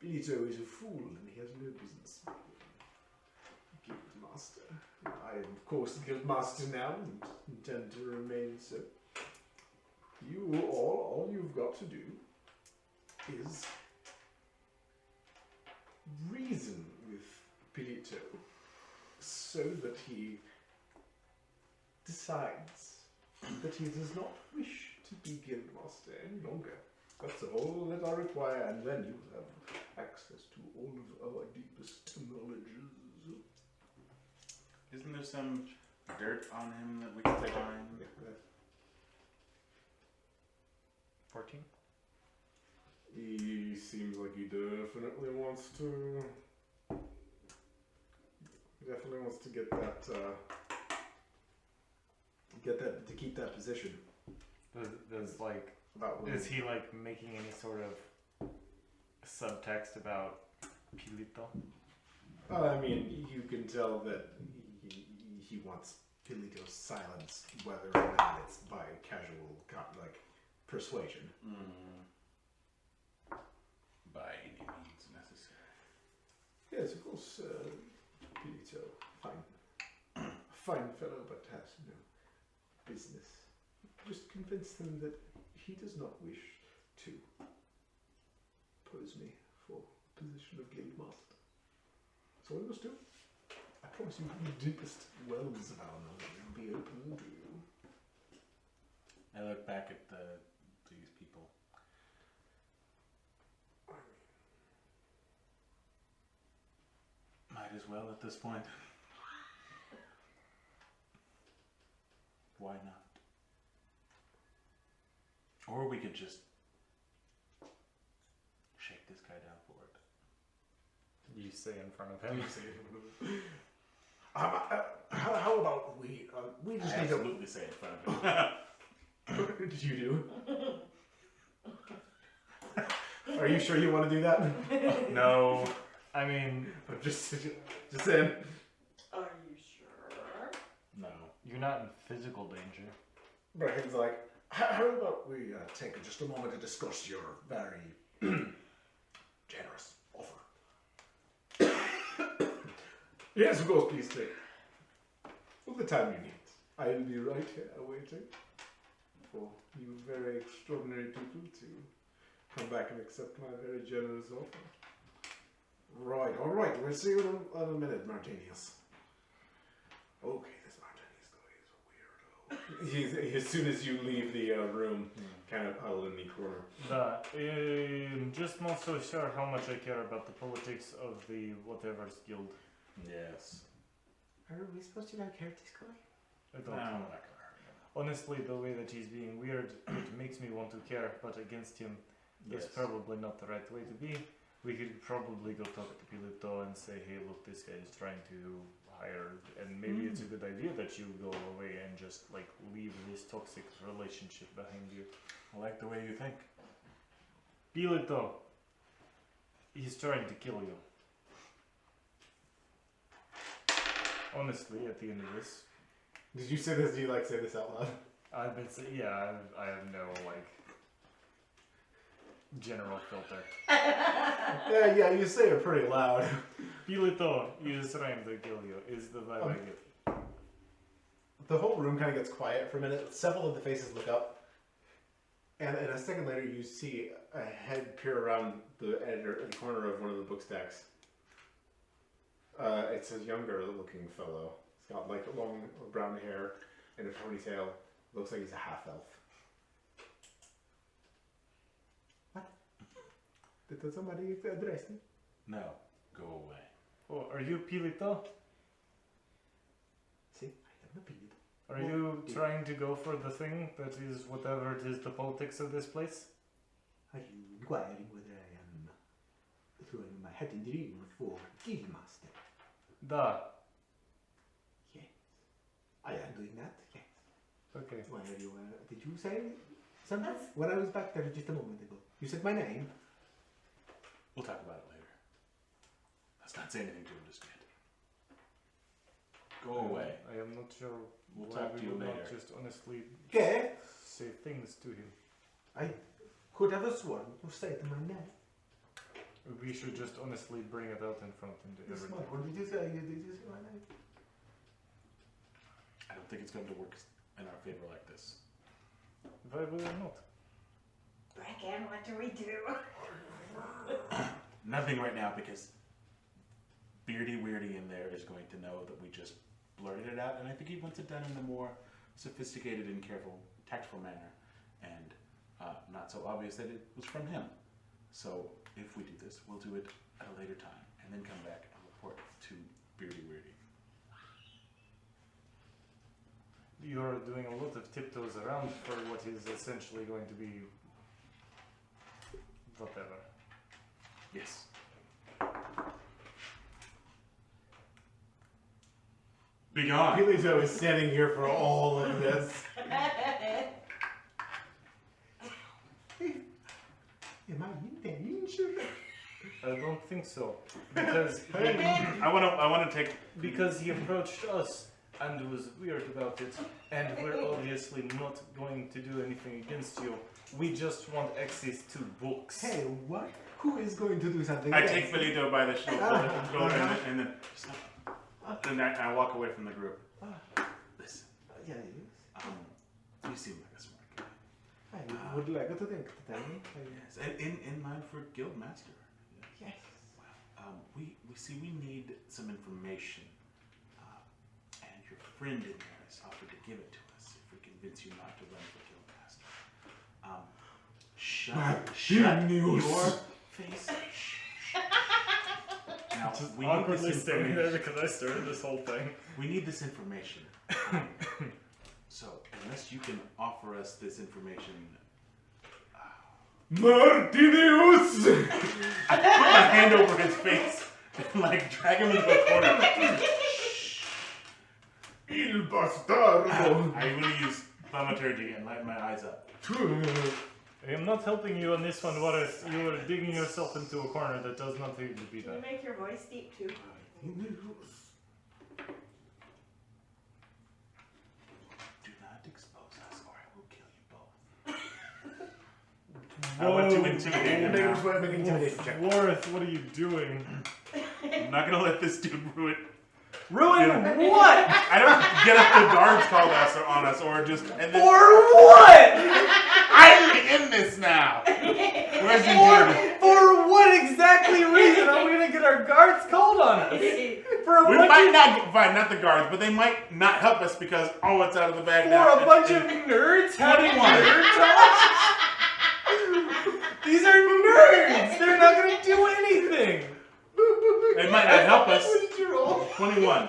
Pilito is a fool and he has no business being Guildmaster. I am, of course, the Guildmaster now and intend to remain so. You all you've got to do is reason with Pilito so that he decides that he does not wish to be Guildmaster any longer. That's all that I require, and then you have access to all of our deepest knowledges. Isn't there some dirt on him that we can find? 14? He seems like he definitely wants to. He definitely wants to get that. To keep that position. Does like, That is he like making any sort of subtext about Pilito. I mean, you can tell that he wants Pilito's silence, whether or not it's by casual, persuasion. By any means necessary. Yes, of course, Pilito, fine fellow, but has no business. Just convince him that he does not wish to pose me for the position of guild master. That's all we must do. I promise you the deepest wells of our knowledge will be open to you. I look back at these people. Might as well at this point. Why not? Or we could just shake this guy down for it. You say in front of him. How about we just I need to... absolutely say it in front of him. What did you do? Are you sure you want to do that? No, I mean, just saying. Are you sure? No. you're not in physical danger. Bracken's like, how about we take just a moment to discuss your very generous offer? Yes, of course, please take all the time you need. I will be right here waiting for you very extraordinary people to come back and accept my very generous offer. Right, all right. We'll see you in a minute, Martinius. Okay, this Martinius guy is a weirdo. As soon as you leave the room, kind of huddled in the corner. Just not so sure how much I care about the politics of the whatever's guild. Yes. Are we supposed to not care this guy? I don't No, know. I'm not gonna hurt him. Honestly, the way that he's being weird, it makes me want to care, but against him, Yes. it's probably not the right way to be. We could probably go talk to Pilito and say, hey, look, this guy is trying to hire, and maybe it's a good idea that you go away and just, like, leave this toxic relationship behind you. I like the way you think. Pilito, he's trying to kill you. Honestly, at the end of this, Did you say this? Do you say this out loud? I've been saying, yeah, I have no, like, general filter. Yeah, you say it pretty loud. Pilito, he's trying to kill you, is the vibe I get. The whole room kind of gets quiet for a minute. Several of the faces look up, and a second later, you see a head peer around the corner of one of the book stacks. It's a younger-looking fellow. He's got like long brown hair and a ponytail. Looks like he's a half elf. What? Did somebody address me? No. Go away. Oh, are you Pilito? See, I am a peed. Are you trying to go for the thing that is whatever it is, the politics of this place? Are you inquiring whether I am throwing my hat in the ring for Guildmaster? Da. Yes. I am doing that, yes. Okay. Why are you, did you say something? When I was back there just a moment ago. You said my name. We'll talk about it later. Let's not say anything to him just yet. Go away. I am not sure We'll why talk we to you would not later. just honestly Okay. say things to him. I could have sworn you said my name. We should just honestly bring it out in front of him to This everything. one, did you say my name? I don't think it's going to work in our favor like this. Why would I not? Bracken, what do we do? Nothing right now because Beardy Weirdy in there is going to know that we just blurted it out, and I think he wants it done in a more sophisticated and careful, tactful manner, and not so obvious that it was from him. So if we do this, we'll do it at a later time, and then come back and report to Beardy Weirdy. You're doing a lot of tiptoes around for what is essentially going to be whatever. Yes. Be gone. Pilito is standing here for all of this. Am I in danger? I don't think so. Because I want to take. because he approached us and was weird about it, and we're obviously not going to do anything against you. We just want access to books. Hey, what? Who is going to do something? I else? take Belito by the shoulder and then just then I walk away from the group. Listen, Yeah, you seem like a smart guy. I would like to think to tell me. Yes, and in mind for guild master. Yes. We see we need some information, and your friend in there has offered to give it to us if we convince you not to run for guild master. Shut your face. Now we need Awkwardly this standing there information. because I started this whole thing. We need this information. So unless you can offer us this information. Martinius! I put my hand over his face and like drag him into a corner. Il bastardo! I really use thaumaturgy and light my eyes up. I am not helping you on this one, Wareth. You are digging yourself into a corner that does not need to be Can you there. make your voice deep too? Do not expose us or I will kill you both. I want to intimidate him now. Make an intimidation check. Wareth, what are you doing? I'm not gonna let this dude ruin. Ruin what? I don't get up the guards called us or on us or just and then For what? I'm in this now. Where's the dude? For what exactly reason are we gonna get our guards called on us? For a We bunch might of, not fine, not the guards, but they might not help us because it's out of the bag for now. a bunch of nerds having 21. nerd talk? These are nerds. They're not gonna do anything. It might not help us. What did you roll? 21.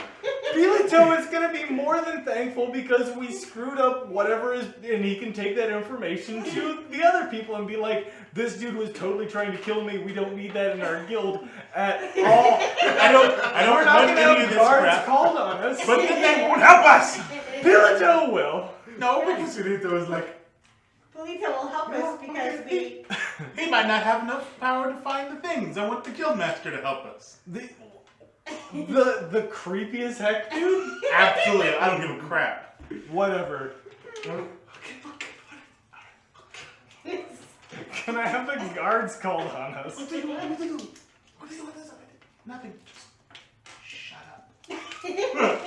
Felito is gonna be more than thankful because we screwed up whatever is, and he can take that information to the other people and be like, this dude was totally trying to kill me. We don't need that in our guild at all. I don't We're not want gonna any of have this guards crap. called on us. But then they won't help us. Felito will. No, because Finito was like, Polito will help us because we. he might not have enough power to find the things. I want the guildmaster to help us. The creepiest heck dude? Absolutely, I don't give a crap. Whatever. Can I have the guards called on us? What do you want me to do? What do you want us to do? Nothing. Just shut up. We're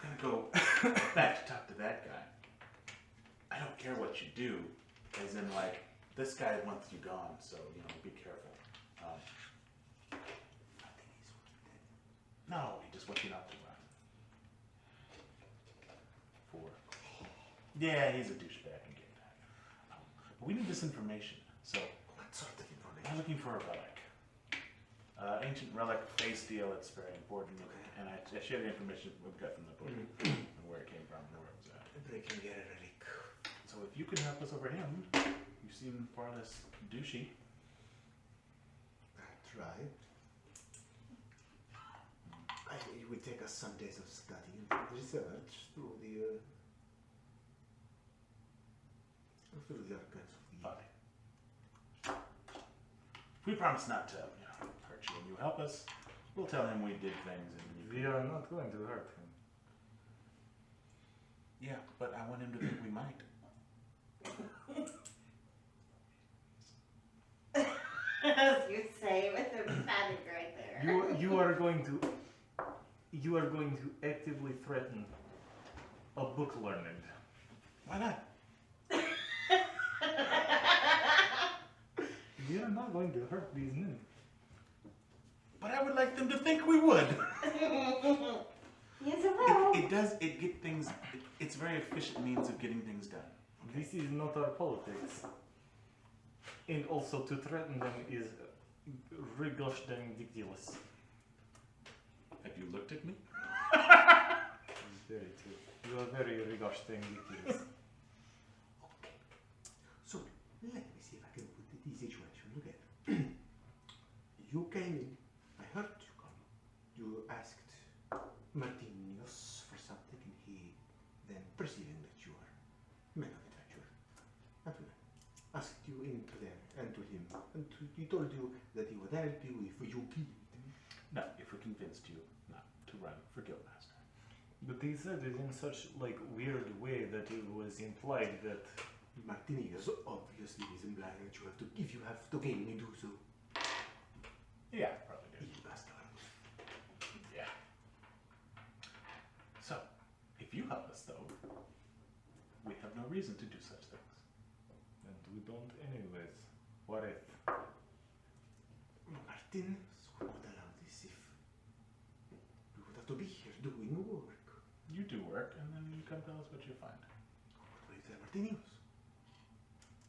gonna go back to talk to that guy. I don't care what you do, as in like this guy wants you gone, so be careful. I think he's dead. No, he just wants you not to run. 4. Yeah, he's a douchebag and get that. But we need this information. So What sort of information? I'm looking for a relic. Ancient relic face deal. It's very important. And I share the information we've got from the book and where it came from and where it was at. They can get a relic. So if you can help us over him, you seem far less douchey. I tried. It will take us some days of study and research through the archives of the Fine. We promise not to, hurt you when you help us. We'll tell him we did things and We are not going to hurt him. yeah, but I want him to think we might. As you say, with the panic right there. You are going to actively threaten a book learned. Why not? We are not going to hurt these men. But I would like them to think we would. Yes, hello. It get things, it's a very efficient means of getting things done. This is not our politics. And also to threaten them is gosh dang ridiculous. Have you looked at me? Very true. You are very gosh dang ridiculous. Okay. So, let me see if I can put the situation. Look at you came in. I heard you come. You asked Martinius for something, and he then, perceiving that you are men of adventure, asked you into there and to he told you that he would help you if you killed him. No, if we convinced you not to run for Guildmaster. But he said it in such like weird way that it was implied that Martinius obviously is implying that if you have to kill me, do so. Yeah, probably did. You bastard. Yeah. So, if you help us though, we have no reason to do such things. and we don't anyways. What if? Martin would not allow this if we would have to be here doing work. You do work, and then you come tell us what you find. What will you tell Martinius?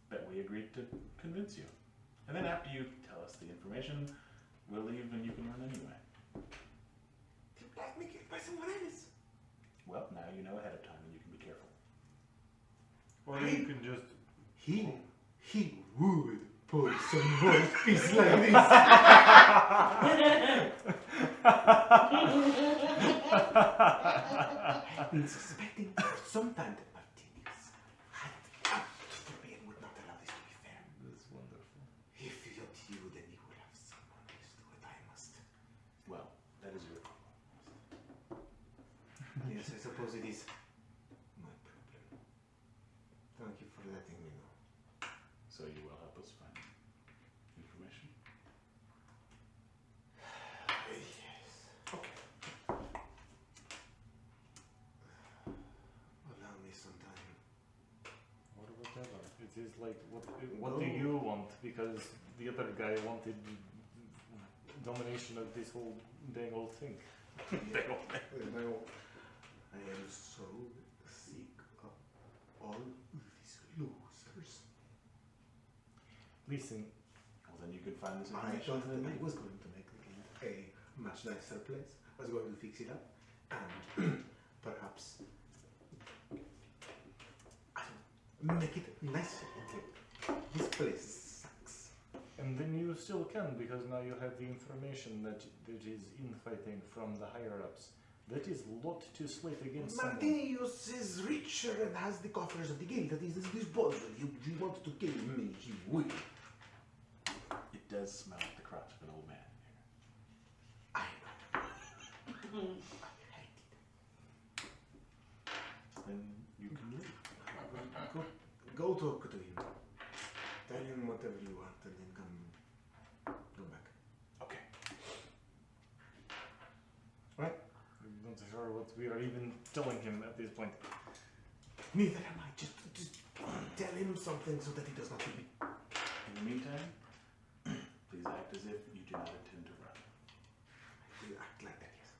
That we agreed to convince you. And then after you tell us the information, we'll leave and you can run anyway. He'll blast me killed by someone else. Well, now you know ahead of time and you can be careful. Or you can just He would pull some more piece like this. I've been suspecting for some time that Martinius had out for me and would not allow this to be fair. That's wonderful. If not you, then he will have someone else do it. I must. Well, that is your problem. Yes, I suppose it is my problem. Thank you for letting me know. So you will help us find information? Yes. Okay. Allow me some time. Or whatever. It is like what do you want? Because the other guy wanted domination of this whole dang old thing. I am so sick of all these losers. Listen, Well, then you can find this I information. thought that I was going to make the game a much nicer place. I was going to fix it up and perhaps make it nicer. This place sucks. and then you still can because now you have the information that is infighting from the higher ups. That is a lot to slate against someone. Martinius is richer and has the coffers of the guild at his disposal. You want to kill me, he will. It does smell like the crotch of an old man here. I know. I hate it. Then you can leave. Go talk to him. Tell him whatever you want and then come back. Okay. I'm not sure what we are even telling him at this point. Neither am I. Just tell him something so that he does not kill me. In the meantime, please act as if you do not intend to run. I will act like that, yes.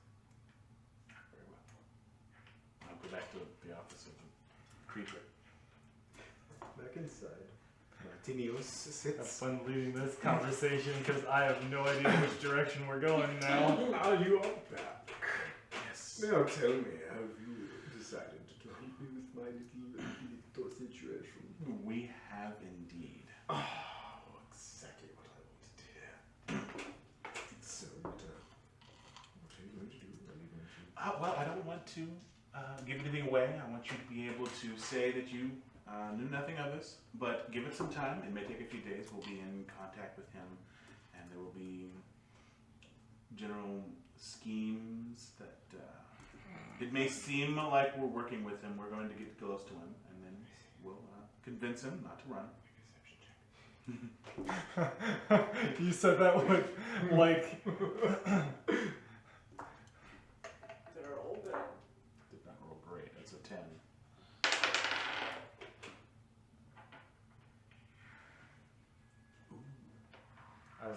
Very well. I'll go back to the office of the creature. Back inside. Martinius Have sits. fun leading this conversation because I have no idea which direction we're going now. Now you are back. Yes. Now tell me, have you decided to help me with my little situation? We have indeed. Oh, exactly what I wanted to hear. So, what are you going to do? Are you going to... Well, I don't want to give anything away. I want you to be able to say that you knew nothing of this, but give it some time. It may take a few days. We'll be in contact with him, and there will be general schemes that it may seem like we're working with him. We're going to get close to him, and then we'll convince him not to run. You said that with like They're all good. Did not roll great. That's a 10.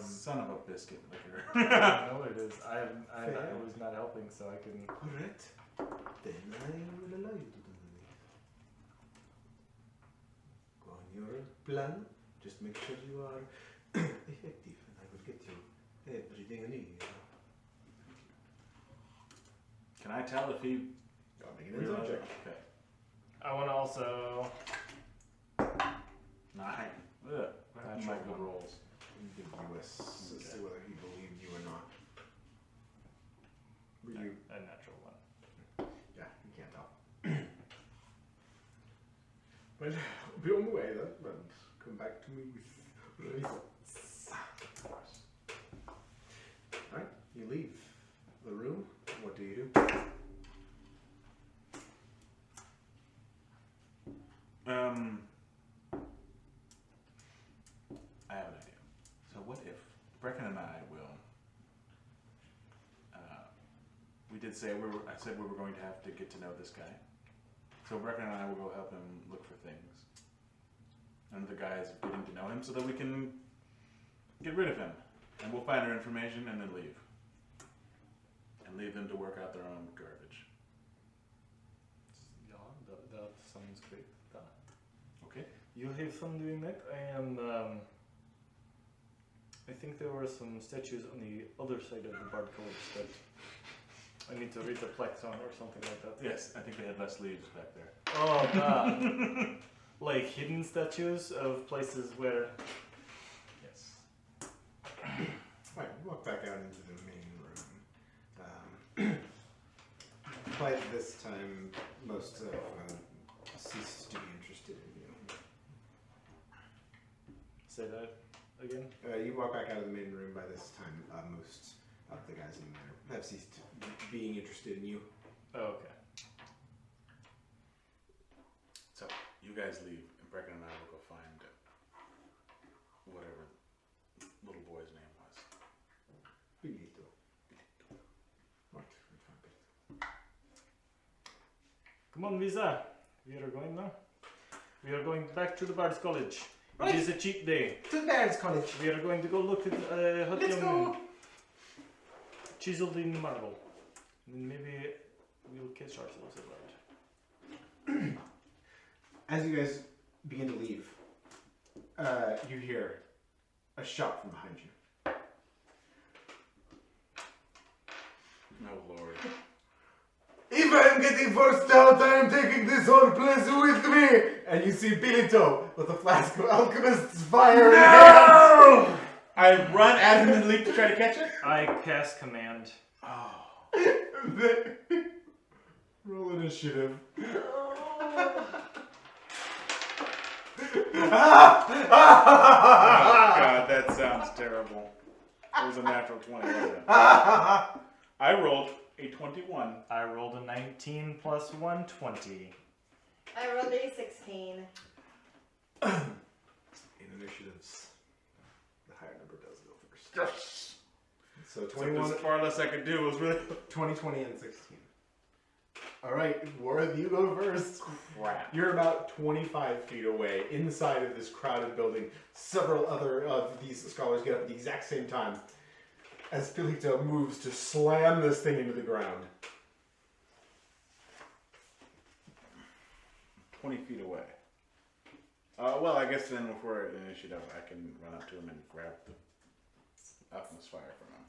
Son of a biscuit liquor. I know it is. I Fair. was not helping, so I can. Alright. Then I will allow you to do this. Go on your plan. Just make sure you are effective and I will get you everything you need. Can I tell if he I'll make an insight check. Okay. I want to also. 9. Ugh. Natural My good one. rolls. Ambiguous as Okay. to whether he believed you or not. Were you? A natural one. Yeah, you can't tell. Well, be on the way then, and come back to me with results. leave the room. What do you do? I have an idea. So what if Brecken and I will? We did say I said we were going to have to get to know this guy. So Brecken and I will go help him look for things. Under the guise of getting to know him, so that we can get rid of him, and we'll find our information and then leave, and leave them to work out their own garbage. Yeah, that sounds great. Okay. You have fun doing that. I think there were some statues on the other side of the Bard College that I need to reflect on or something like that. Yes, I think they had less leaves back there. Oh god. Like hidden statues of places where. Yes. Right, walk back out into the main room. By this time, most of ceases to be interested in you. Say that again? You walk back out of the main room. By this time, most of the guys in there have ceased being interested in you. Oh, okay. So you guys leave, and Brecken and I will go find whatever little boy's name was. Finito. What? Come on, Visa. We are going now. We are going back to the Bard's College. Right. It is a cheap day. To the Barons College. We are going to go look at hot Let's young go. men. Chiseled in marble. And maybe we'll catch ourselves a bard. As you guys begin to leave, you hear a shout from behind you. Oh Lord. If I'm getting forced out, I am taking this whole place with me! And you see Bilito with a flask of alchemist's fire in hand. I run at him and leap to try to catch it. I cast command. Oh. Roll initiative. Oh God, that sounds terrible. It was a natural 20, wasn't it? I rolled a 21. I rolled a 19 plus 1, 20. I rolled a 16. In initiatives, the higher number does go first. Yes. So So 21, there's far less I could do. It was really 20, 20, and 16. Alright, Worth, you go first. crap. You're about 25 feet away, inside of this crowded building. Several other of these scholars get up at the exact same time as Filito moves to slam this thing into the ground. 20 feet away. Well, I guess then if we're at initiative, I can run up to him and grab the alchemist fire from him.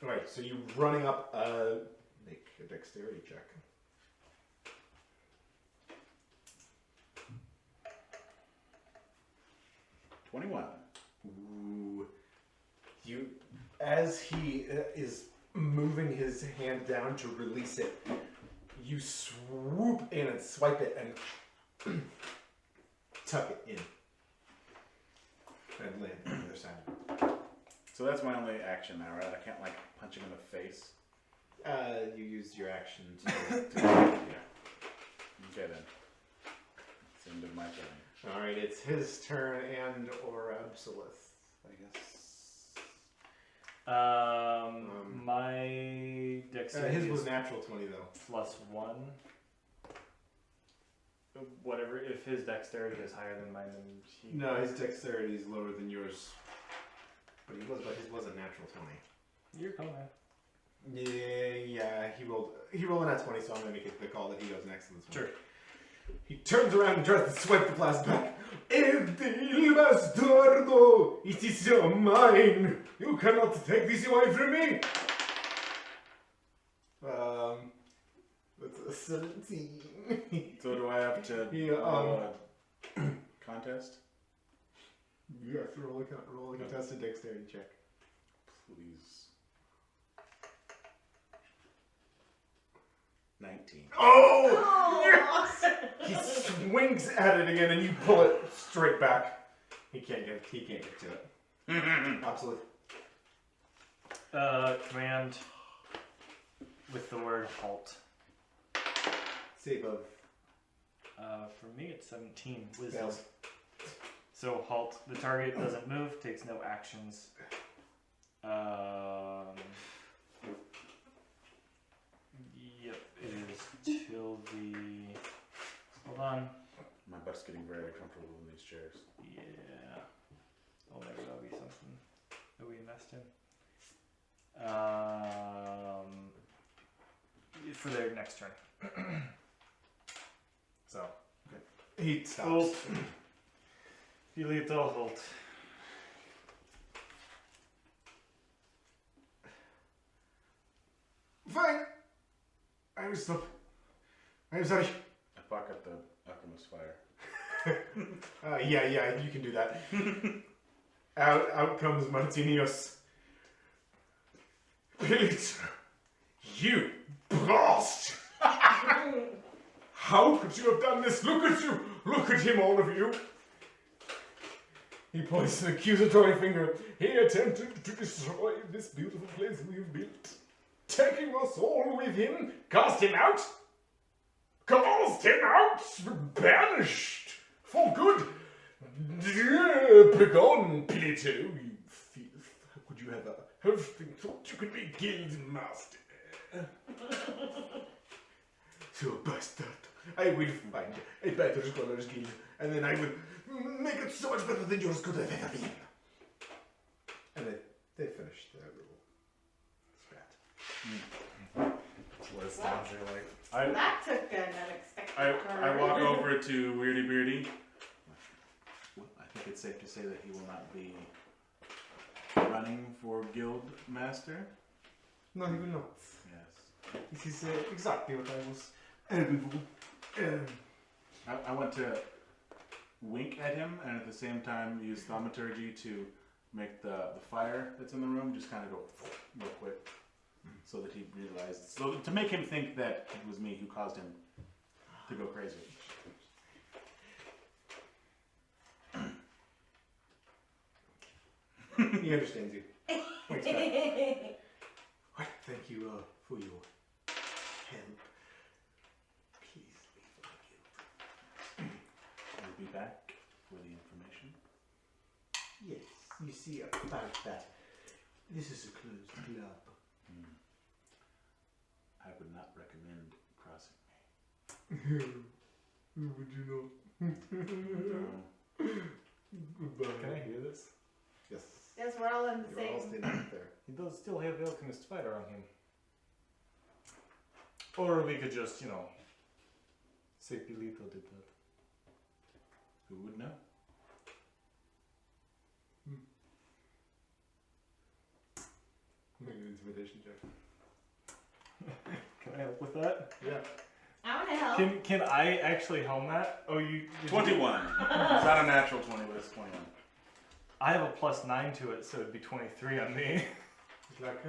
Alright, so you running up, make a dexterity check. Ooh. You, as he is moving his hand down to release it, you swoop in and swipe it and tuck it in. And land on the other side. So that's my only action now, right? I can't like punch him in the face. You used your action to Yeah. Okay then. It's the end of my turn. Alright, it's his turn and or Absolith, I guess. My dexterity His was is natural 20 though. plus 1. Whatever, if his dexterity is higher than mine, then he... No, his dexterity is lower than yours. But his was a natural 20. You're coming, man. Yeah, he rolled a nat 20, so I'm gonna make it the call that he goes next to this one. Sure. He turns around and tries to swipe the flask back. El bastardo! It is mine! You cannot take this away from me! That's a 17. So do I have to Yeah, roll a contest? You have to roll a contested dexterity check. Please. 19. Oh! Yes! He swings at it again, and you pull it straight back. He can't get to it. Absolutely. Command. with the word halt. Save of For me, it's 17 wisdom. fails. So halt. The target doesn't move, takes no actions. Yep, it is till the. Hold on. My butt's getting very uncomfortable in these chairs. Yeah. Oh, maybe that'll be something that we invest in. For their next turn. So. He stops. Halt. Filito halt. Fine. I will stop. I'm sorry. I pocket the alchemist fire. Yeah, you can do that. out comes Martinius. Pilitzer, you blast! How could you have done this? Look at you! Look at him, all of you! He points an accusatory finger. He attempted to destroy this beautiful place we've built. Taking us all with him. Cast him out! Cast him out! Banished! For good! Begone, Pilito, you filth. How could you ever have thought you could be guild master? So, bastard. I will find a better scholars guild, and then I will make it so much better than yours could have ever been. And they finished their little spat. What it sounds like. That took an unexpected I turn. walk over to Weirdy Beardy. Well, I think it's safe to say that he will not be running for guild master. No, he will not. Yes. This is exactly what I was aiming for. I want to wink at him and at the same time use thaumaturgy to make the fire that's in the room just kind of go real quick, so that he realized, so to make him think that it was me who caused him to go crazy. He understands you. Thanks, Pat. Well, thank you for your help. Please leave the guild. We'll be back for the information. Yes, you see about that. This is a closed club. I would not recommend crossing me. Would you not? Goodbye. Can I hear this? Yes. Yes, we're all in the You're all same. standing up there. He does still have the alchemist fighter on him. Or we could just, say Pilito did that. Who would know? Make an intimidation check. Can I help with that? Yeah. I want to help. Can I actually helm that? Oh, you. 21. It's not a natural 20, but it's 21. I have a +9 to it, so it'd be 23 on me. It's like,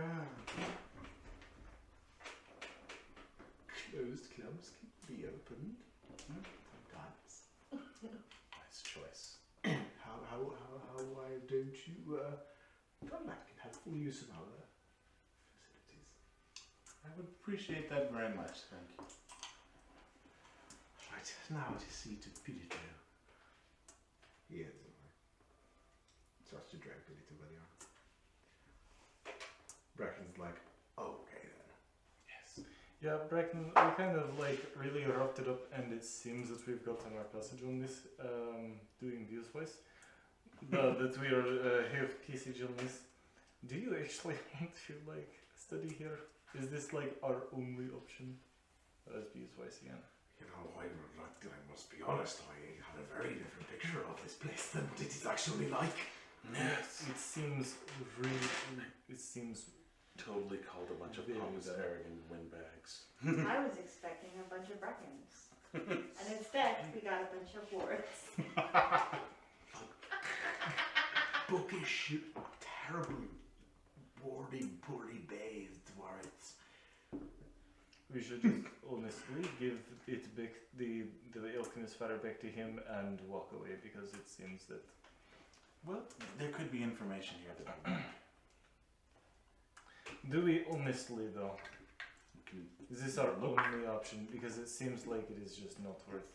closed clubs can be opened. Sometimes. Nice choice. How why don't you come back and have full use of our facilities? I would appreciate that very much, thank you. Right, now to see to Pilito. Yes. Starts to drag Pilito by the arm. Bracken's like, okay then. Yes. Yeah, Bracken, we kind of really roughed it up, and it seems that we've gotten our passage on this, doing this voice. That we are have passage on this. Do you actually want to study here? Is this our only option? As B's voice again. You know, I must be honest, I had a very different picture of this place than what it is actually like. Yes. It seems Totally called a bunch of Very pompous, better. arrogant windbags. I was expecting a bunch of Brackens. And instead, we got a bunch of wards. Bookish, terrible, boarding, poorly bathed warrants. We should just honestly give it back, the alchemist fire back to him and walk away, because it seems that. Well, there could be information here that Do we honestly though? we can. Is this our only option? Because it seems like it is just not worth.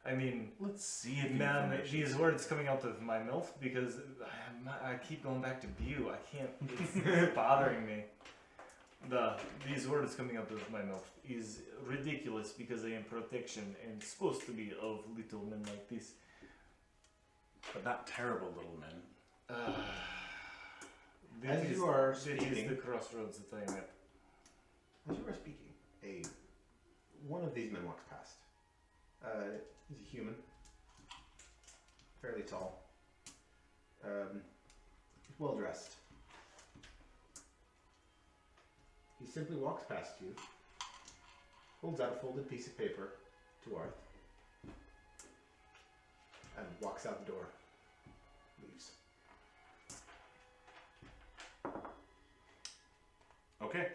I mean, Let's see if the man, information- these words coming out of my mouth because I keep going back to Bew. I can't. It's bothering me. These words coming out of my mouth is ridiculous because I am protection and supposed to be of little men like this. But not terrible little men. As you are That is speaking- the crossroads that I am at. As you are speaking, one of these men walks past. He's a human, fairly tall, well dressed. He simply walks past you, holds out a folded piece of paper to Arth, and walks out the door. Leaves. Okay,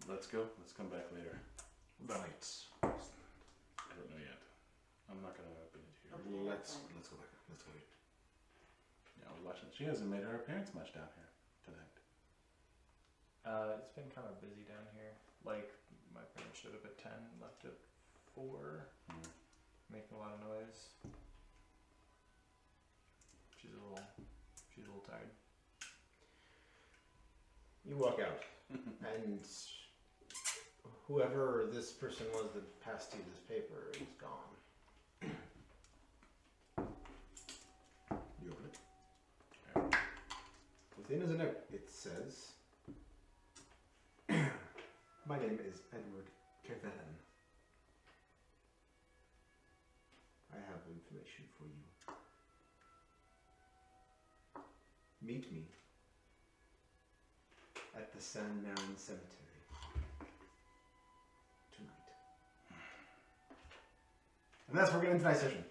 let's go. Let's come back later. Right. I don't know yet. I'm not gonna open it here. Let's go back. Let's go. Yeah, I was watching. She hasn't made her appearance much down here tonight. It's been kind of busy down here. Like my parents showed up at 10, left at 4, making a lot of noise. She's a little tired. You walk out, and whoever this person was that passed you this paper is gone. You open it. Within is a note. It says, "My name is Edward Kevan. I have information for you. Meet me at the Sandmound Cemetery tonight." And that's where we're going to end tonight's session.